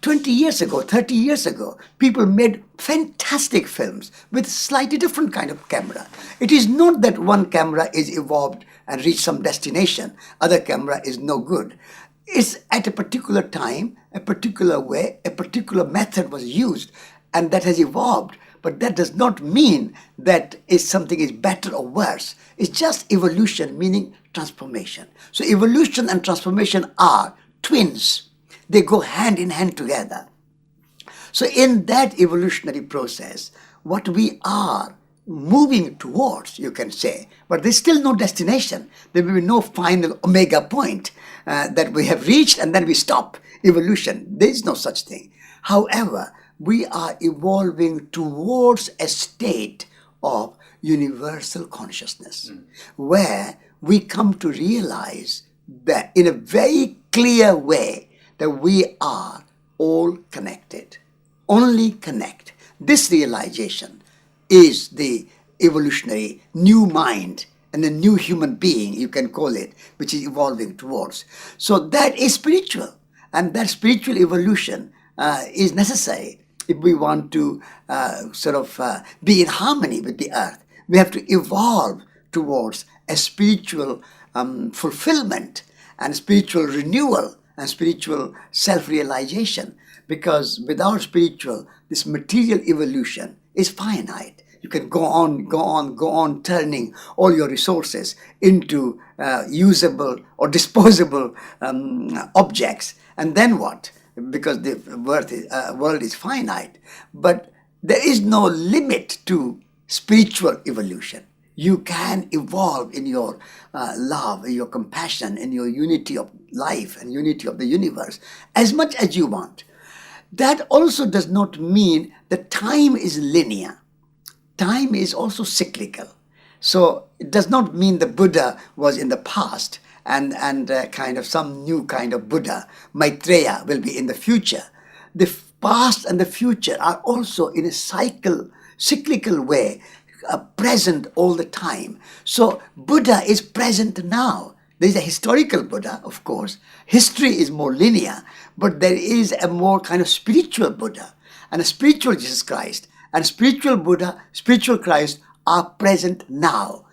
20 years ago, 30 years ago, people made fantastic films with slightly different kind of camera. It is not that one camera is evolved and reached some destination, other camera is no good. It's at a particular time, a particular way, a particular method was used, and that has evolved. But that does not mean that something is better or worse. It's just evolution, meaning transformation. So evolution and transformation are twins. They go hand in hand together. So in that evolutionary process, what we are moving towards, you can say, but there's still no destination. There will be no final omega point that we have reached and then we stop evolution. There is no such thing. However, we are evolving towards a state of universal consciousness where we come to realize that in a very clear way that we are all connected. Only connect. This realization is the evolutionary new mind and the new human being, you can call it, which is evolving towards. So that is spiritual, and that spiritual evolution is necessary if we want to be in harmony with the earth. We have to evolve towards a spiritual fulfillment and spiritual renewal and spiritual self-realization, because without spiritual, this material evolution is finite. You can go on turning all your resources into usable or disposable objects. And then what? Because the world is finite. But there is no limit to spiritual evolution. You can evolve in your love, in your compassion, in your unity of life and unity of the universe as much as you want. That also does not mean that time is linear. Time is also cyclical. So it does not mean the Buddha was in the past and kind of some new kind of Buddha, Maitreya, will be in the future. The past and the future are also in a cyclical way, present all the time. So Buddha is present now. There is a historical Buddha, of course. History is more linear, but there is a more kind of spiritual Buddha and a spiritual Jesus Christ. And spiritual Buddha, spiritual Christ are present now.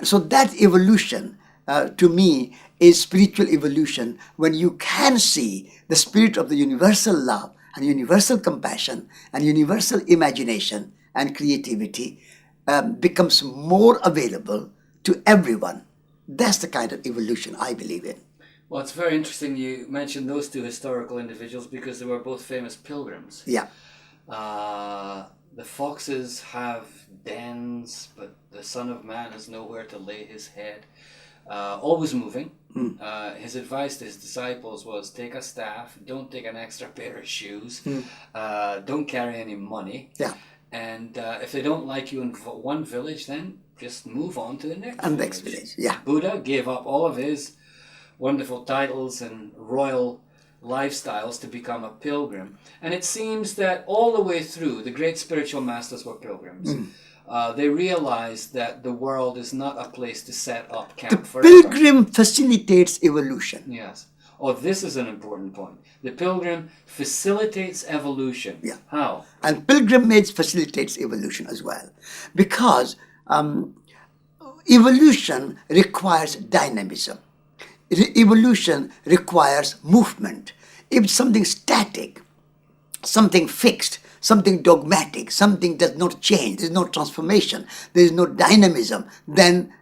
So that evolution, to me, is spiritual evolution when you can see the spirit of the universal love and universal compassion and universal imagination and creativity becomes more available to everyone. That's the kind of evolution I believe in. Well, it's very interesting you mentioned those two historical individuals because they were both famous pilgrims. Yeah. The foxes have dens, but the Son of Man has nowhere to lay his head. Always moving. His advice to his disciples was take a staff, don't take an extra pair of shoes, don't carry any money. Yeah. And if they don't like you in one village, then just move on to the next And village. next village, yeah. Buddha gave up all of his wonderful titles and royal lifestyles to become a pilgrim. And it seems that all the way through, the great spiritual masters were pilgrims. They realized that the world is not a place to set up camp The forever. pilgrim facilitates evolution. Yes. Oh, this is an important point. The pilgrim facilitates evolution. Yeah. How? And pilgrimage facilitates evolution as well, because evolution requires dynamism. Evolution requires movement. If it's something static, something fixed, something dogmatic, something does not change, there's no transformation, there is no dynamism, then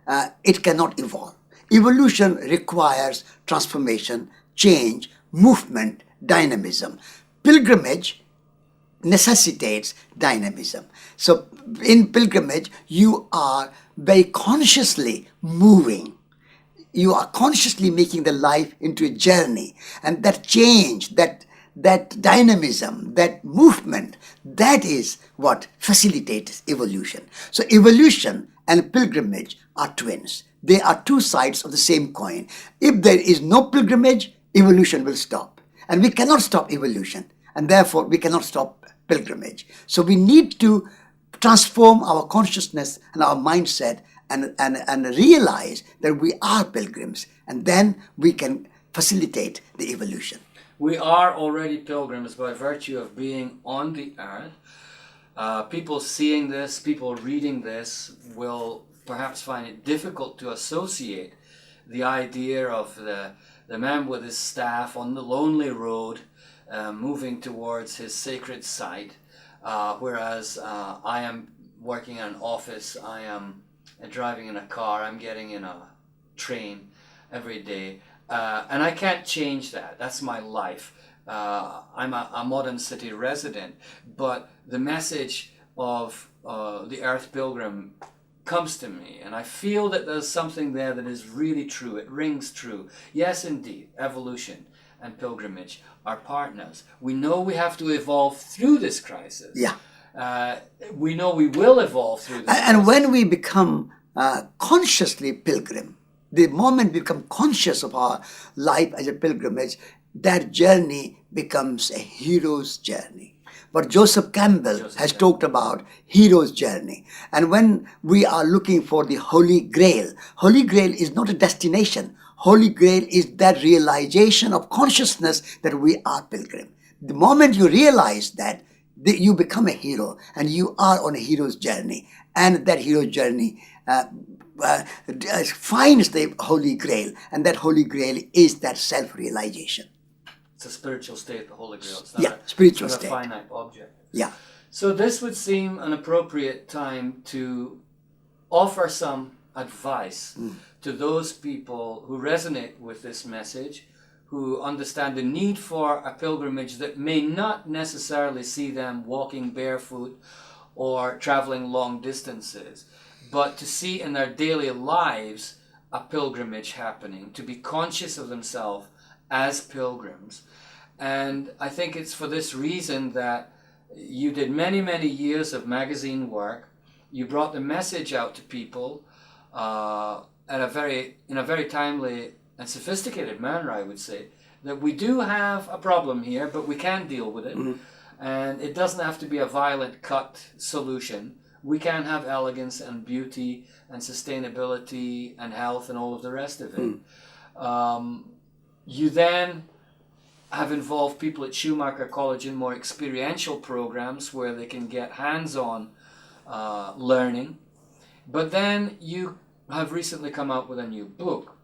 it cannot evolve. Evolution requires transformation, change, movement, dynamism. Pilgrimage necessitates dynamism. So in pilgrimage, you are very consciously moving. You are consciously making the life into a journey. And that change, that dynamism, that movement, that is what facilitates evolution. So evolution and pilgrimage are twins. They are two sides of the same coin. If there is no pilgrimage, evolution will stop. And we cannot stop evolution. And therefore, we cannot stop pilgrimage. So we need to transform our consciousness and our mindset and realize that we are pilgrims. And then we can facilitate the evolution. We are already pilgrims by virtue of being on the earth. People seeing this, people reading this will perhaps find it difficult to associate the idea of the man with his staff on the lonely road moving towards his sacred site, whereas I am working in an office, I am driving in a car, I'm getting in a train every day. And I can't change that. That's my life. I'm a modern city resident, but the message of the Earth Pilgrim comes to me, and I feel that there's something there that is really true. It rings true. Yes, indeed, evolution and pilgrimage are partners. We know we have to evolve through this crisis. Yeah. We know we will evolve through this crisis. And when we become consciously pilgrim, the moment we become conscious of our life as a pilgrimage, that journey becomes a hero's journey. But Joseph Campbell has talked about hero's journey. And when we are looking for the Holy Grail is not a destination. Holy Grail is that realization of consciousness that we are pilgrim. The moment you realize that, you become a hero and you are on a hero's journey. And that hero's journey finds the Holy Grail, and that Holy Grail is that self-realization. It's a spiritual state, the Holy Grail. It's not spiritual not state. A finite object. Yeah. So this would seem an appropriate time to offer some advice to those people who resonate with this message, who understand the need for a pilgrimage that may not necessarily see them walking barefoot or traveling long distances, but to see in their daily lives a pilgrimage happening, to be conscious of themselves as pilgrims. And I think it's for this reason that you did many, many years of magazine work. You brought the message out to people in a very timely and sophisticated manner, I would say, that we do have a problem here, but we can deal with it. Mm-hmm. And it doesn't have to be a violent cut solution. We can have elegance and beauty and sustainability and health and all of the rest of it. You then have involved people at Schumacher College in more experiential programs where they can get hands-on learning. But then you have recently come out with a new book.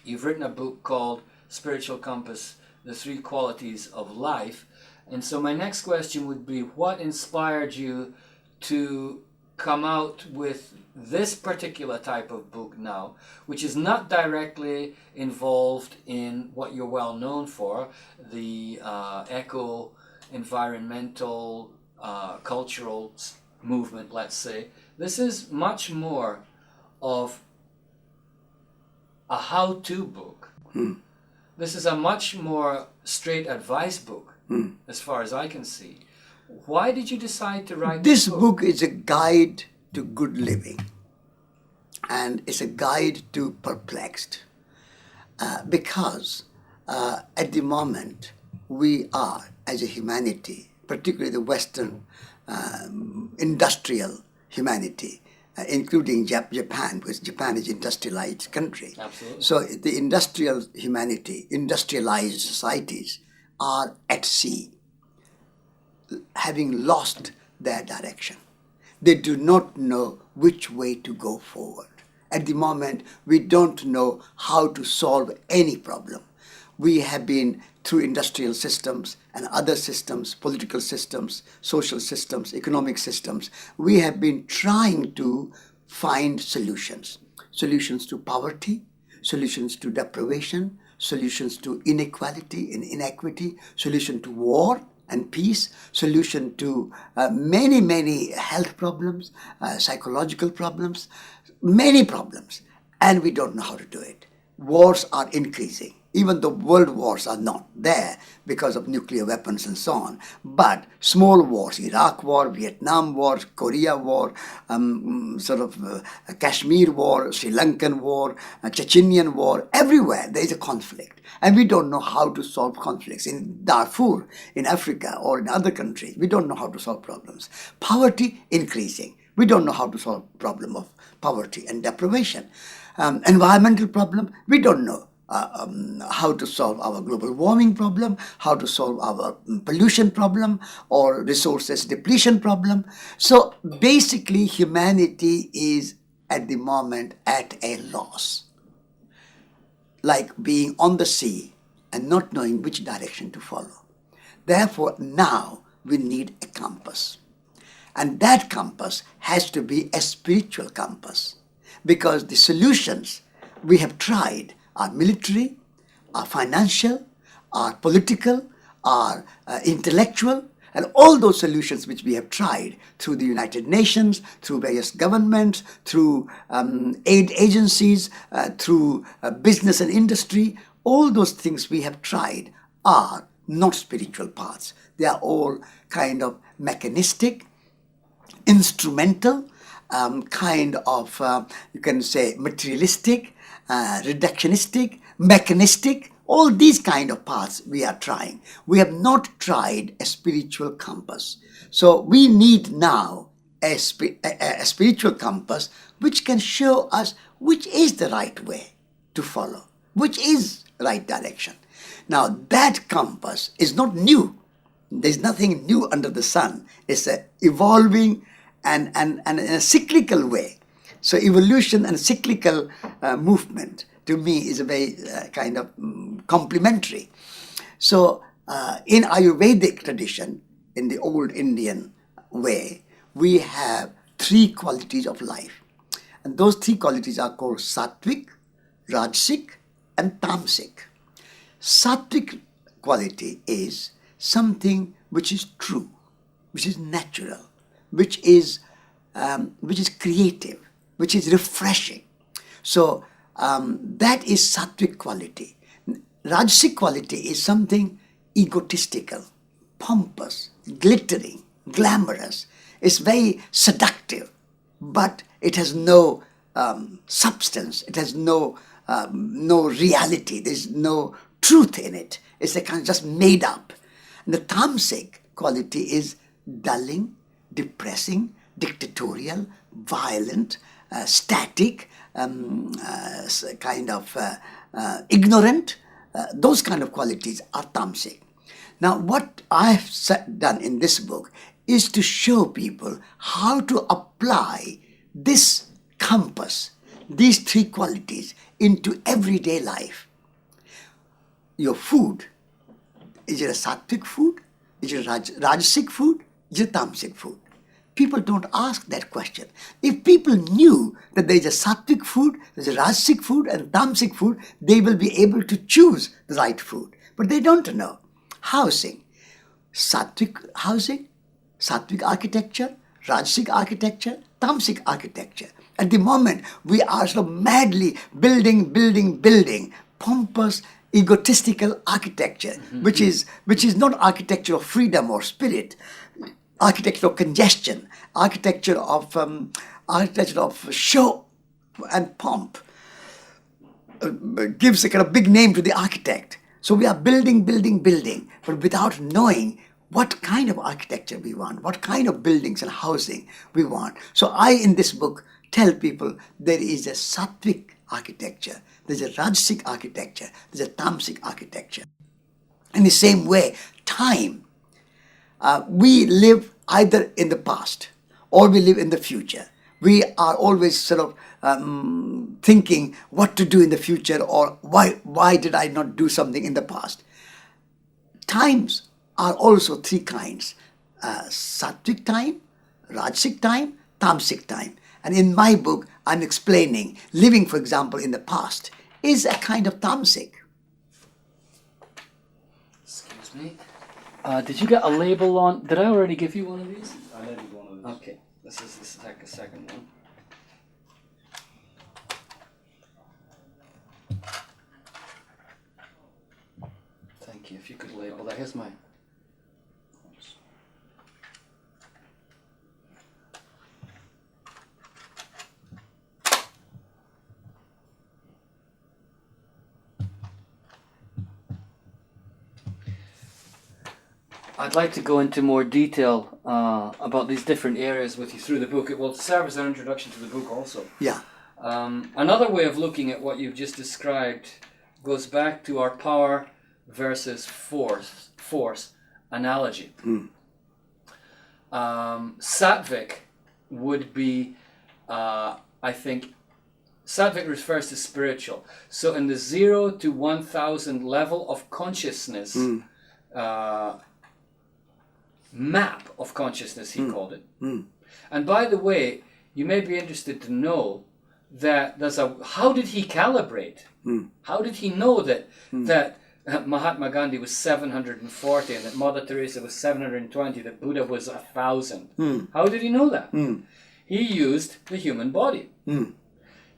You've written a book called Spiritual Compass, The Three Qualities of Life. And so my next question would be, what inspired you to come out with this particular type of book now, which is not directly involved in what you're well known for, the eco-environmental, cultural movement, let's say. This is much more of a how-to book. This is a much more straight advice book, as far as I can see. Why did you decide to write this book? Is a guide to good living, and it's a guide to perplexed, because at the moment we are, as a humanity, particularly the Western industrial humanity, including Japan, because Japan is an industrialized country. Absolutely. So the industrial humanity, industrialized societies are at sea, having lost their direction. They do not know which way to go forward. At the moment, we don't know how to solve any problem. We have been through industrial systems and other systems, political systems, social systems, economic systems. We have been trying to find solutions. Solutions to poverty, solutions to deprivation, solutions to inequality and inequity, solution to war and peace, solution to many health problems, psychological problems, many problems, and we don't know how to do it. Wars are increasing. Even though world wars are not there because of nuclear weapons and so on, but small wars, Iraq war, Vietnam war, Korea war, Kashmir war, Sri Lankan war, Chechenian war, everywhere there is a conflict. And we don't know how to solve conflicts. In Darfur, in Africa, or in other countries, we don't know how to solve problems. Poverty increasing. We don't know how to solve problem of poverty and deprivation. Environmental problem, we don't know how to solve our global warming problem, how to solve our pollution problem or resources depletion problem. So basically humanity is at the moment at a loss, like being on the sea and not knowing which direction to follow. Therefore now we need a compass. And that compass has to be a spiritual compass, because the solutions we have tried are military, are financial, are political, are intellectual, and all those solutions which we have tried through the United Nations, through various governments, through aid agencies, through business and industry, all those things we have tried are not spiritual paths. They are all kind of mechanistic, instrumental, kind of, you can say, materialistic, reductionistic, mechanistic, all these kind of paths we are trying. We have not tried a spiritual compass. So we need now a spiritual compass which can show us which is the right way to follow, which is right direction. Now that compass is not new. There's nothing new under the sun. It's an evolving and in a cyclical way. So evolution and cyclical movement to me is a very kind of complementary. So in Ayurvedic tradition, in the old Indian way, we have three qualities of life. And those three qualities are called sattvic, rajasic, and tamasic. Sattvic quality is something which is true, which is natural, which is creative, which is refreshing. So that is sattvic quality. Rajasic quality is something egotistical, pompous, glittering, glamorous. It's very seductive, but it has no substance. It has no reality. There's no truth in it. It's a kind of just made up. And the tamasic quality is dulling, depressing, dictatorial, violent, static, kind of ignorant. Those kind of qualities are tamasic. Now what I've done in this book is to show people how to apply this compass, these three qualities, into everyday life. Your food, is it a sattvic food? Is it a rajasic food? Is it a tamasic food? People don't ask that question. If people knew that there is a sattvic food, there's a rajasic food and tamasic food, they will be able to choose the right food. But they don't know. Housing, sattvic housing, sattvic architecture, rajasic architecture, tamasic architecture. At the moment, we are sort of madly building pompous, egotistical architecture, which is not architecture of freedom or spirit, architecture of congestion, architecture of show and pomp. Gives a kind of big name to the architect. So we are building, but without knowing what kind of architecture we want, what kind of buildings and housing we want. So I, in this book, tell people there is a sattvic architecture, there's a rajasic architecture, there's a tamasic architecture. In the same way, time, we live either in the past or we live in the future. We are always sort of thinking what to do in the future, or why did I not do something in the past. Times are also three kinds: sattvic time, rajasic time, tamasic time. And in my book, I'm explaining living, for example, in the past is a kind of tamasic. Excuse me. Did you get a label on? Did I already give you one of these? I labeled one of these. Okay. This is the second one. Thank you. If you could label that. Here's mine. I'd like to go into more detail about these different areas with you through the book. It will serve as an introduction to the book also. Yeah. Another way of looking at what you've just described goes back to our power versus force analogy. Sattvic would be, I think, Sattvic refers to spiritual. So in the 0 to 1000 level of consciousness, map of consciousness, he called it. And by the way, you may be interested to know that how did he calibrate? How did he know that Mahatma Gandhi was 740 and that Mother Teresa was 720, that Buddha was 1000? How did he know that? He used the human body.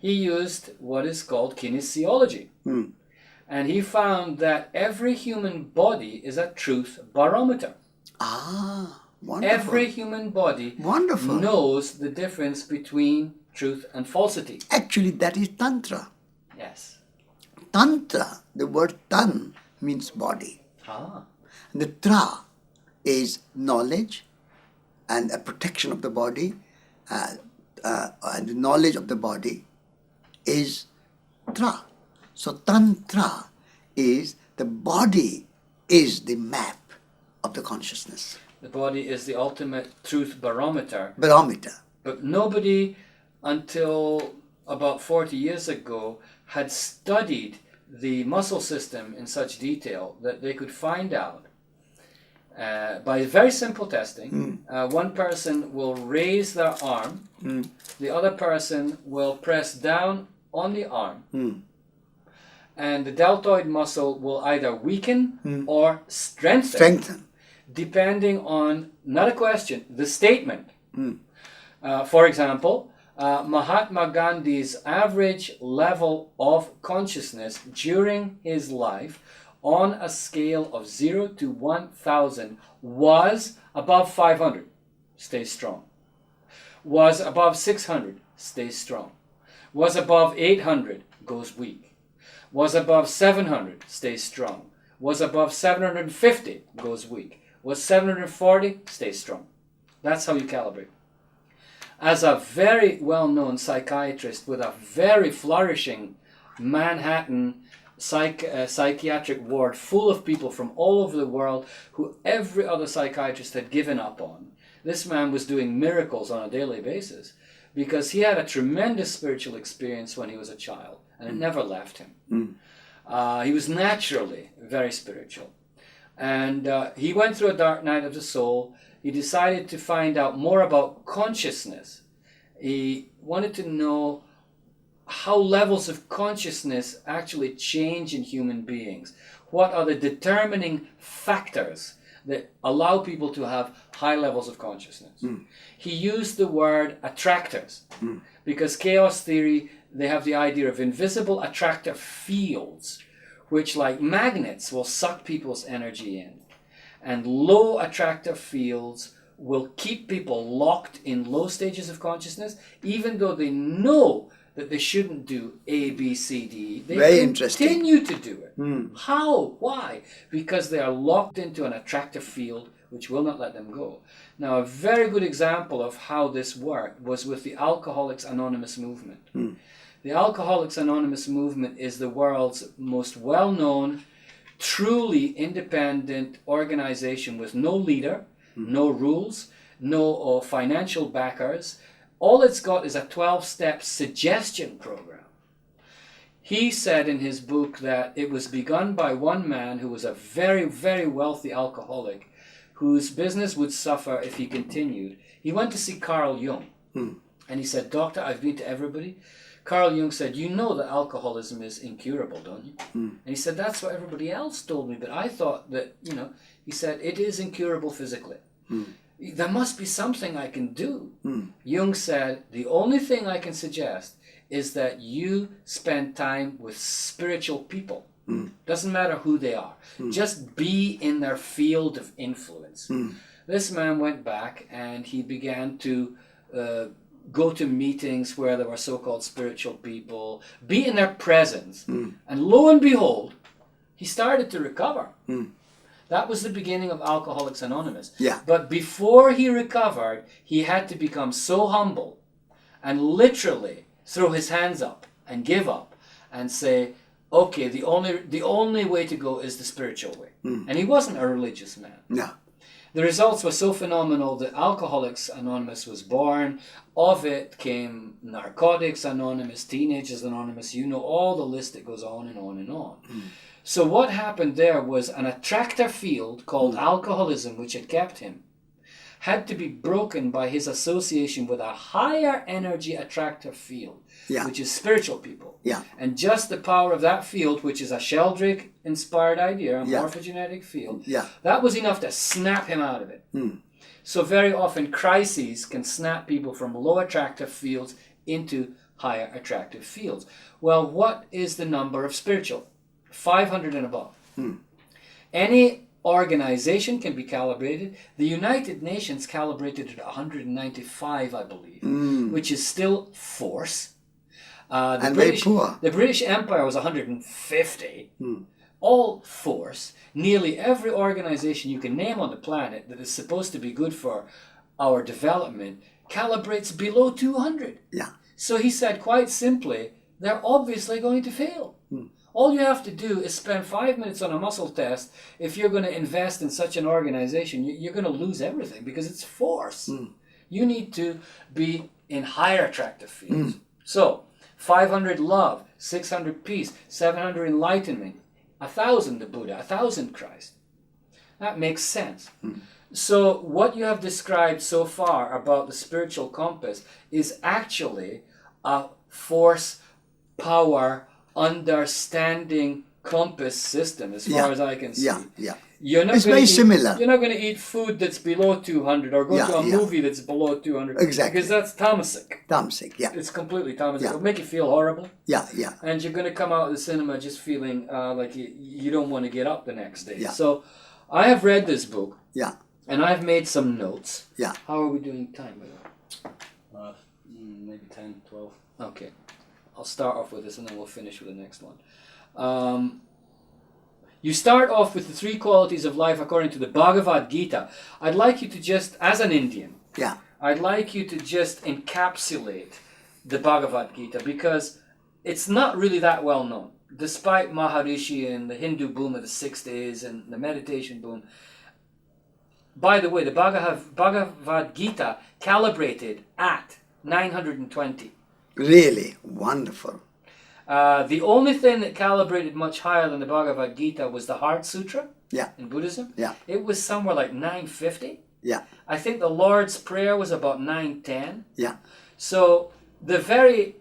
He used what is called kinesiology. And he found that every human body is a truth barometer. Ah, wonderful. Every human body Wonderful. knows the difference between truth and falsity. Actually, that is Tantra. Yes. Tantra, the word tan means body. Ah. And the tra is knowledge and a protection of the body. And the knowledge of the body is tra. So Tantra is the body is the map of the consciousness. The body is the ultimate truth barometer. Barometer. But nobody until about 40 years ago had studied the muscle system in such detail that they could find out by very simple testing. One person will raise their arm, the other person will press down on the arm, and the deltoid muscle will either weaken or strengthen. Depending on, not a question, the statement. For example, Mahatma Gandhi's average level of consciousness during his life on a scale of 0 to 1000 was above 500, stay strong. Was above 600, stay strong. Was above 800, goes weak. Was above 700, stays strong. Was above 750, goes weak. Was 740, stays strong. That's how you calibrate. As a very well-known psychiatrist with a very flourishing Manhattan psychiatric ward full of people from all over the world who every other psychiatrist had given up on, this man was doing miracles on a daily basis because he had a tremendous spiritual experience when he was a child, and it never left him. He was naturally very spiritual. And he went through a dark night of the soul. He decided to find out more about consciousness. He wanted to know how levels of consciousness actually change in human beings. What are the determining factors that allow people to have high levels of consciousness? He used the word attractors because chaos theory, they have the idea of invisible attractor fields which, like magnets, will suck people's energy in. And low attractor fields will keep people locked in low stages of consciousness, even though they know that they shouldn't do A, B, C, D. They Very interesting. continue to do it. How? Why? Because they are locked into an attractor field which will not let them go. Now, a very good example of how this worked was with the Alcoholics Anonymous movement. The Alcoholics Anonymous movement is the world's most well-known, truly independent organization with no leader, no rules, no financial backers. All it's got is a 12-step suggestion program. He said in his book that it was begun by one man who was a very, very wealthy alcoholic whose business would suffer if he continued. He went to see Carl Jung and he said, "Doctor, I've been to everybody." Carl Jung said, "You know that alcoholism is incurable, don't you?" And he said, "That's what everybody else told me, but I thought that, he said, it is incurable physically. There must be something I can do." Jung said, "The only thing I can suggest is that you spend time with spiritual people. Doesn't matter who they are. Just be in their field of influence." This man went back and he began to go to meetings where there were so-called spiritual people, be in their presence, and lo and behold, he started to recover. That was the beginning of Alcoholics Anonymous. Yeah. But before he recovered, he had to become so humble and literally throw his hands up and give up and say, okay, the only way to go is the spiritual way. And he wasn't a religious man. No. The results were so phenomenal that Alcoholics Anonymous was born. Of it came Narcotics Anonymous, Teenagers Anonymous, all the list that goes on and on and on. So what happened there was an attractor field called alcoholism, which had kept him, had to be broken by his association with a higher energy attractor field, which is spiritual people. And just the power of that field, which is a Sheldrake-inspired idea, a morphogenetic field, that was enough to snap him out of it. So very often crises can snap people from low attractive fields into higher attractive fields. Well, what is the number of spiritual? 500 and above. Any organization can be calibrated. The United Nations calibrated at 195, I believe, which is still force. And very poor. The British Empire was 150, all force. Nearly every organization you can name on the planet that is supposed to be good for our development calibrates below 200. So he said quite simply, they're obviously going to fail. All you have to do is spend 5 minutes on a muscle test. If you're going to invest in such an organization, you're going to lose everything because it's force. You need to be in higher attractive fields. So 500 love, 600 peace, 700 enlightenment, 1,000 the Buddha, 1,000 Christ. That makes sense. So what you have described so far about the spiritual compass is actually a force, power, understanding compass system as far as I can see. It's very similar. You're not going to eat food that's below 200 or go to a movie that's below 200. Exactly. Because that's tamasic. Tamasic, It's completely tamasic. It'll make you feel horrible. And you're going to come out of the cinema just feeling like you don't want to get up the next day. So I have read this book. And I've made some notes. How are we doing time? Maybe 10, 12. Okay. I'll start off with this and then we'll finish with the next one. You start off with the 3 qualities of life according to the Bhagavad Gita. I'd like you to just, as an Indian, I'd like you to just encapsulate the Bhagavad Gita because it's not really that well known. Despite Maharishi and the Hindu boom of the 60s and the meditation boom. By the way, the Bhagavad Gita calibrated at 920. Really wonderful. The only thing that calibrated much higher than the Bhagavad Gita was the Heart Sutra in Buddhism. It was somewhere like 950. I think the Lord's Prayer was about 910. So the very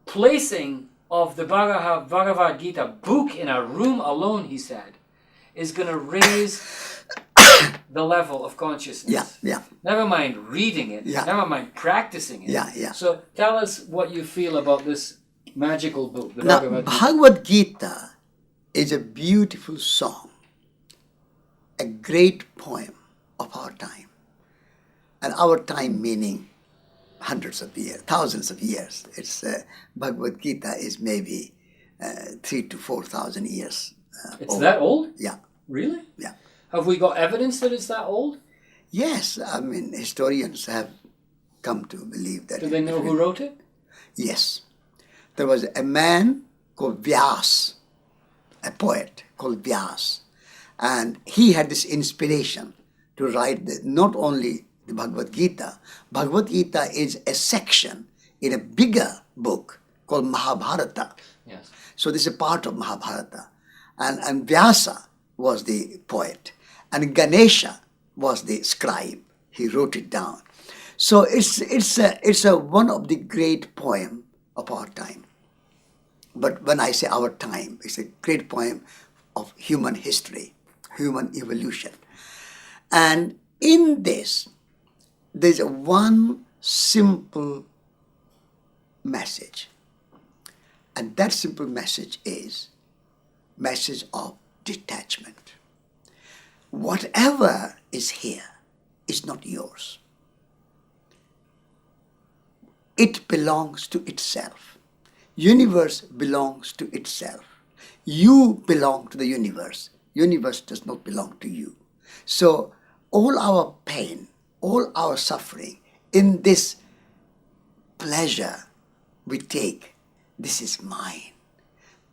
placing of the Bhagavad Gita book in a room alone, he said, is going to raise the level of consciousness. Never mind reading it. Never mind practicing it. So tell us what you feel about this magical book, the Bhagavad Gita is a beautiful song, a great poem of our time. And our time meaning hundreds of years, thousands of years. It's Bhagavad Gita is maybe 3,000 to 4,000 years It's old. That old? Yeah. Really? Yeah. Have we got evidence that it's that old? Yes, I mean, historians have come to believe that. Do they know who wrote it? Yes. There was a man called Vyas, a poet called Vyas, and he had this inspiration to write not only the Bhagavad Gita. Bhagavad Gita is a section in a bigger book called Mahabharata. Yes. So this is a part of Mahabharata. And Vyasa was the poet, and Ganesha was the scribe. He wrote it down. So it's a one of the great poem of our time. But when I say our time, it's a great poem of human history, human evolution. And in this, there's one simple message. And that simple message is message of detachment. Whatever is here is not yours. It belongs to itself. Universe belongs to itself. You belong to the universe. Universe does not belong to you. So all our pain, all our suffering, in this pleasure we take, this is mine.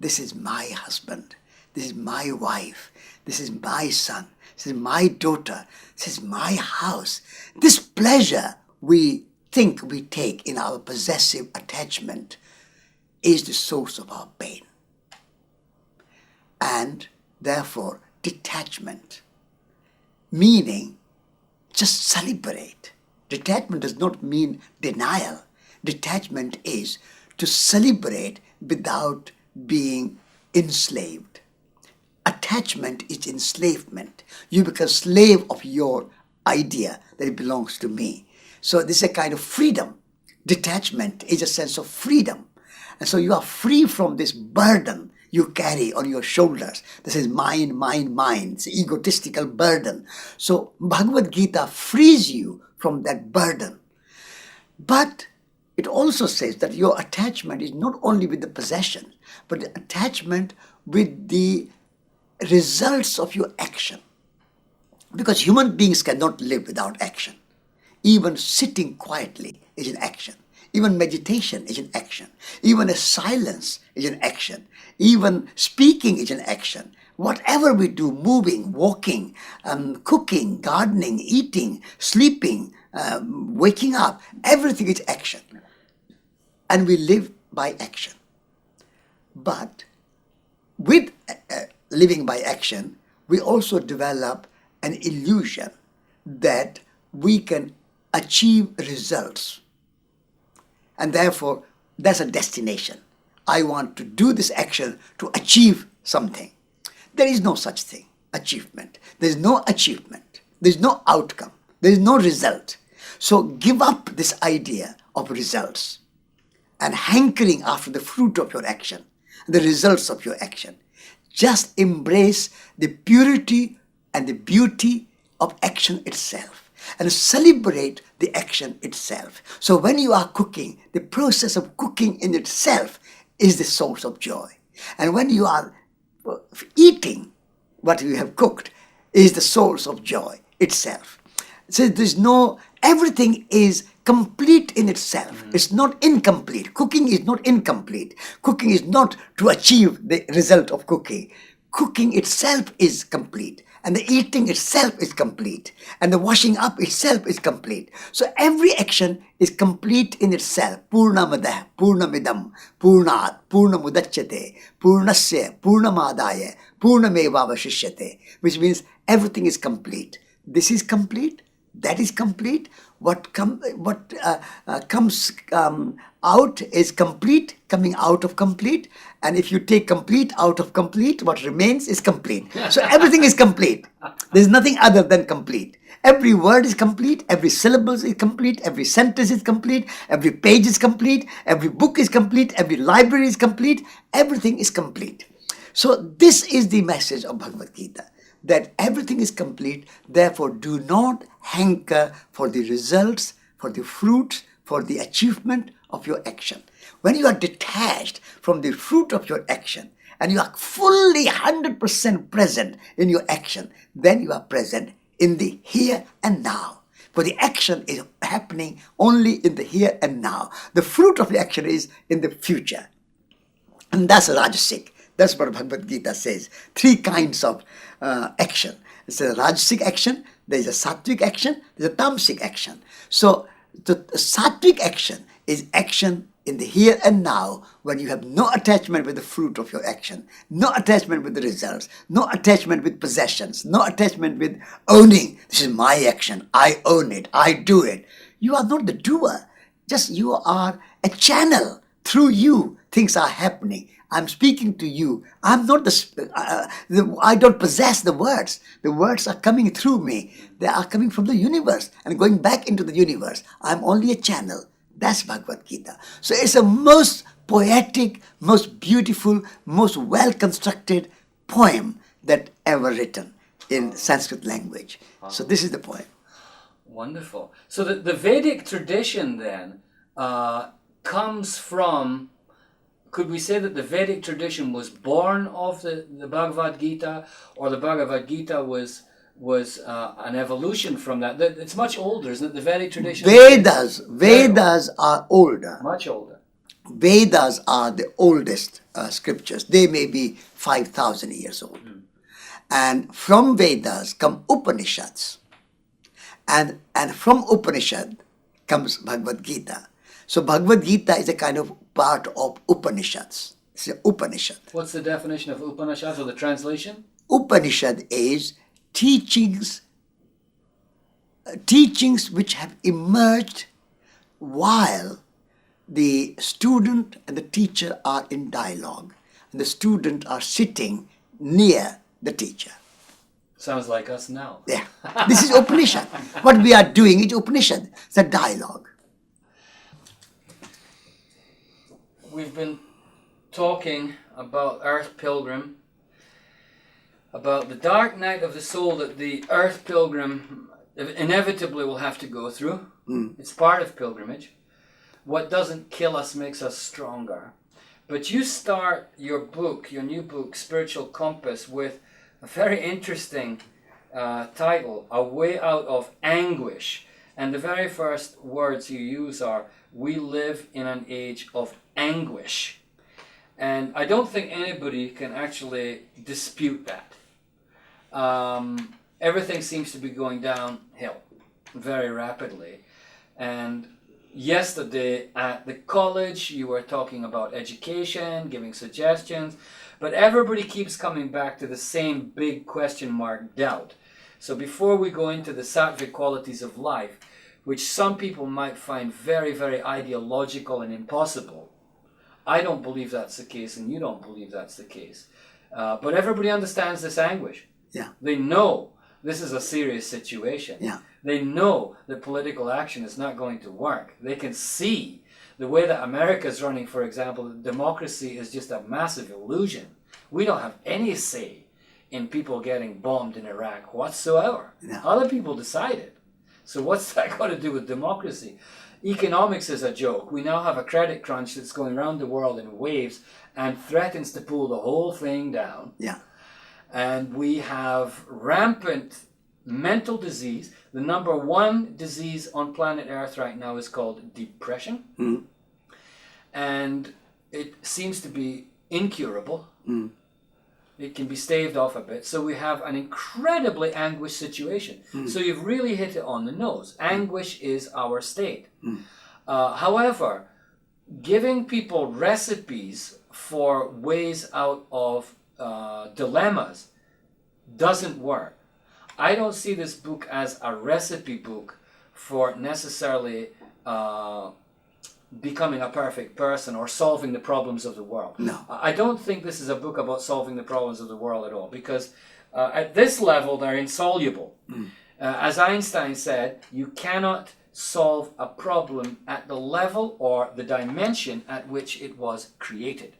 This is my husband. This is my wife. This is my son. This is my daughter. This is my house. This pleasure we think we take in our possessive attachment is the source of our pain. And therefore, detachment, meaning just celebrate. Detachment does not mean denial. Detachment is to celebrate without being enslaved. Attachment is enslavement. You become slave of your idea that it belongs to me. So this is a kind of freedom. Detachment is a sense of freedom. And so you are free from this burden you carry on your shoulders. This is mine, mine, mine. It's an egotistical burden. So Bhagavad Gita frees you from that burden. But it also says that your attachment is not only with the possession, but the attachment with the results of your action. Because human beings cannot live without action. Even sitting quietly is an action. Even meditation is an action. Even a silence is an action. Even speaking is an action. Whatever we do, moving, walking, cooking, gardening, eating, sleeping, waking up, everything is action. And we live by action. But with living by action, we also develop an illusion that we can achieve results. And therefore, that's a destination. I want to do this action to achieve something. There is no such thing, achievement. There is no achievement. There is no outcome. There is no result. So give up this idea of results and hankering after the fruit of your action, the results of your action. Just embrace the purity and the beauty of action itself and celebrate the action itself. So when you are cooking, the process of cooking in itself is the source of joy. And when you are eating what you have cooked is the source of joy itself. So there's no, everything is complete in itself. It's not incomplete. Cooking is not incomplete. Cooking is not to achieve the result of cooking. Cooking itself is complete. And the eating itself is complete. And the washing up itself is complete. So every action is complete in itself. Purnamadah, Purnamidam, Purnat, Purnamudachyate, Purnasya, Purnamadaya, Purnamevavashishyate. Which means everything is complete. This is complete. That is complete. What comes out is complete, coming out of complete. And if you take complete out of complete, what remains is complete. So everything is complete. There's nothing other than complete. Every word is complete. Every syllable is complete. Every sentence is complete. Every page is complete. Every book is complete. Every library is complete. Everything is complete. So this is the message of Bhagavad Gita, that everything is complete. Therefore, do not hanker for the results, for the fruits, for the achievement of your action. When you are detached from the fruit of your action and you are fully 100% present in your action, then you are present in the here and now. For the action is happening only in the here and now. The fruit of the action is in the future. And that's Rajasic. That's what Bhagavad Gita says. 3 kinds of action. It's a Rajasic action, there's a Sattvic action, there's a Tamasic action. So the Sattvic action is action in the here and now, when you have no attachment with the fruit of your action, no attachment with the results, no attachment with possessions, no attachment with owning. This is my action, I own it, I do it. You are not the doer, just you are a channel. Through you, things are happening. I'm speaking to you. I'm not I don't possess the words. The words are coming through me. They are coming from the universe and going back into the universe. I'm only a channel. That's Bhagavad Gita. So it's a most poetic, most beautiful, most well-constructed poem that ever written in Sanskrit language. So this is the poem. Wonderful. So the Vedic tradition then comes from, could we say that the Vedic tradition was born of the Bhagavad Gita, or the Bhagavad Gita was an evolution from that? It's much older, isn't it? The Vedic tradition. Vedas are older. Much older. Vedas are the oldest scriptures. They may be 5,000 years old. And from Vedas come Upanishads. And from Upanishad comes Bhagavad Gita. So Bhagavad Gita is a kind of part of Upanishads. It's an Upanishad. What's the definition of Upanishads, or the translation? Upanishad is teachings which have emerged while the student and the teacher are in dialogue, and the student are sitting near the teacher. Sounds like us now. Yeah, this is Upanishad. What we are doing is Upanishad. It's a dialogue. We've been talking about Earth Pilgrim, about the dark night of the soul that the Earth Pilgrim inevitably will have to go through. It's part of pilgrimage. What doesn't kill us makes us stronger. But you start your book, your new book, Spiritual Compass, with a very interesting title, A Way Out of Anguish. And the very first words you use are, we live in an age of anguish. And I don't think anybody can actually dispute that. Everything seems to be going downhill very rapidly. And yesterday at the college you were talking about education, giving suggestions, but everybody keeps coming back to the same big question mark, doubt. So before we go into the sattvic qualities of life, which some people might find very, very ideological and impossible, I don't believe that's the case, and you don't believe that's the case. But everybody understands this anguish. Yeah. They know this is a serious situation. Yeah. They know that political action is not going to work. They can see the way that America is running, for example, democracy is just a massive illusion. We don't have any say in people getting bombed in Iraq whatsoever. No. Other people decide it. So what's that got to do with democracy? Economics is a joke. We now have a credit crunch that's going around the world in waves and threatens to pull the whole thing down. Yeah. And we have rampant mental disease. The number one disease on planet Earth right now is called depression. And it seems to be incurable. It can be staved off a bit. So we have an incredibly anguished situation. So you've really hit it on the nose. Anguish is our state. However, giving people recipes for ways out of dilemmas doesn't work. I don't see this book as a recipe book for necessarily becoming a perfect person or solving the problems of the world. No. I don't think this is a book about solving the problems of the world at all, because at this level they're insoluble. As Einstein said, you cannot solve a problem at the level or the dimension at which it was created.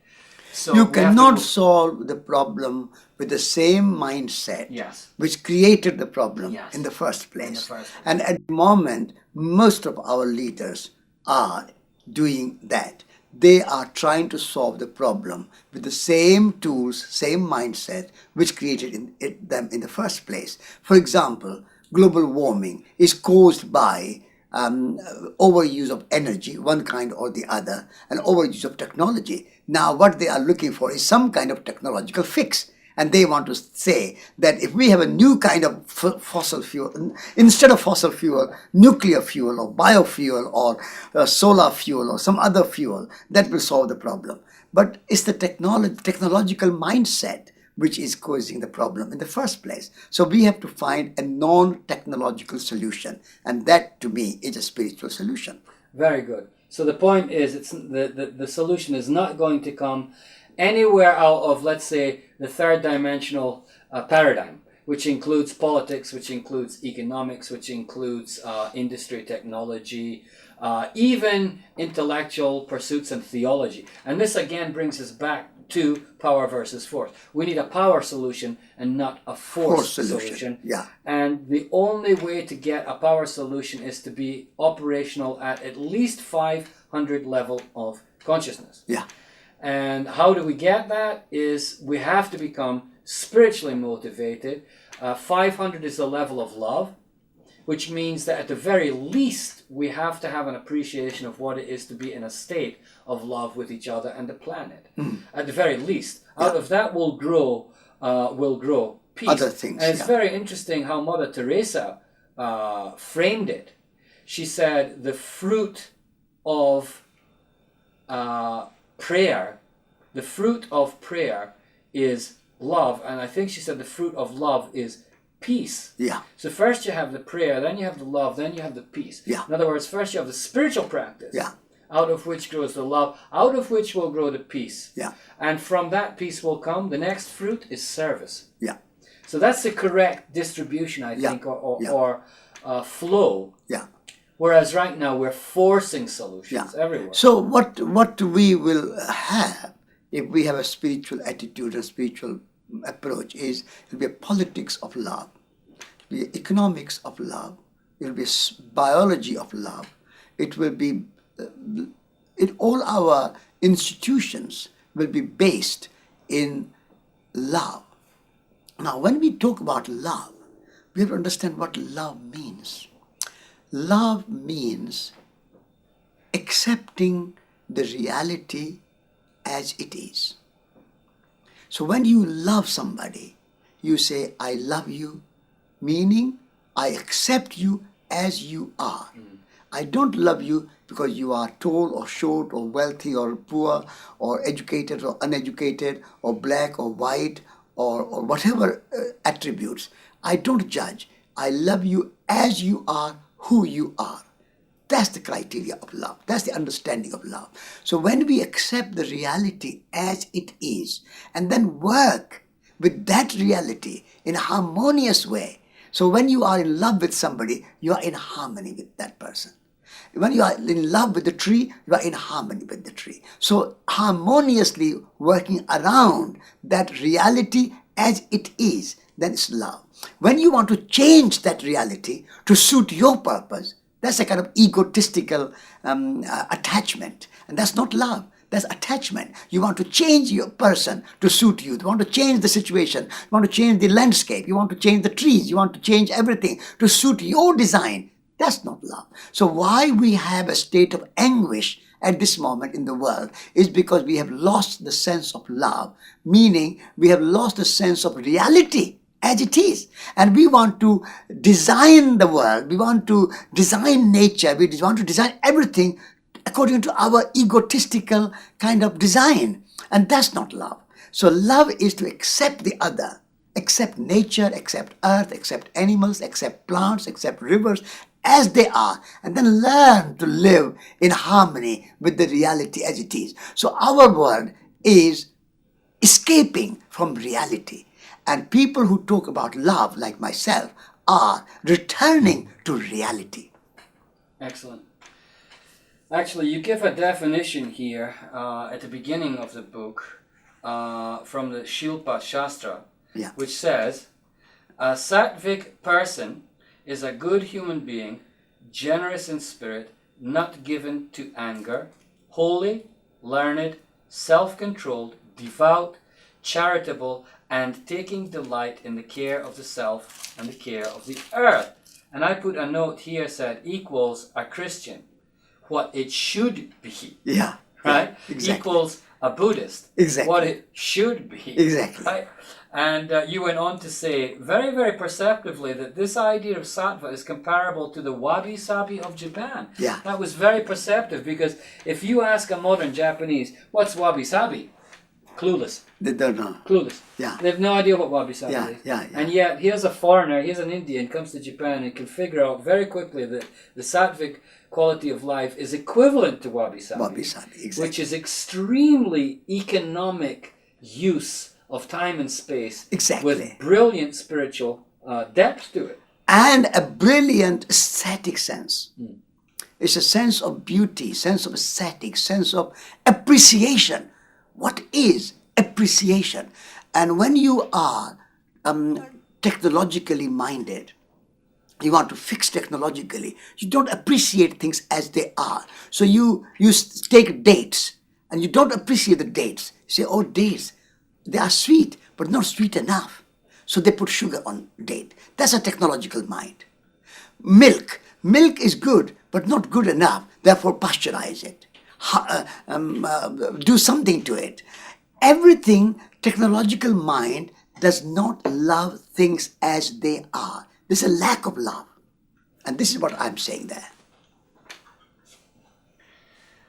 So you we have to cannot go- solve the problem with the same mindset Yes. which created the problem Yes. in the first place. first place. And at the moment, most of our leaders are doing that. they are trying to solve the problem with the same tools, same mindset, which created them in the first place. For example, global warming is caused by overuse of energy, one kind or the other, and overuse of technology. Now, what they are looking for is some kind of technological fix. And they want to say that if we have a new kind of fossil fuel, instead of fossil fuel, nuclear fuel or biofuel or solar fuel or some other fuel, that will solve the problem. But it's the technological mindset which is causing the problem in the first place. So we have to find a non-technological solution. And that, to me, is a spiritual solution. Very good. So the point is, it's the solution is not going to come anywhere out of, let's say, the third dimensional paradigm, which includes politics, which includes economics, which includes industry, technology, even intellectual pursuits and theology. And this again brings us back to power versus force. We need a power solution and not a force solution. Yeah. And the only way to get a power solution is to be operational at least 500 level of consciousness. Yeah. And how do we get that? Is we have to become spiritually motivated. 500 is the level of love, which means that at the very least, we have to have an appreciation of what it is to be in a state of love with each other and the planet. At the very least. Out of that will grow peace. Other things. And it's very interesting how Mother Teresa framed it. She said the fruit of prayer is love, and I think she said the fruit of love is peace. Yeah. So first you have the prayer, then you have the love, then you have the peace. Yeah. In other words, first you have the spiritual practice. Yeah. Out of which grows the love, out of which will grow the peace. Yeah. And from that peace will come, the next fruit is service. Yeah. So that's the correct distribution, I think, or flow. Yeah. Whereas right now we're forcing solutions everywhere. So what we will have if we have a spiritual attitude and spiritual approach is it will be a politics of love, it will be economics of love, it will be biology of love, it will be all our institutions will be based in love. Now, when we talk about love, we have to understand what love means. Love means accepting the reality as it is. So when you love somebody, you say, I love you, meaning I accept you as you are. I don't love you because you are tall or short or wealthy or poor or educated or uneducated or black or white or whatever attributes. I don't judge. I love you as you are, who you are. That's the criteria of love. That's the understanding of love. So when we accept the reality as it is and then work with that reality in a harmonious way. So when you are in love with somebody, you are in harmony with that person. When you are in love with the tree, you are in harmony with the tree. So harmoniously working around that reality as it is, then it's love. When you want to change that reality to suit your purpose, that's a kind of egotistical attachment. And that's not love. That's attachment. You want to change your person to suit you. You want to change the situation. You want to change the landscape. You want to change the trees. You want to change everything to suit your design. That's not love. So why we have a state of anguish at this moment in the world is because we have lost the sense of love, meaning we have lost the sense of reality as it is. And we want to design the world, we want to design nature, we want to design everything according to our egotistical kind of design. And that's not love. So love is to accept the other, accept nature, accept earth, accept animals, accept plants, accept rivers as they are, and then learn to live in harmony with the reality as it is. So our world is escaping from reality. And people who talk about love, like myself, are returning to reality. Excellent. Actually, you give a definition here at the beginning of the book from the Shilpa Shastra, which says, a sattvic person is a good human being, generous in spirit, not given to anger, holy, learned, self-controlled, devout, charitable, and taking delight in the care of the self and the care of the earth. And I put a note here said equals a Christian, what it should be. Yeah. Right? Yeah, exactly. Equals a Buddhist, Exactly. what it should be. Exactly. Right? And you went on to say very, very perceptively that this idea of sattva is comparable to the wabi-sabi of Japan. Yeah. That was very perceptive, because if you ask a modern Japanese, what's wabi-sabi? Clueless. They don't know. Clueless. Yeah. They have no idea what wabi-sabi Yeah, is. yeah. And yet, here's a foreigner, here's an Indian, comes to Japan and can figure out very quickly that the sattvic quality of life is equivalent to wabi-sabi. Wabi-sabi, exactly. Which is extremely economic use of time and space. Exactly. With brilliant spiritual depth to it. And a brilliant aesthetic sense. It's a sense of beauty, sense of aesthetic, sense of appreciation. What is appreciation? And when you are technologically minded, you want to fix technologically, you don't appreciate things as they are. So you take dates and you don't appreciate the dates. You say, oh, dates, they are sweet, but not sweet enough. So they put sugar on date. That's a technological mind. Milk is good, but not good enough. Therefore, pasteurize it. Do something to it. Everything, technological mind does not love things as they are. There's a lack of love. And this is what I'm saying there.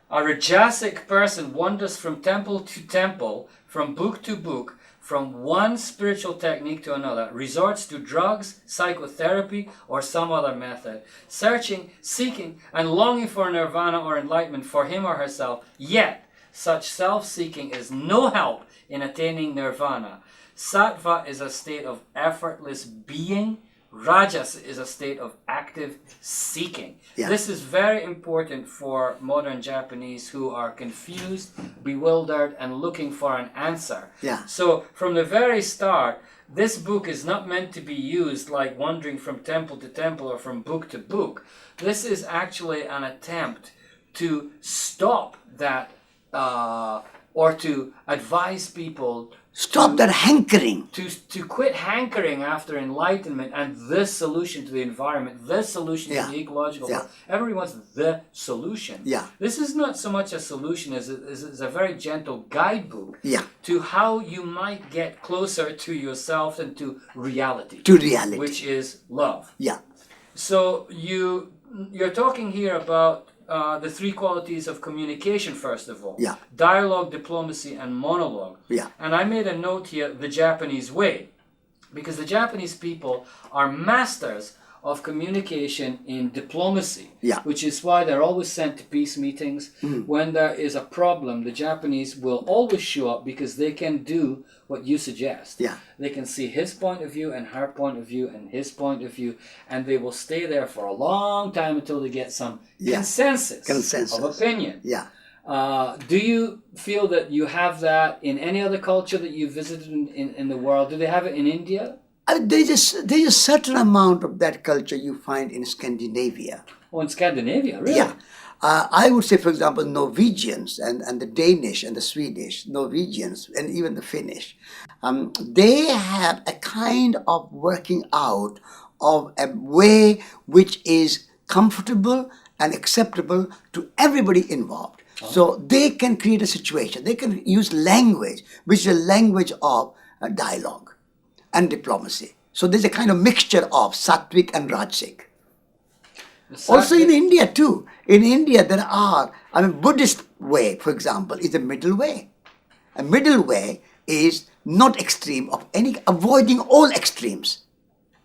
A rajasic person wanders from temple to temple, from book to book, from one spiritual technique to another, resorts to drugs, psychotherapy, or some other method, searching, seeking, and longing for nirvana or enlightenment for him or herself. Yet, such self-seeking is no help in attaining nirvana. Sattva is a state of effortless being. Rajas is a state of active seeking. Yeah. This is very important for modern Japanese who are confused, bewildered, and looking for an answer. Yeah. So from the very start, this book is not meant to be used like wandering from temple to temple or from book to book. This is actually an attempt to stop that or to advise people Stop that hankering. to quit hankering after enlightenment and this solution to the environment, this solution Yeah. to the ecological Yeah. world. Everybody wants the solution. Yeah. This is not so much a solution as it's a very gentle guidebook Yeah. to how you might get closer to yourself and to reality. To reality. Which is love. Yeah. So you're talking here about the three qualities of communication, first of all. Yeah. Dialogue, diplomacy, and monologue. Yeah. And I made a note here, the Japanese way, because the Japanese people are masters of communication in diplomacy, Yeah. which is why they're always sent to peace meetings. When there is a problem, the Japanese will always show up because they can do what you suggest. Yeah. They can see his point of view and her point of view and his point of view, and they will stay there for a long time until they get some Yeah. consensus of opinion. Yeah. Do you feel that you have that in any other culture that you visited in the world? Do they have it in India? There's a certain amount of that culture you find in Scandinavia. Oh, in Scandinavia, really? Yeah. I would say, for example, Norwegians and the Danish and the Swedish, Norwegians and even the Finnish, they have a kind of working out of a way which is comfortable and acceptable to everybody involved. So they can create a situation. They can use language, which is a language of dialogue and diplomacy. So there's a kind of mixture of sattvic and rajasic. Also in India too. In India there are, Buddhist way, for example, is a middle way. A middle way is not extreme of any, avoiding all extremes.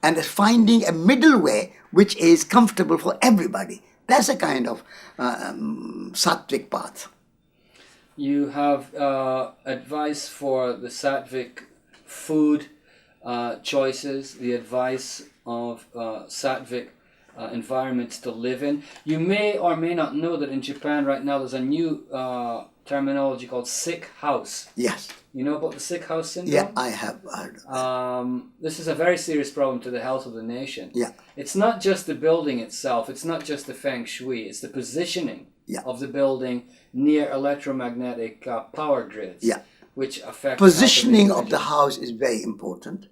And finding a middle way which is comfortable for everybody. That's a kind of sattvic path. You have advice for the sattvic food choices, the advice of sattvic environments to live in. You may or may not know that in Japan right now there's a new terminology called sick house. Yes. You know about the sick house syndrome? Yeah, I have heard. This is a very serious problem to the health of the nation. Yeah. It's not just the building itself, it's not just the feng shui, it's the positioning Yeah. of the building near electromagnetic power grids, Yeah. which affect Positioning of the house is very important,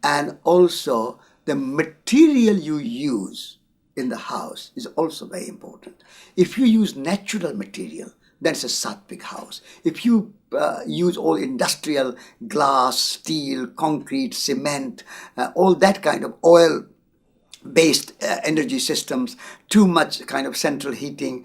and also the material you use in the house is also very important. If you use natural material, that's a sattvic house. If you use all industrial glass, steel, concrete, cement, all that kind of oil based energy systems, too much kind of central heating,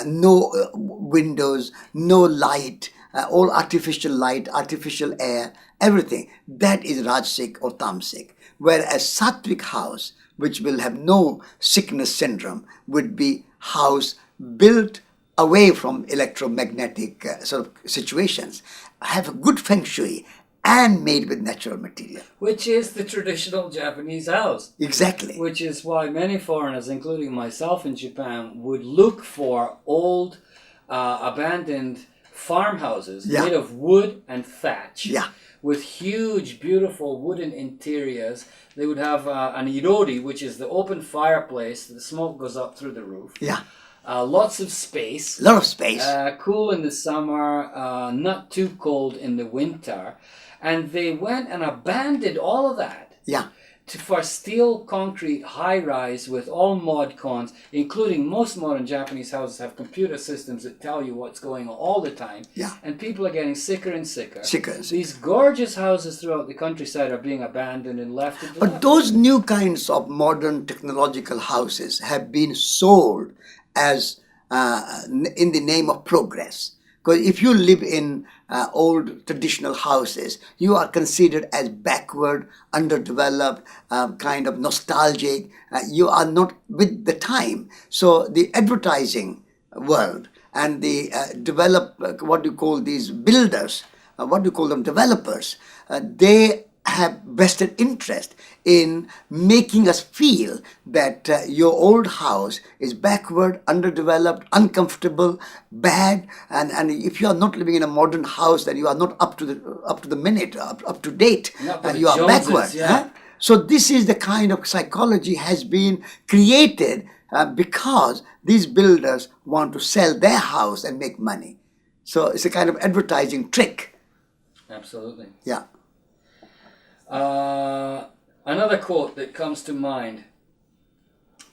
no windows, no light, all artificial light, artificial air, everything, that is rajasic or tamasic. Whereas sattvic house, which will have no sickness syndrome, would be house built away from electromagnetic sort of situations, have a good feng shui, and made with natural material. which is the traditional Japanese house. Exactly. Which is why many foreigners, including myself in Japan, would look for old, abandoned farmhouses Yeah. made of wood and thatch. Yeah. With huge, beautiful wooden interiors. They would have an irori, which is the open fireplace. The smoke goes up through the roof. Yeah. Lots of space. A lot of space. Cool in the summer, not too cold in the winter. And they went and abandoned all of that Yeah. for steel concrete high rise with all mod cons, including most modern Japanese houses have computer systems that tell you what's going on all the time. Yeah. And people are getting sicker and sicker. Sicker and sicker. These gorgeous houses throughout the countryside are being abandoned and left to But those new kinds of modern technological houses have been sold as in the name of progress. Because if you live in old traditional houses, you are considered as backward, underdeveloped, kind of nostalgic. You are not with the time. So the advertising world and the what do you call these builders, what do you call them, developers, they have vested interest in making us feel that your old house is backward, underdeveloped, uncomfortable, bad, and if you are not living in a modern house, then you are not up to the minute, up to date, and you are Joneses, backward. yeah. Huh? So this is the kind of psychology has been created because these builders want to sell their house and make money. So it's a kind of advertising trick. Absolutely. Yeah. Another quote that comes to mind.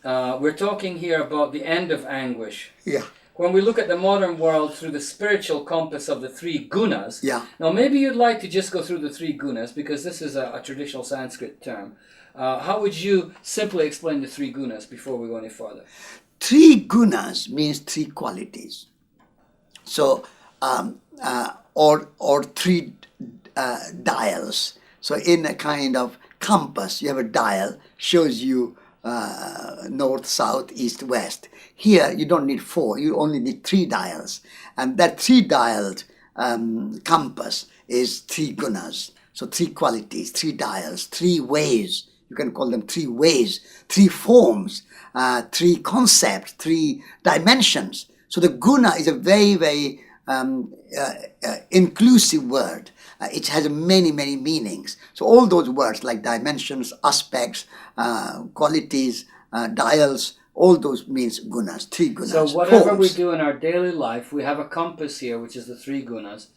We're talking here about the end of anguish. Yeah. When we look at the modern world through the spiritual compass of the three gunas. Yeah. Now, maybe you'd like to just go through the three gunas because this is a traditional Sanskrit term. How would you simply explain the three gunas before we go any further? Three gunas means three qualities. So, or three dials. So in a kind of compass, you have a dial, shows you north, south, east, west. Here, you don't need four, you only need three dials. And that three-dialed compass is three gunas. So three qualities, three dials, three ways. You can call them three ways, three forms, three concepts, three dimensions. So the guna is a very, very inclusive word. It has many, many meanings. So all those words like dimensions, aspects, qualities, dials, all those means gunas, three gunas. So whatever forms. we do in our daily life, we have a compass here, which is the three gunas.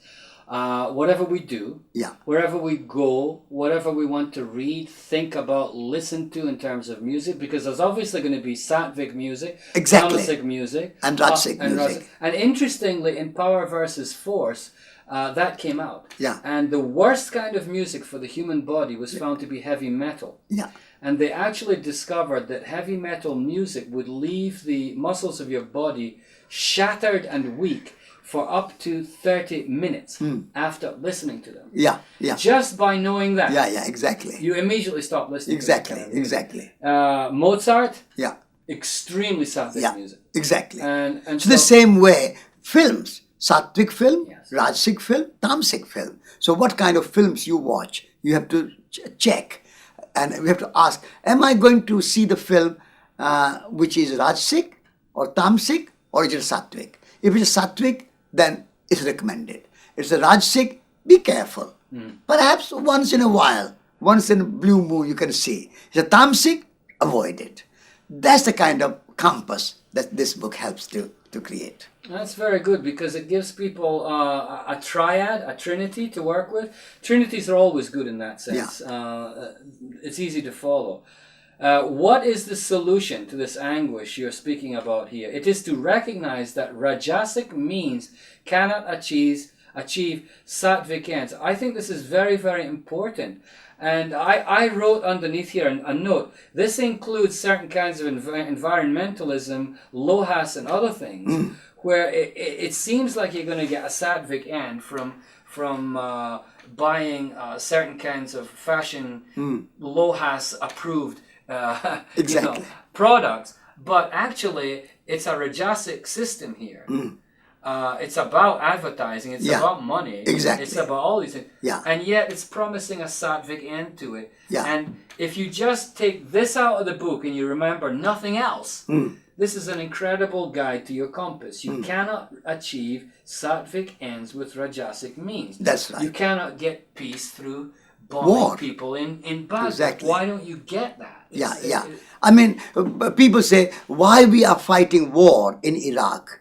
Whatever we do, Yeah. wherever we go, whatever we want to read, think about, listen to in terms of music, because there's obviously going to be sattvic music, Exactly. tamasic music, And rajasic music. And interestingly, in Power versus Force, that came out. Yeah. And the worst kind of music for the human body was found to be heavy metal. Yeah. And they actually discovered that heavy metal music would leave the muscles of your body shattered and weak for up to 30 minutes after listening to them. Yeah, yeah. Just by knowing that, Yeah, exactly. you immediately stop listening Exactly, to that kind of music. exactly. Mozart, Yeah, extremely sattvic yeah, music. exactly. And So the same way, films, sattvic film, Yes. rajasic film, tamasic film. So what kind of films you watch, you have to check. And we have to ask, am I going to see the film which is rajasic or tamasic or is it sattvic? If it's sattvic, then it's recommended. It's a rajasic, be careful. Perhaps once in a while, once in a blue moon you can see. It's a tamasic, avoid it. That's the kind of compass that this book helps to to create. That's very good because it gives people a triad, a trinity to work with. Trinities are always good in that sense. It's easy to follow. What is the solution to this anguish you're speaking about here? It is to recognize that Rajasic means cannot achieve sattvic ends. I think this is very, very important. And I wrote underneath here a note. This includes certain kinds of environmentalism, lohas, and other things, where it seems like you're going to get a sattvic end from buying certain kinds of fashion lohas approved Exactly. products. But actually, it's a Rajasic system here. It's about advertising. It's about money. Exactly. It's about all these things. Yeah. And yet it's promising a sattvic end to it. Yeah. And if you just take this out of the book and you remember nothing else, this is an incredible guide to your compass. You cannot achieve sattvic ends with Rajasic means. That's right. You cannot get peace through bombing War. people in Baghdad. Exactly. Why don't you get that? I mean, people say, why we are fighting war in Iraq?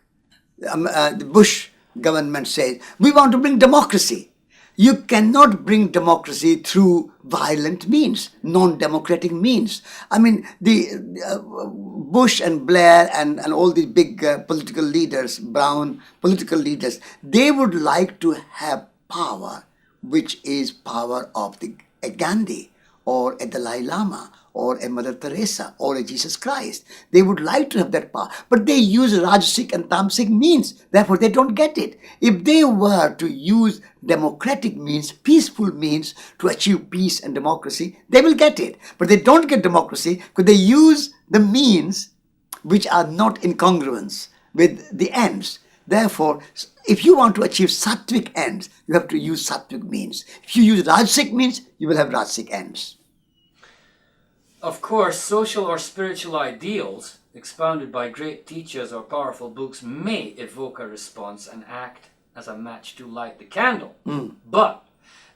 The Bush government says, we want to bring democracy. You cannot bring democracy through violent means, non-democratic means. I mean, the Bush and Blair and all these big political leaders, brown political leaders, they would like to have power, which is power of a Gandhi or a Dalai Lama or a Mother Teresa or a Jesus Christ. They would like to have that power, but they use Rajasic and Tamasic means. Therefore, they don't get it. If they were to use democratic means, peaceful means to achieve peace and democracy, they will get it. But they don't get democracy because they use the means which are not in congruence with the ends. Therefore, if you want to achieve sattvic ends, you have to use sattvic means. If you use Rajasic means, you will have Rajasic ends. Of course, social or spiritual ideals expounded by great teachers or powerful books may evoke a response and act as a match to light the candle. But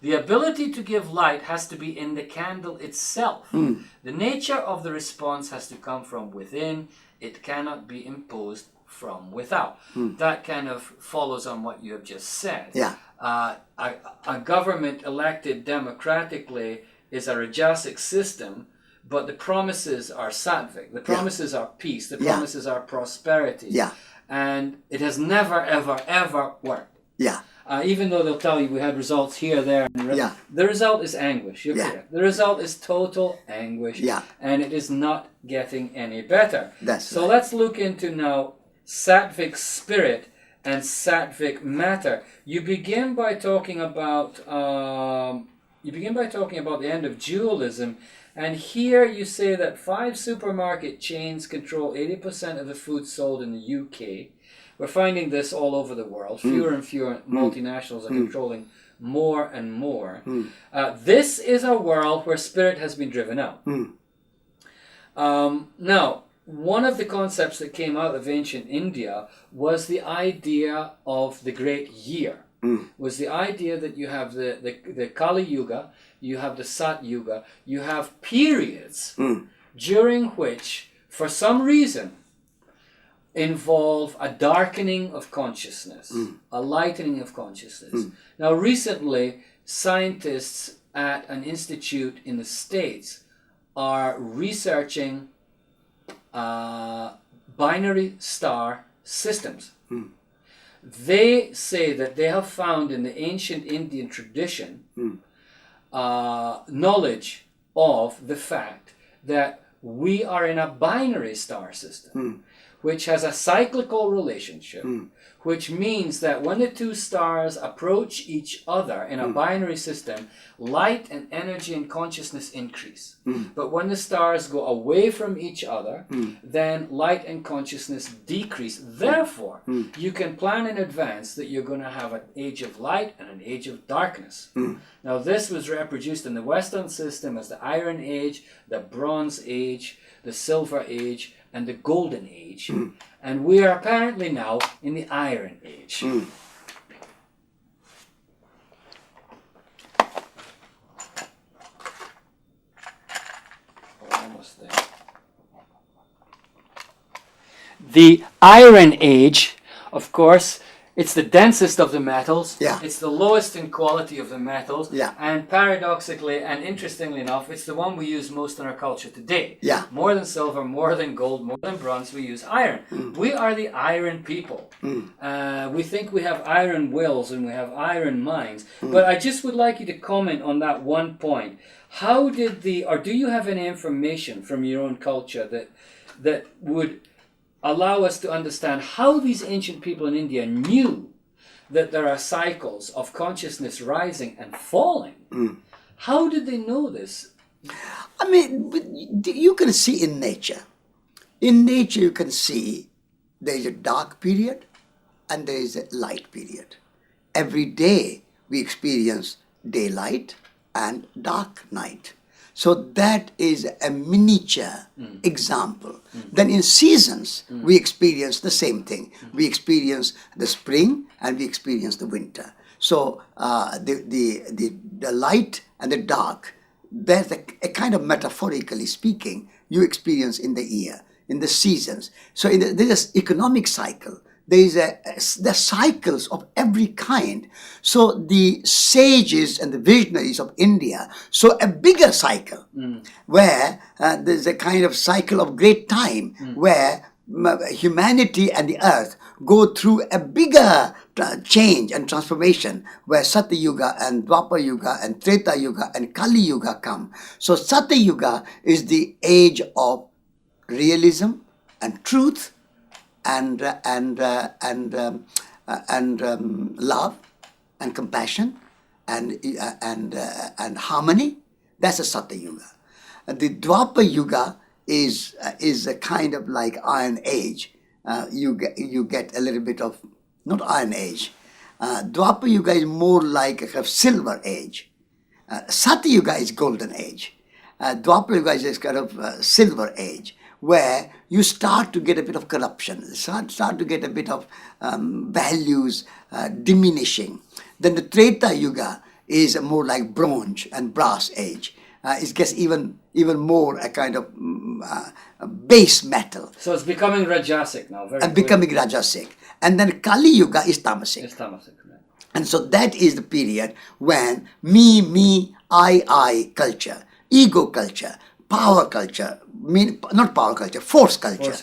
the ability to give light has to be in the candle itself. The nature of the response has to come from within. It cannot be imposed from without. That kind of follows on what you have just said. Yeah. A government elected democratically is a Rajasic system, but the promises are sattvic. The promises are peace. The promises are prosperity. Yeah. And it has never, ever, ever worked. Yeah. Even though they'll tell you we had results here, there, and the result is anguish. You're correct. The result is total anguish. Yeah. And it is not getting any better. So let's look into now sattvic spirit and sattvic matter. You begin by talking about the end of dualism, and here you say that 5 supermarket chains control 80% of the food sold in the UK. We're finding this all over the world. Fewer and fewer multinationals are controlling more and more. This is a world where spirit has been driven out. Now, one of the concepts that came out of ancient India was the idea of the great year. Was the idea that you have the Kali Yuga, you have the Sat Yuga, you have periods during which, for some reason, involve a darkening of consciousness, a lightening of consciousness. Now, recently, scientists at an institute in the States are researching binary star systems. They say that they have found in the ancient Indian tradition knowledge of the fact that we are in a binary star system, which has a cyclical relationship, which means that when the 2 stars approach each other in a binary system, light and energy and consciousness increase. But when the stars go away from each other, then light and consciousness decrease. Therefore, you can plan in advance that you're going to have an age of light and an age of darkness. Now, this was reproduced in the Western system as the Iron Age, the Bronze Age, the Silver Age, and the Golden Age. And we are apparently now in the Iron Age. Almost there. The Iron Age, of course, it's the densest of the metals. Yeah. It's the lowest in quality of the metals. Yeah. And paradoxically and interestingly enough, it's the one we use most in our culture today. Yeah. More than silver, more than gold, more than bronze, we use iron. We are the iron people. We think we have iron wills and we have iron minds. But I just would like you to comment on that one point. How did do you have any information from your own culture that would allow us to understand how these ancient people in India knew that there are cycles of consciousness rising and falling? How did they know this? I mean, you can see in nature. In nature, you can see there is a dark period and there is a light period. Every day we experience daylight and dark night. So that is a miniature example. Then in seasons, we experience the same thing. We experience the spring and we experience the winter. So the light and the dark, there's a kind of, metaphorically speaking, you experience in the year, in the seasons. So there's an economic cycle. The cycles of every kind. So the sages and the visionaries of India saw a bigger cycle where there's a kind of cycle of great time where humanity and the earth go through a bigger change and transformation where Satya Yuga and Dwapar Yuga and Treta Yuga and Kali Yuga come. So Satya Yuga is the age of realism and truth and love and compassion and harmony. That's a Satya Yuga. The Dwapar Yuga is a kind of like Iron Age. You get a little bit of, not Iron Age. Dwapar Yuga is more like a Silver Age. Satya Yuga is Golden Age. Dwapar Yuga is kind of Silver Age, where you start to get a bit of corruption, start to get a bit of values diminishing. Then the Treta Yuga is more like Bronze and Brass Age. It gets even more a kind of base metal. So it's becoming Rajasic now. Very and becoming Rajasic. And then Kali Yuga is Tamasic. It's Tamasic, right. And so that is the period when me, I culture, ego culture, power culture, not power culture, force culture.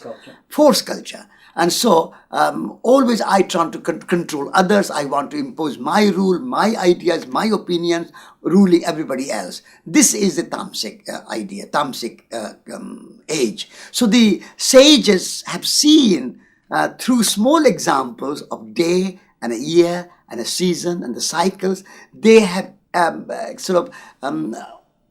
Force culture. And so always I try to control others. I want to impose my rule, my ideas, my opinions, ruling everybody else. This is the Tamasic idea, Tamasic age. So the sages have seen through small examples of day and a year and a season and the cycles, they have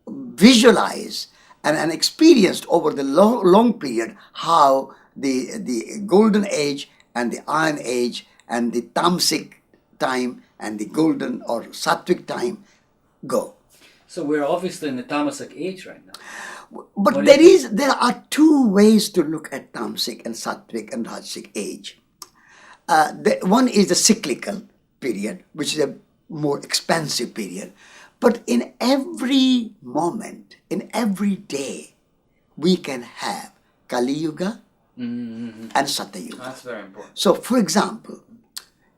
visualized and experienced over the long period how the Golden Age and the Iron Age and the Tamasic time and the Golden or Sattvic time go. So we're obviously in the Tamasic age right now. But there are two ways to look at Tamasic and Sattvic and Rajasic age. One is the cyclical period, which is a more expansive period. But in every moment, in every day, we can have Kali Yuga and Satya Yuga. That's very important. So, for example,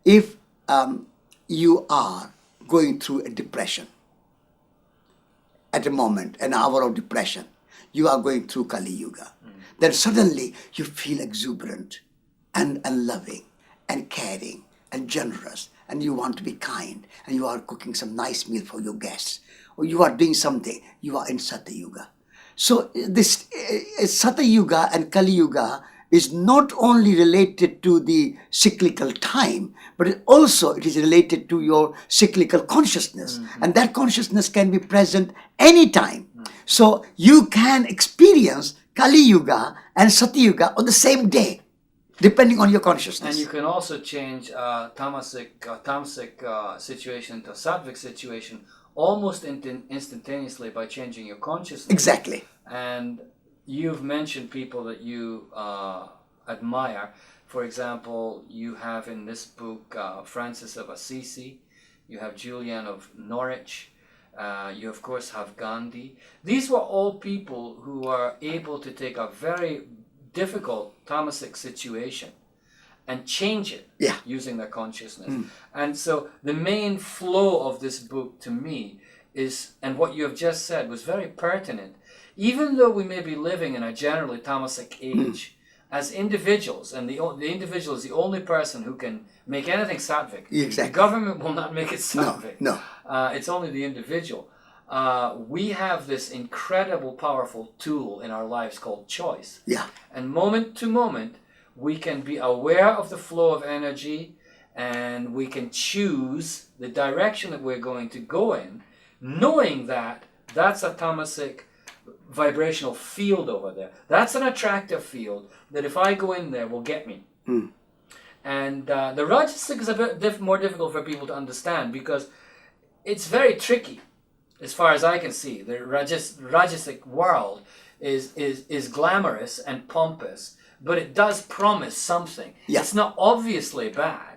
if you are going through a depression, at a moment, an hour of depression, you are going through Kali Yuga. Then suddenly you feel exuberant and loving and caring and generous, and you want to be kind, and you are cooking some nice meal for your guests, or you are doing something, you are in Satya Yuga. So this Satya Yuga and Kali Yuga is not only related to the cyclical time, but it is related to your cyclical consciousness. And that consciousness can be present anytime. So you can experience Kali Yuga and Satya Yuga on the same day, depending on your consciousness. And you can also change tamasic situation to sattvic situation almost instantaneously by changing your consciousness. Exactly. And you've mentioned people that you admire. For example, you have in this book Francis of Assisi, you have Julian of Norwich, you of course have Gandhi. These were all people who are able to take a very difficult tamasic situation and change it Yeah. using their consciousness. And so the main flow of this book to me is, and what you have just said was very pertinent, even though we may be living in a generally tamasic age, as individuals, and the individual is the only person who can make anything sattvic. Exactly. The government will not make it sattvic. No. It's only the individual. We have this incredible, powerful tool in our lives called choice. Yeah. And moment to moment, we can be aware of the flow of energy, and we can choose the direction that we're going to go in, knowing that that's a tamasic vibrational field over there. That's an attractive field that if I go in there will get me. And the Rajasic is a bit more difficult for people to understand because it's very tricky as far as I can see. The Rajasic world is glamorous and pompous, but it does promise something. Yeah. It's not obviously bad.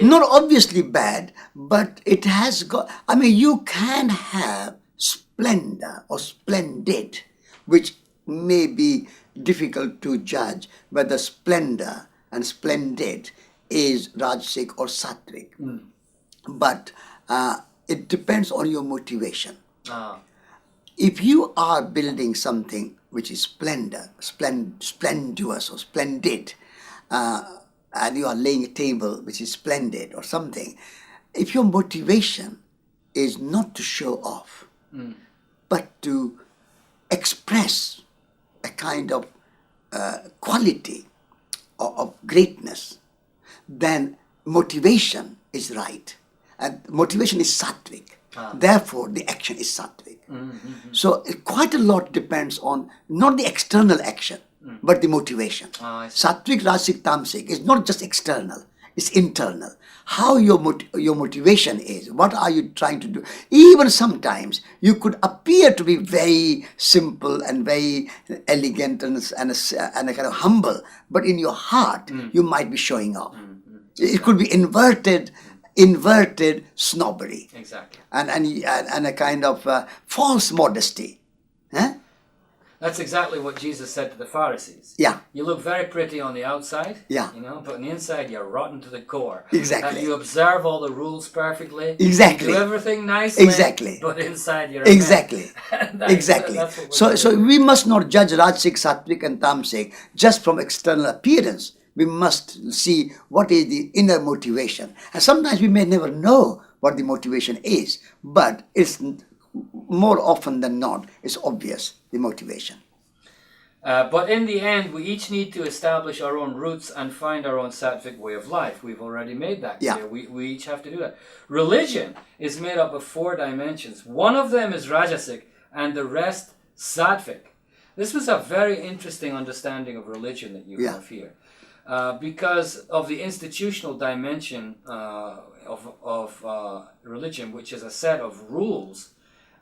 Not obviously bad, but it has got, I mean, you can have splendor or splendid, which may be difficult to judge whether splendor and splendid is Rajasic or Sattvic. But it depends on your motivation. If you are building something which is splendorous or splendid, and you are laying a table which is splendid or something, if your motivation is not to show off, but to express a kind of quality of greatness, then motivation is right. And motivation is sattvic. Therefore, the action is sattvic. So quite a lot depends on not the external action, but the motivation. Sattvic, Rajasic, Tamasic is not just external, it's internal. How your motivation is, what are you trying to do? Even sometimes you could appear to be very simple and very elegant and a kind of humble, but in your heart you might be showing off. It could be inverted snobbery. Exactly. And a kind of false modesty. Huh? That's exactly what Jesus said to the Pharisees. Yeah. You look very pretty on the outside, Yeah. But on the inside you're rotten to the core. Exactly. You observe all the rules perfectly. Exactly. You do everything nicely. Exactly. But inside you're exactly. a mess. Exactly. That's what we're So doing. we must not judge Rajasic, Sattvic and Tamasic just from external appearance. We must see what is the inner motivation. And sometimes we may never know what the motivation is, but it's more often than not, it's obvious, the motivation. But in the end, we each need to establish our own roots and find our own sattvic way of life. We've already made that clear. Yeah. We each have to do that. Religion is made up of 4 dimensions. One of them is Rajasic and the rest sattvic. This was a very interesting understanding of religion that you have here. Because of the institutional dimension of religion, which is a set of rules,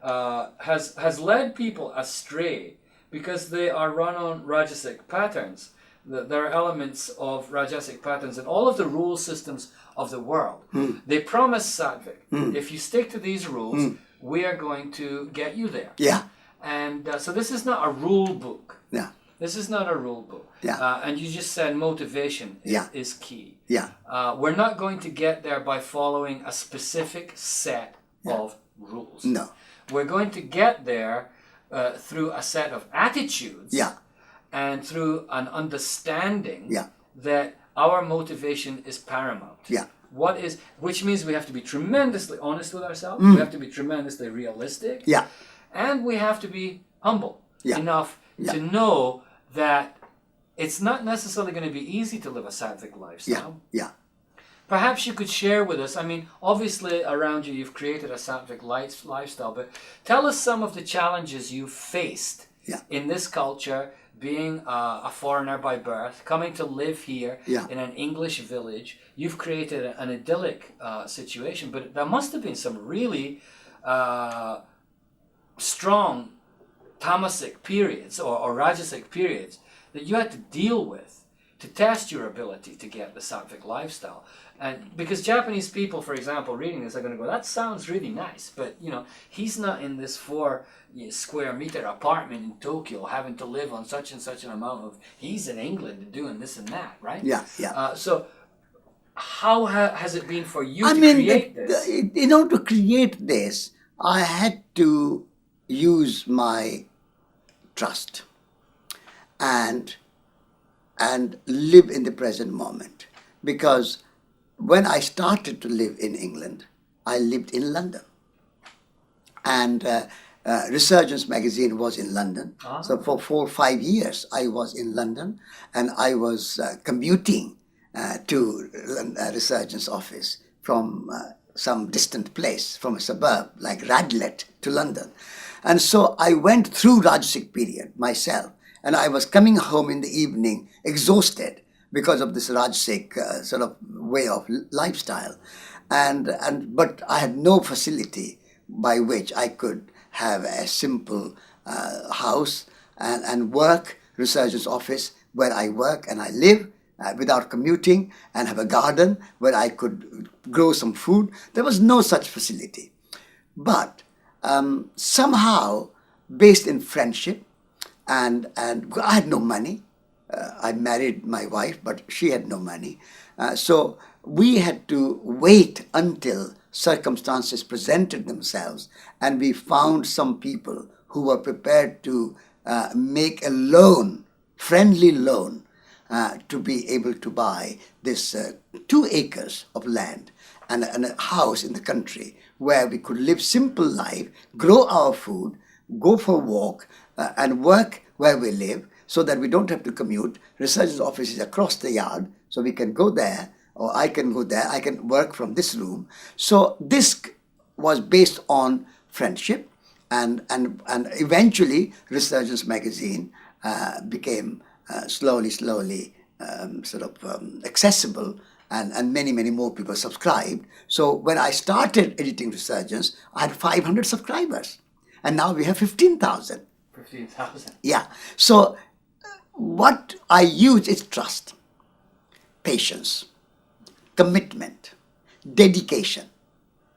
has led people astray because they are run on Rajasic patterns. There are elements of Rajasic patterns in all of the rule systems of the world. They promise sattvic. If you stick to these rules, we are going to get you there. Yeah. And so this is not a rule book. Yeah. This is not a rule book. Yeah. And you just said motivation is key. Yeah. We're not going to get there by following a specific set of rules. No. We're going to get there through a set of attitudes and through an understanding that our motivation is paramount. Yeah. Which means we have to be tremendously honest with ourselves. We have to be tremendously realistic. Yeah. And we have to be humble enough to know that it's not necessarily going to be easy to live a sattvic lifestyle. Yeah. Perhaps you could share with us, I mean, obviously around you you've created a sattvic lifestyle, but tell us some of the challenges you've faced in this culture, being a foreigner by birth, coming to live here in an English village. You've created an idyllic situation, but there must have been some really strong tamasic periods or Rajasic periods that you had to deal with to test your ability to get the sattvic lifestyle. And because Japanese people, for example, reading this are going to go, that sounds really nice, but he's not in this 4 square meter apartment in Tokyo having to live on such and such an amount of. He's in England doing this and that, right? Yeah, yeah. So how has it been for you I to mean, create this? in order to create this, I had to use my trust and live in the present moment. Because when I started to live in England, I lived in London. And Resurgence magazine was in London. So for 4 or 5 years, I was in London, and I was commuting to Resurgence office from some distant place, from a suburb like Radlett to London. And so I went through Rajasic period myself, and I was coming home in the evening exhausted because of this Rajasic sort of way of lifestyle. But I had no facility by which I could have a simple house and work, Resurgence office, where I work and I live without commuting, and have a garden where I could grow some food. There was no such facility. But somehow, based in friendship, and I had no money. I married my wife, but she had no money. So we had to wait until circumstances presented themselves, and we found some people who were prepared to make a loan, friendly loan, to be able to buy this 2 acres of land and a house in the country where we could live simple life, grow our food, go for a walk, and work where we live, so that we don't have to commute. Resurgence office is across the yard, so we can go there, or I can go there. I can work from this room. So this was based on friendship, and eventually Resurgence magazine became slowly accessible, and many more people subscribed. So when I started editing Resurgence, I had 500 subscribers, and now we have 15,000. 15,000. Yeah. So what I use is trust, patience, commitment, dedication.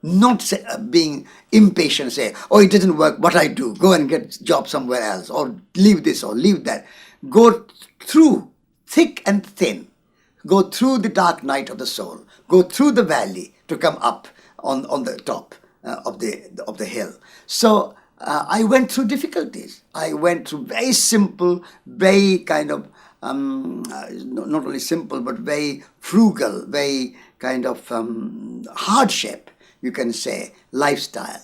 Not being impatient, say, oh, it doesn't work, what I do, go and get a job somewhere else, or leave this or leave that. Go through thick and thin. Go through the dark night of the soul. Go through the valley to come up on the top of the hill. So I went through difficulties. I went through very simple, very kind of, not only simple, but very frugal, very kind of hardship, you can say, lifestyle,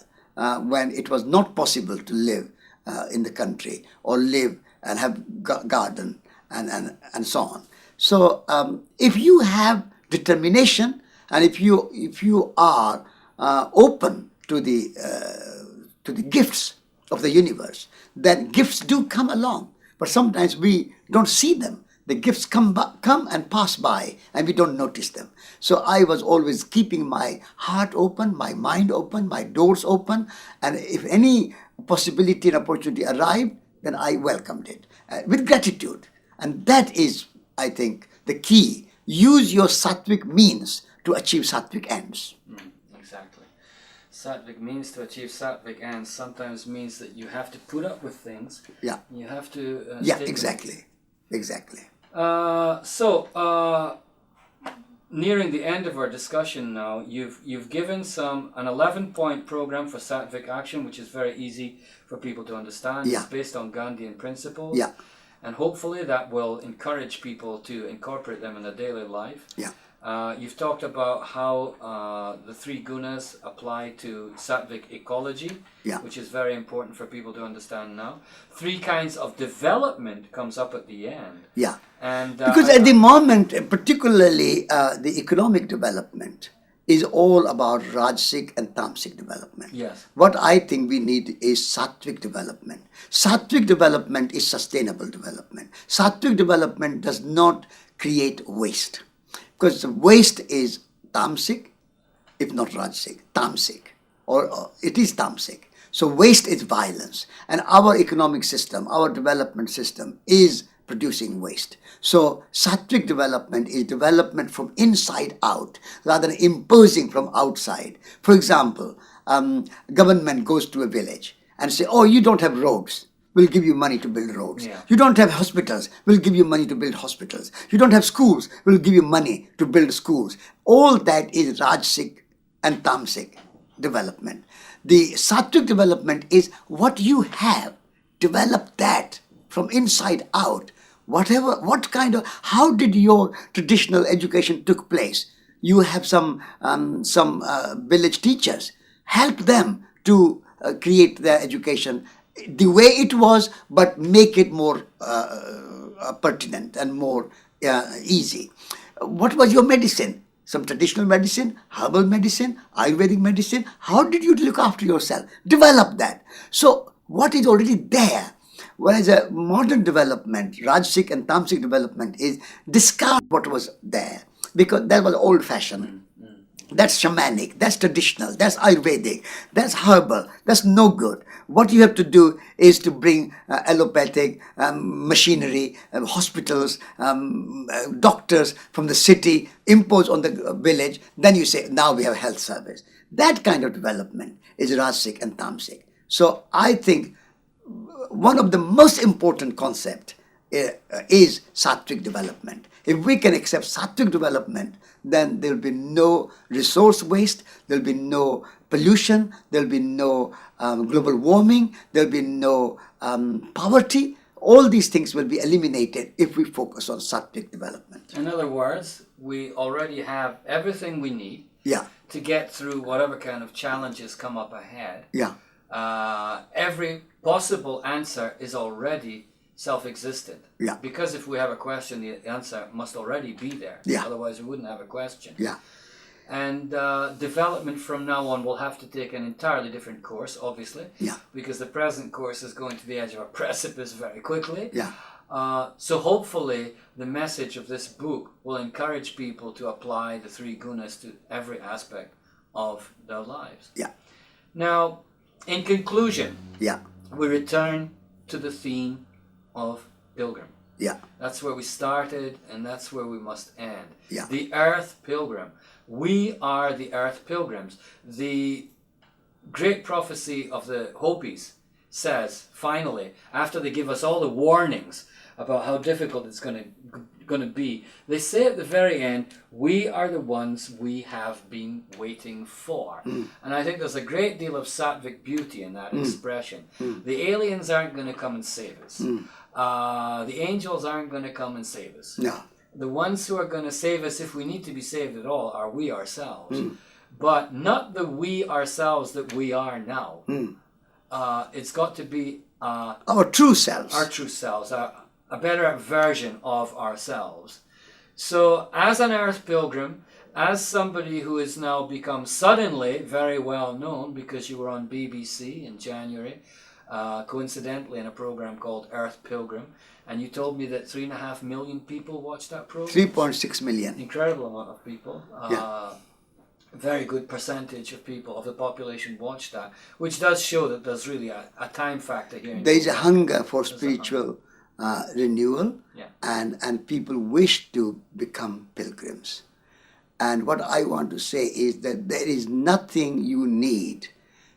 when it was not possible to live in the country or live and have garden and so on. So if you have determination, and if you are open to the gifts of the universe, then gifts do come along. But sometimes we don't see them. The gifts come and pass by, and we don't notice them. So I was always keeping my heart open, my mind open, my doors open, and if any possibility and opportunity arrived, then I welcomed it with gratitude. And that is, I think, the key. Use your sattvic means to achieve sattvic ends. Exactly. Sattvic means to achieve sattvic ends sometimes means that you have to put up with things. Yeah. You have to. Yeah, exactly. Exactly. Nearing the end of our discussion now, you've given an 11-point program for sattvic action, which is very easy for people to understand. Yeah. It's based on Gandhian principles. Yeah. And hopefully that will encourage people to incorporate them in their daily life. Yeah. You've talked about how the 3 gunas apply to sattvic ecology, Yeah. which is very important for people to understand now. 3 kinds of development comes up at the end. Yeah. And because at the moment, particularly the economic development is all about Rajasic and Tamasic development. Yes. What I think we need is Sattvic development. Sattvic development is sustainable development. Sattvic development does not create waste. Because waste is Tamasic, if not Rajasic, Tamasic, or it is Tamasic. So waste is violence. And our economic system, our development system is producing waste. So sattvic development is development from inside out rather than imposing from outside. For example, government goes to a village and say, oh, you don't have roads. We'll give you money to build roads. Yeah. You don't have hospitals. We'll give you money to build hospitals. You don't have schools. We'll give you money to build schools. All that is Rajasic and Tamasic development. The sattvic development is what you have. Develop that from inside out. How did your traditional education took place? You have some village teachers. Help them to create their education the way it was, but make it more pertinent and more easy. What was your medicine? Some traditional medicine, herbal medicine, Ayurvedic medicine. How did you look after yourself? Develop that. So what is already there? Whereas a modern development, Rajasic and Tamasic development, is discard what was there because that was old-fashioned. That's shamanic, that's traditional, that's Ayurvedic, that's herbal, that's no good. What you have to do is to bring allopathic machinery, hospitals, doctors from the city, impose on the village. Then you say, now we have health service. That kind of development is Rajasic and Tamasic. So I think one of the most important concepts is sattvic development. If we can accept sattvic development, then there will be no resource waste, there will be no pollution, there will be no global warming, there will be no poverty. All these things will be eliminated if we focus on sattvic development. In other words, we already have everything we need to get through whatever kind of challenges come up ahead. Every possible answer is already self-existent. Because if we have a question, the answer must already be there. Otherwise, we wouldn't have a question. And development from now on will have to take an entirely different course, obviously. Because the present course is going to the edge of a precipice very quickly. So hopefully, the message of this book will encourage people to apply the three gunas to every aspect of their lives. Now, in conclusion, we return to the theme of pilgrim. That's where we started and that's where we must end. The Earth Pilgrim. We are the Earth Pilgrims. The great prophecy of the Hopis says, finally, after they give us all the warnings about how difficult it's going to be, they say at the very end, we are the ones we have been waiting for. And I think there's a great deal of sattvic beauty in that expression. The aliens aren't going to come and save us. The angels aren't going to come and save us. The ones who are going to save us, if we need to be saved at all, are we ourselves. But not the we ourselves that we are now. It's got to be our true selves. Our true selves, a better version of ourselves. So as an Earth Pilgrim, as somebody who has now become suddenly very well known because you were on BBC in January, coincidentally in a program called Earth Pilgrim, and you told me that 3.5 million people watched that program? 3.6 million. Incredible amount of people. Very good percentage of people, of the population, watched that, which does show that there's really a time factor here. There is a hunger for spiritual renewal, and people wish to become pilgrims. And what I want to say is that there is nothing you need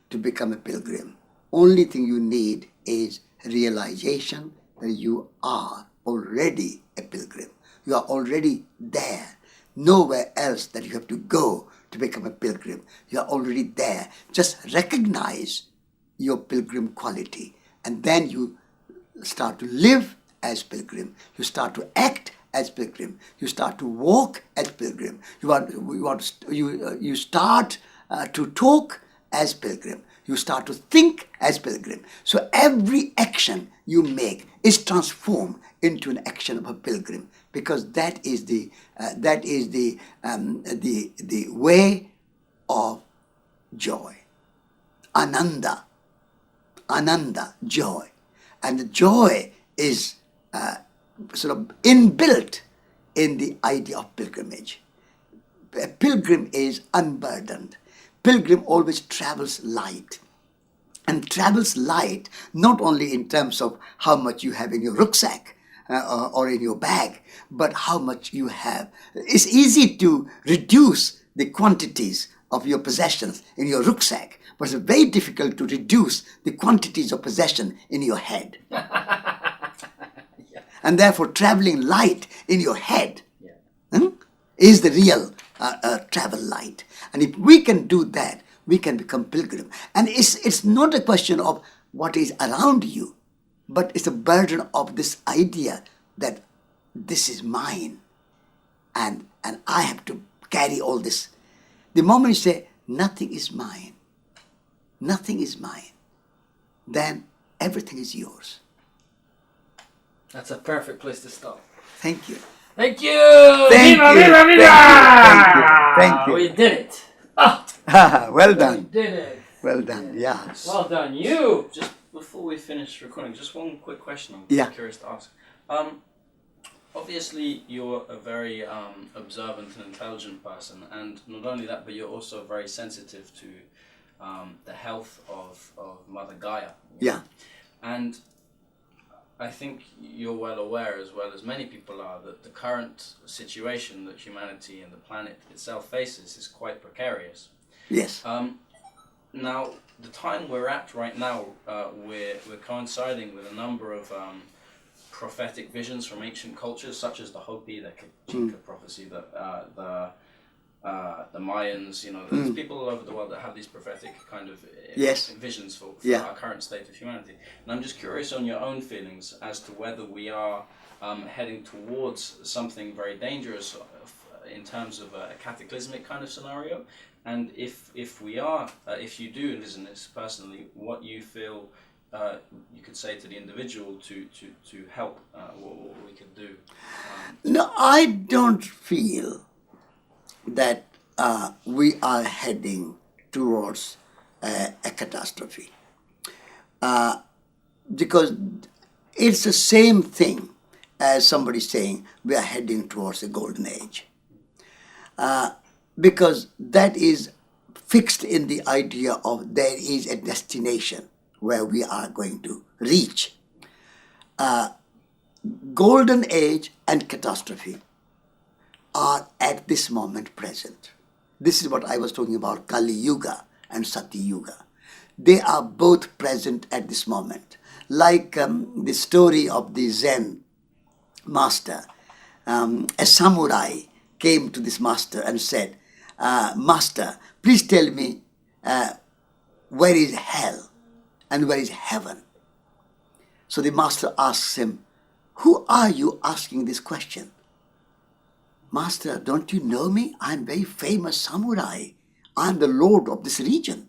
to become a pilgrim. Only thing you need is realization that you are already a pilgrim. You are already there. Nowhere else that you have to go to become a pilgrim. You are already there. Just recognize your pilgrim quality, and then you start to live as pilgrim. You start to act as pilgrim. You start to walk as pilgrim. You start to talk as pilgrim. You start to think as pilgrim. So every action you make is transformed into an action of a pilgrim, because that is the way of joy. Ananda, joy, and the joy is sort of inbuilt in the idea of pilgrimage. A pilgrim is unburdened. Pilgrim always travels light, and travels light not only in terms of how much you have in your rucksack, or in your bag, but how much you have. It's easy to reduce the quantities of your possessions in your rucksack, but it's very difficult to reduce the quantities of possession in your head. And therefore, traveling light in your head is the real travel light. And if we can do that, we can become pilgrim. And it's not a question of what is around you, but it's a burden of this idea that this is mine, and I have to carry all this. The moment you say, nothing is mine, then everything is yours. That's a perfect place to stop. Thank you. Thank you! Thank Viva, you. viva, viva! Thank you. We did it. Oh, Well we done. did it. Well done. Yes. Well done, you. Just before we finish recording, just one quick question I'm Yeah. curious to ask. Obviously, you're a very observant and intelligent person, and not only that, but you're also very sensitive to the health of Mother Gaia. Yeah. And I think you're well aware, as well as many people are, that the current situation that humanity and the planet itself faces is quite precarious. Yes. Now, the time we're at right now, we're coinciding with a number of prophetic visions from ancient cultures, such as the Hopi, the Kachika prophecy, the Mayans. You know, there's people all over the world that have these prophetic kind of Yes. visions for Yeah. our current state of humanity. And I'm just curious on your own feelings as to whether we are heading towards something very dangerous in terms of a cataclysmic kind of scenario. And if we are, if you do envision this personally, what you feel you could say to the individual to help, what we could do. No, I don't feel that we are heading towards a catastrophe. Because it's the same thing as somebody saying we are heading towards a golden age. Because that is fixed in the idea of there is a destination where we are going to reach. Golden age and catastrophe are at this moment present. This is what I was talking about, Kali Yuga and Sati Yuga. They are both present at this moment. Like the story of the Jain master, a samurai came to this master and said, Master, please tell me where is hell and where is heaven? So the master asks him, who are you asking this question? Master, don't you know me? I'm very famous samurai. I'm the lord of this region.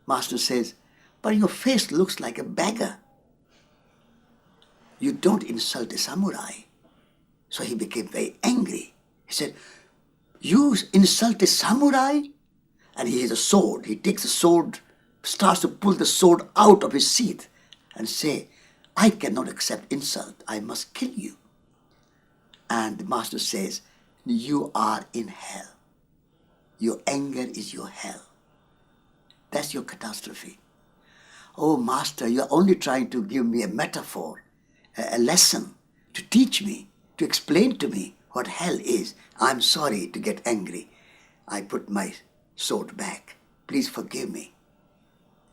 Master says, but your face looks like a beggar. You don't insult a samurai. So he became very angry. He said, you insult a samurai? And he has a sword. He takes the sword, starts to pull the sword out of his sheath and say, I cannot accept insult. I must kill you. And the master says, you are in hell. Your anger is your hell. That's your catastrophe. Oh, master, you are only trying to give me a metaphor, a lesson, to teach me, to explain to me what hell is. I'm sorry to get angry. I put my sword back. Please forgive me.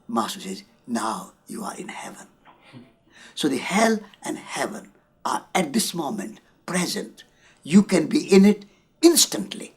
Master says, now you are in heaven. So the hell and heaven are at this moment present. You can be in it instantly.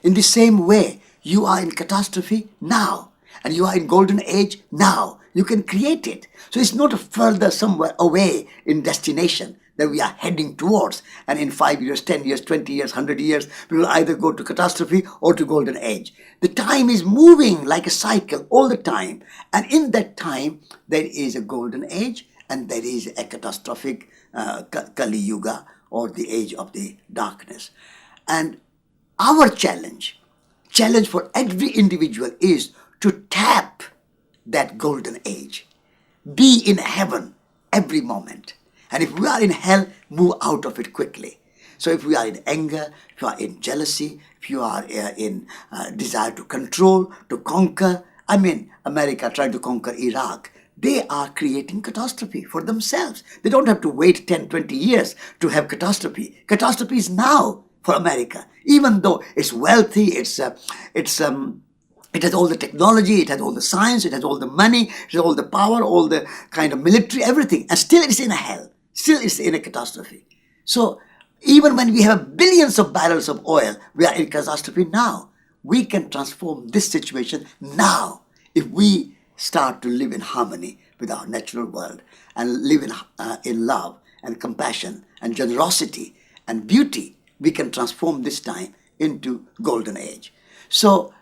In the same way, you are in catastrophe now, and you are in golden age now. You can create it. So it's not further somewhere away in destination that we are heading towards. And in 5 years, 10 years, 20 years, 100 years, we will either go to catastrophe or to golden age. The time is moving like a cycle all the time. And in that time, there is a golden age and there is a catastrophic Kali Yuga, or the age of the darkness. And our challenge for every individual is to tap that golden age. Be in heaven every moment. And if we are in hell, move out of it quickly. So if we are in anger, if you are in jealousy, if you are in desire to control, to conquer. I mean, America tried to conquer Iraq. they are creating catastrophe for themselves. They don't have to wait 10, 20 years to have catastrophe. Catastrophe is now for America. Even though it's wealthy, it has all the technology, it has all the science, it has all the money, it has all the power, all the kind of military, everything. And still it's in a hell. Still it's in a catastrophe. So even when we have billions of barrels of oil, we are in catastrophe now. We can transform this situation now if we start to live in harmony with our natural world and live in love and compassion and generosity and beauty. We can transform this time into golden age. So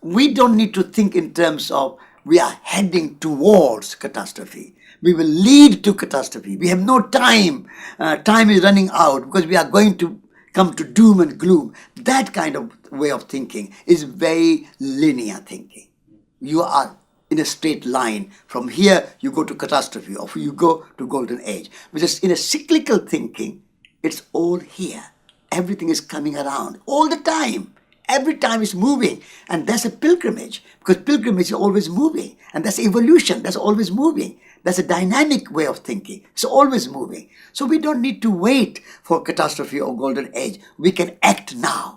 we don't need to think in terms of we are heading towards catastrophe. We will lead to catastrophe. We have no time. Time is running out because we are going to come to doom and gloom. That kind of way of thinking is very linear thinking. You are in a straight line. From here, you go to catastrophe or you go to golden age. Because in a cyclical thinking, it's all here. Everything is coming around all the time. Every time it's moving. And that's a pilgrimage. Because pilgrimage is always moving. And that's evolution. That's always moving. That's a dynamic way of thinking. It's always moving. So we don't need to wait for catastrophe or golden age. We can act now.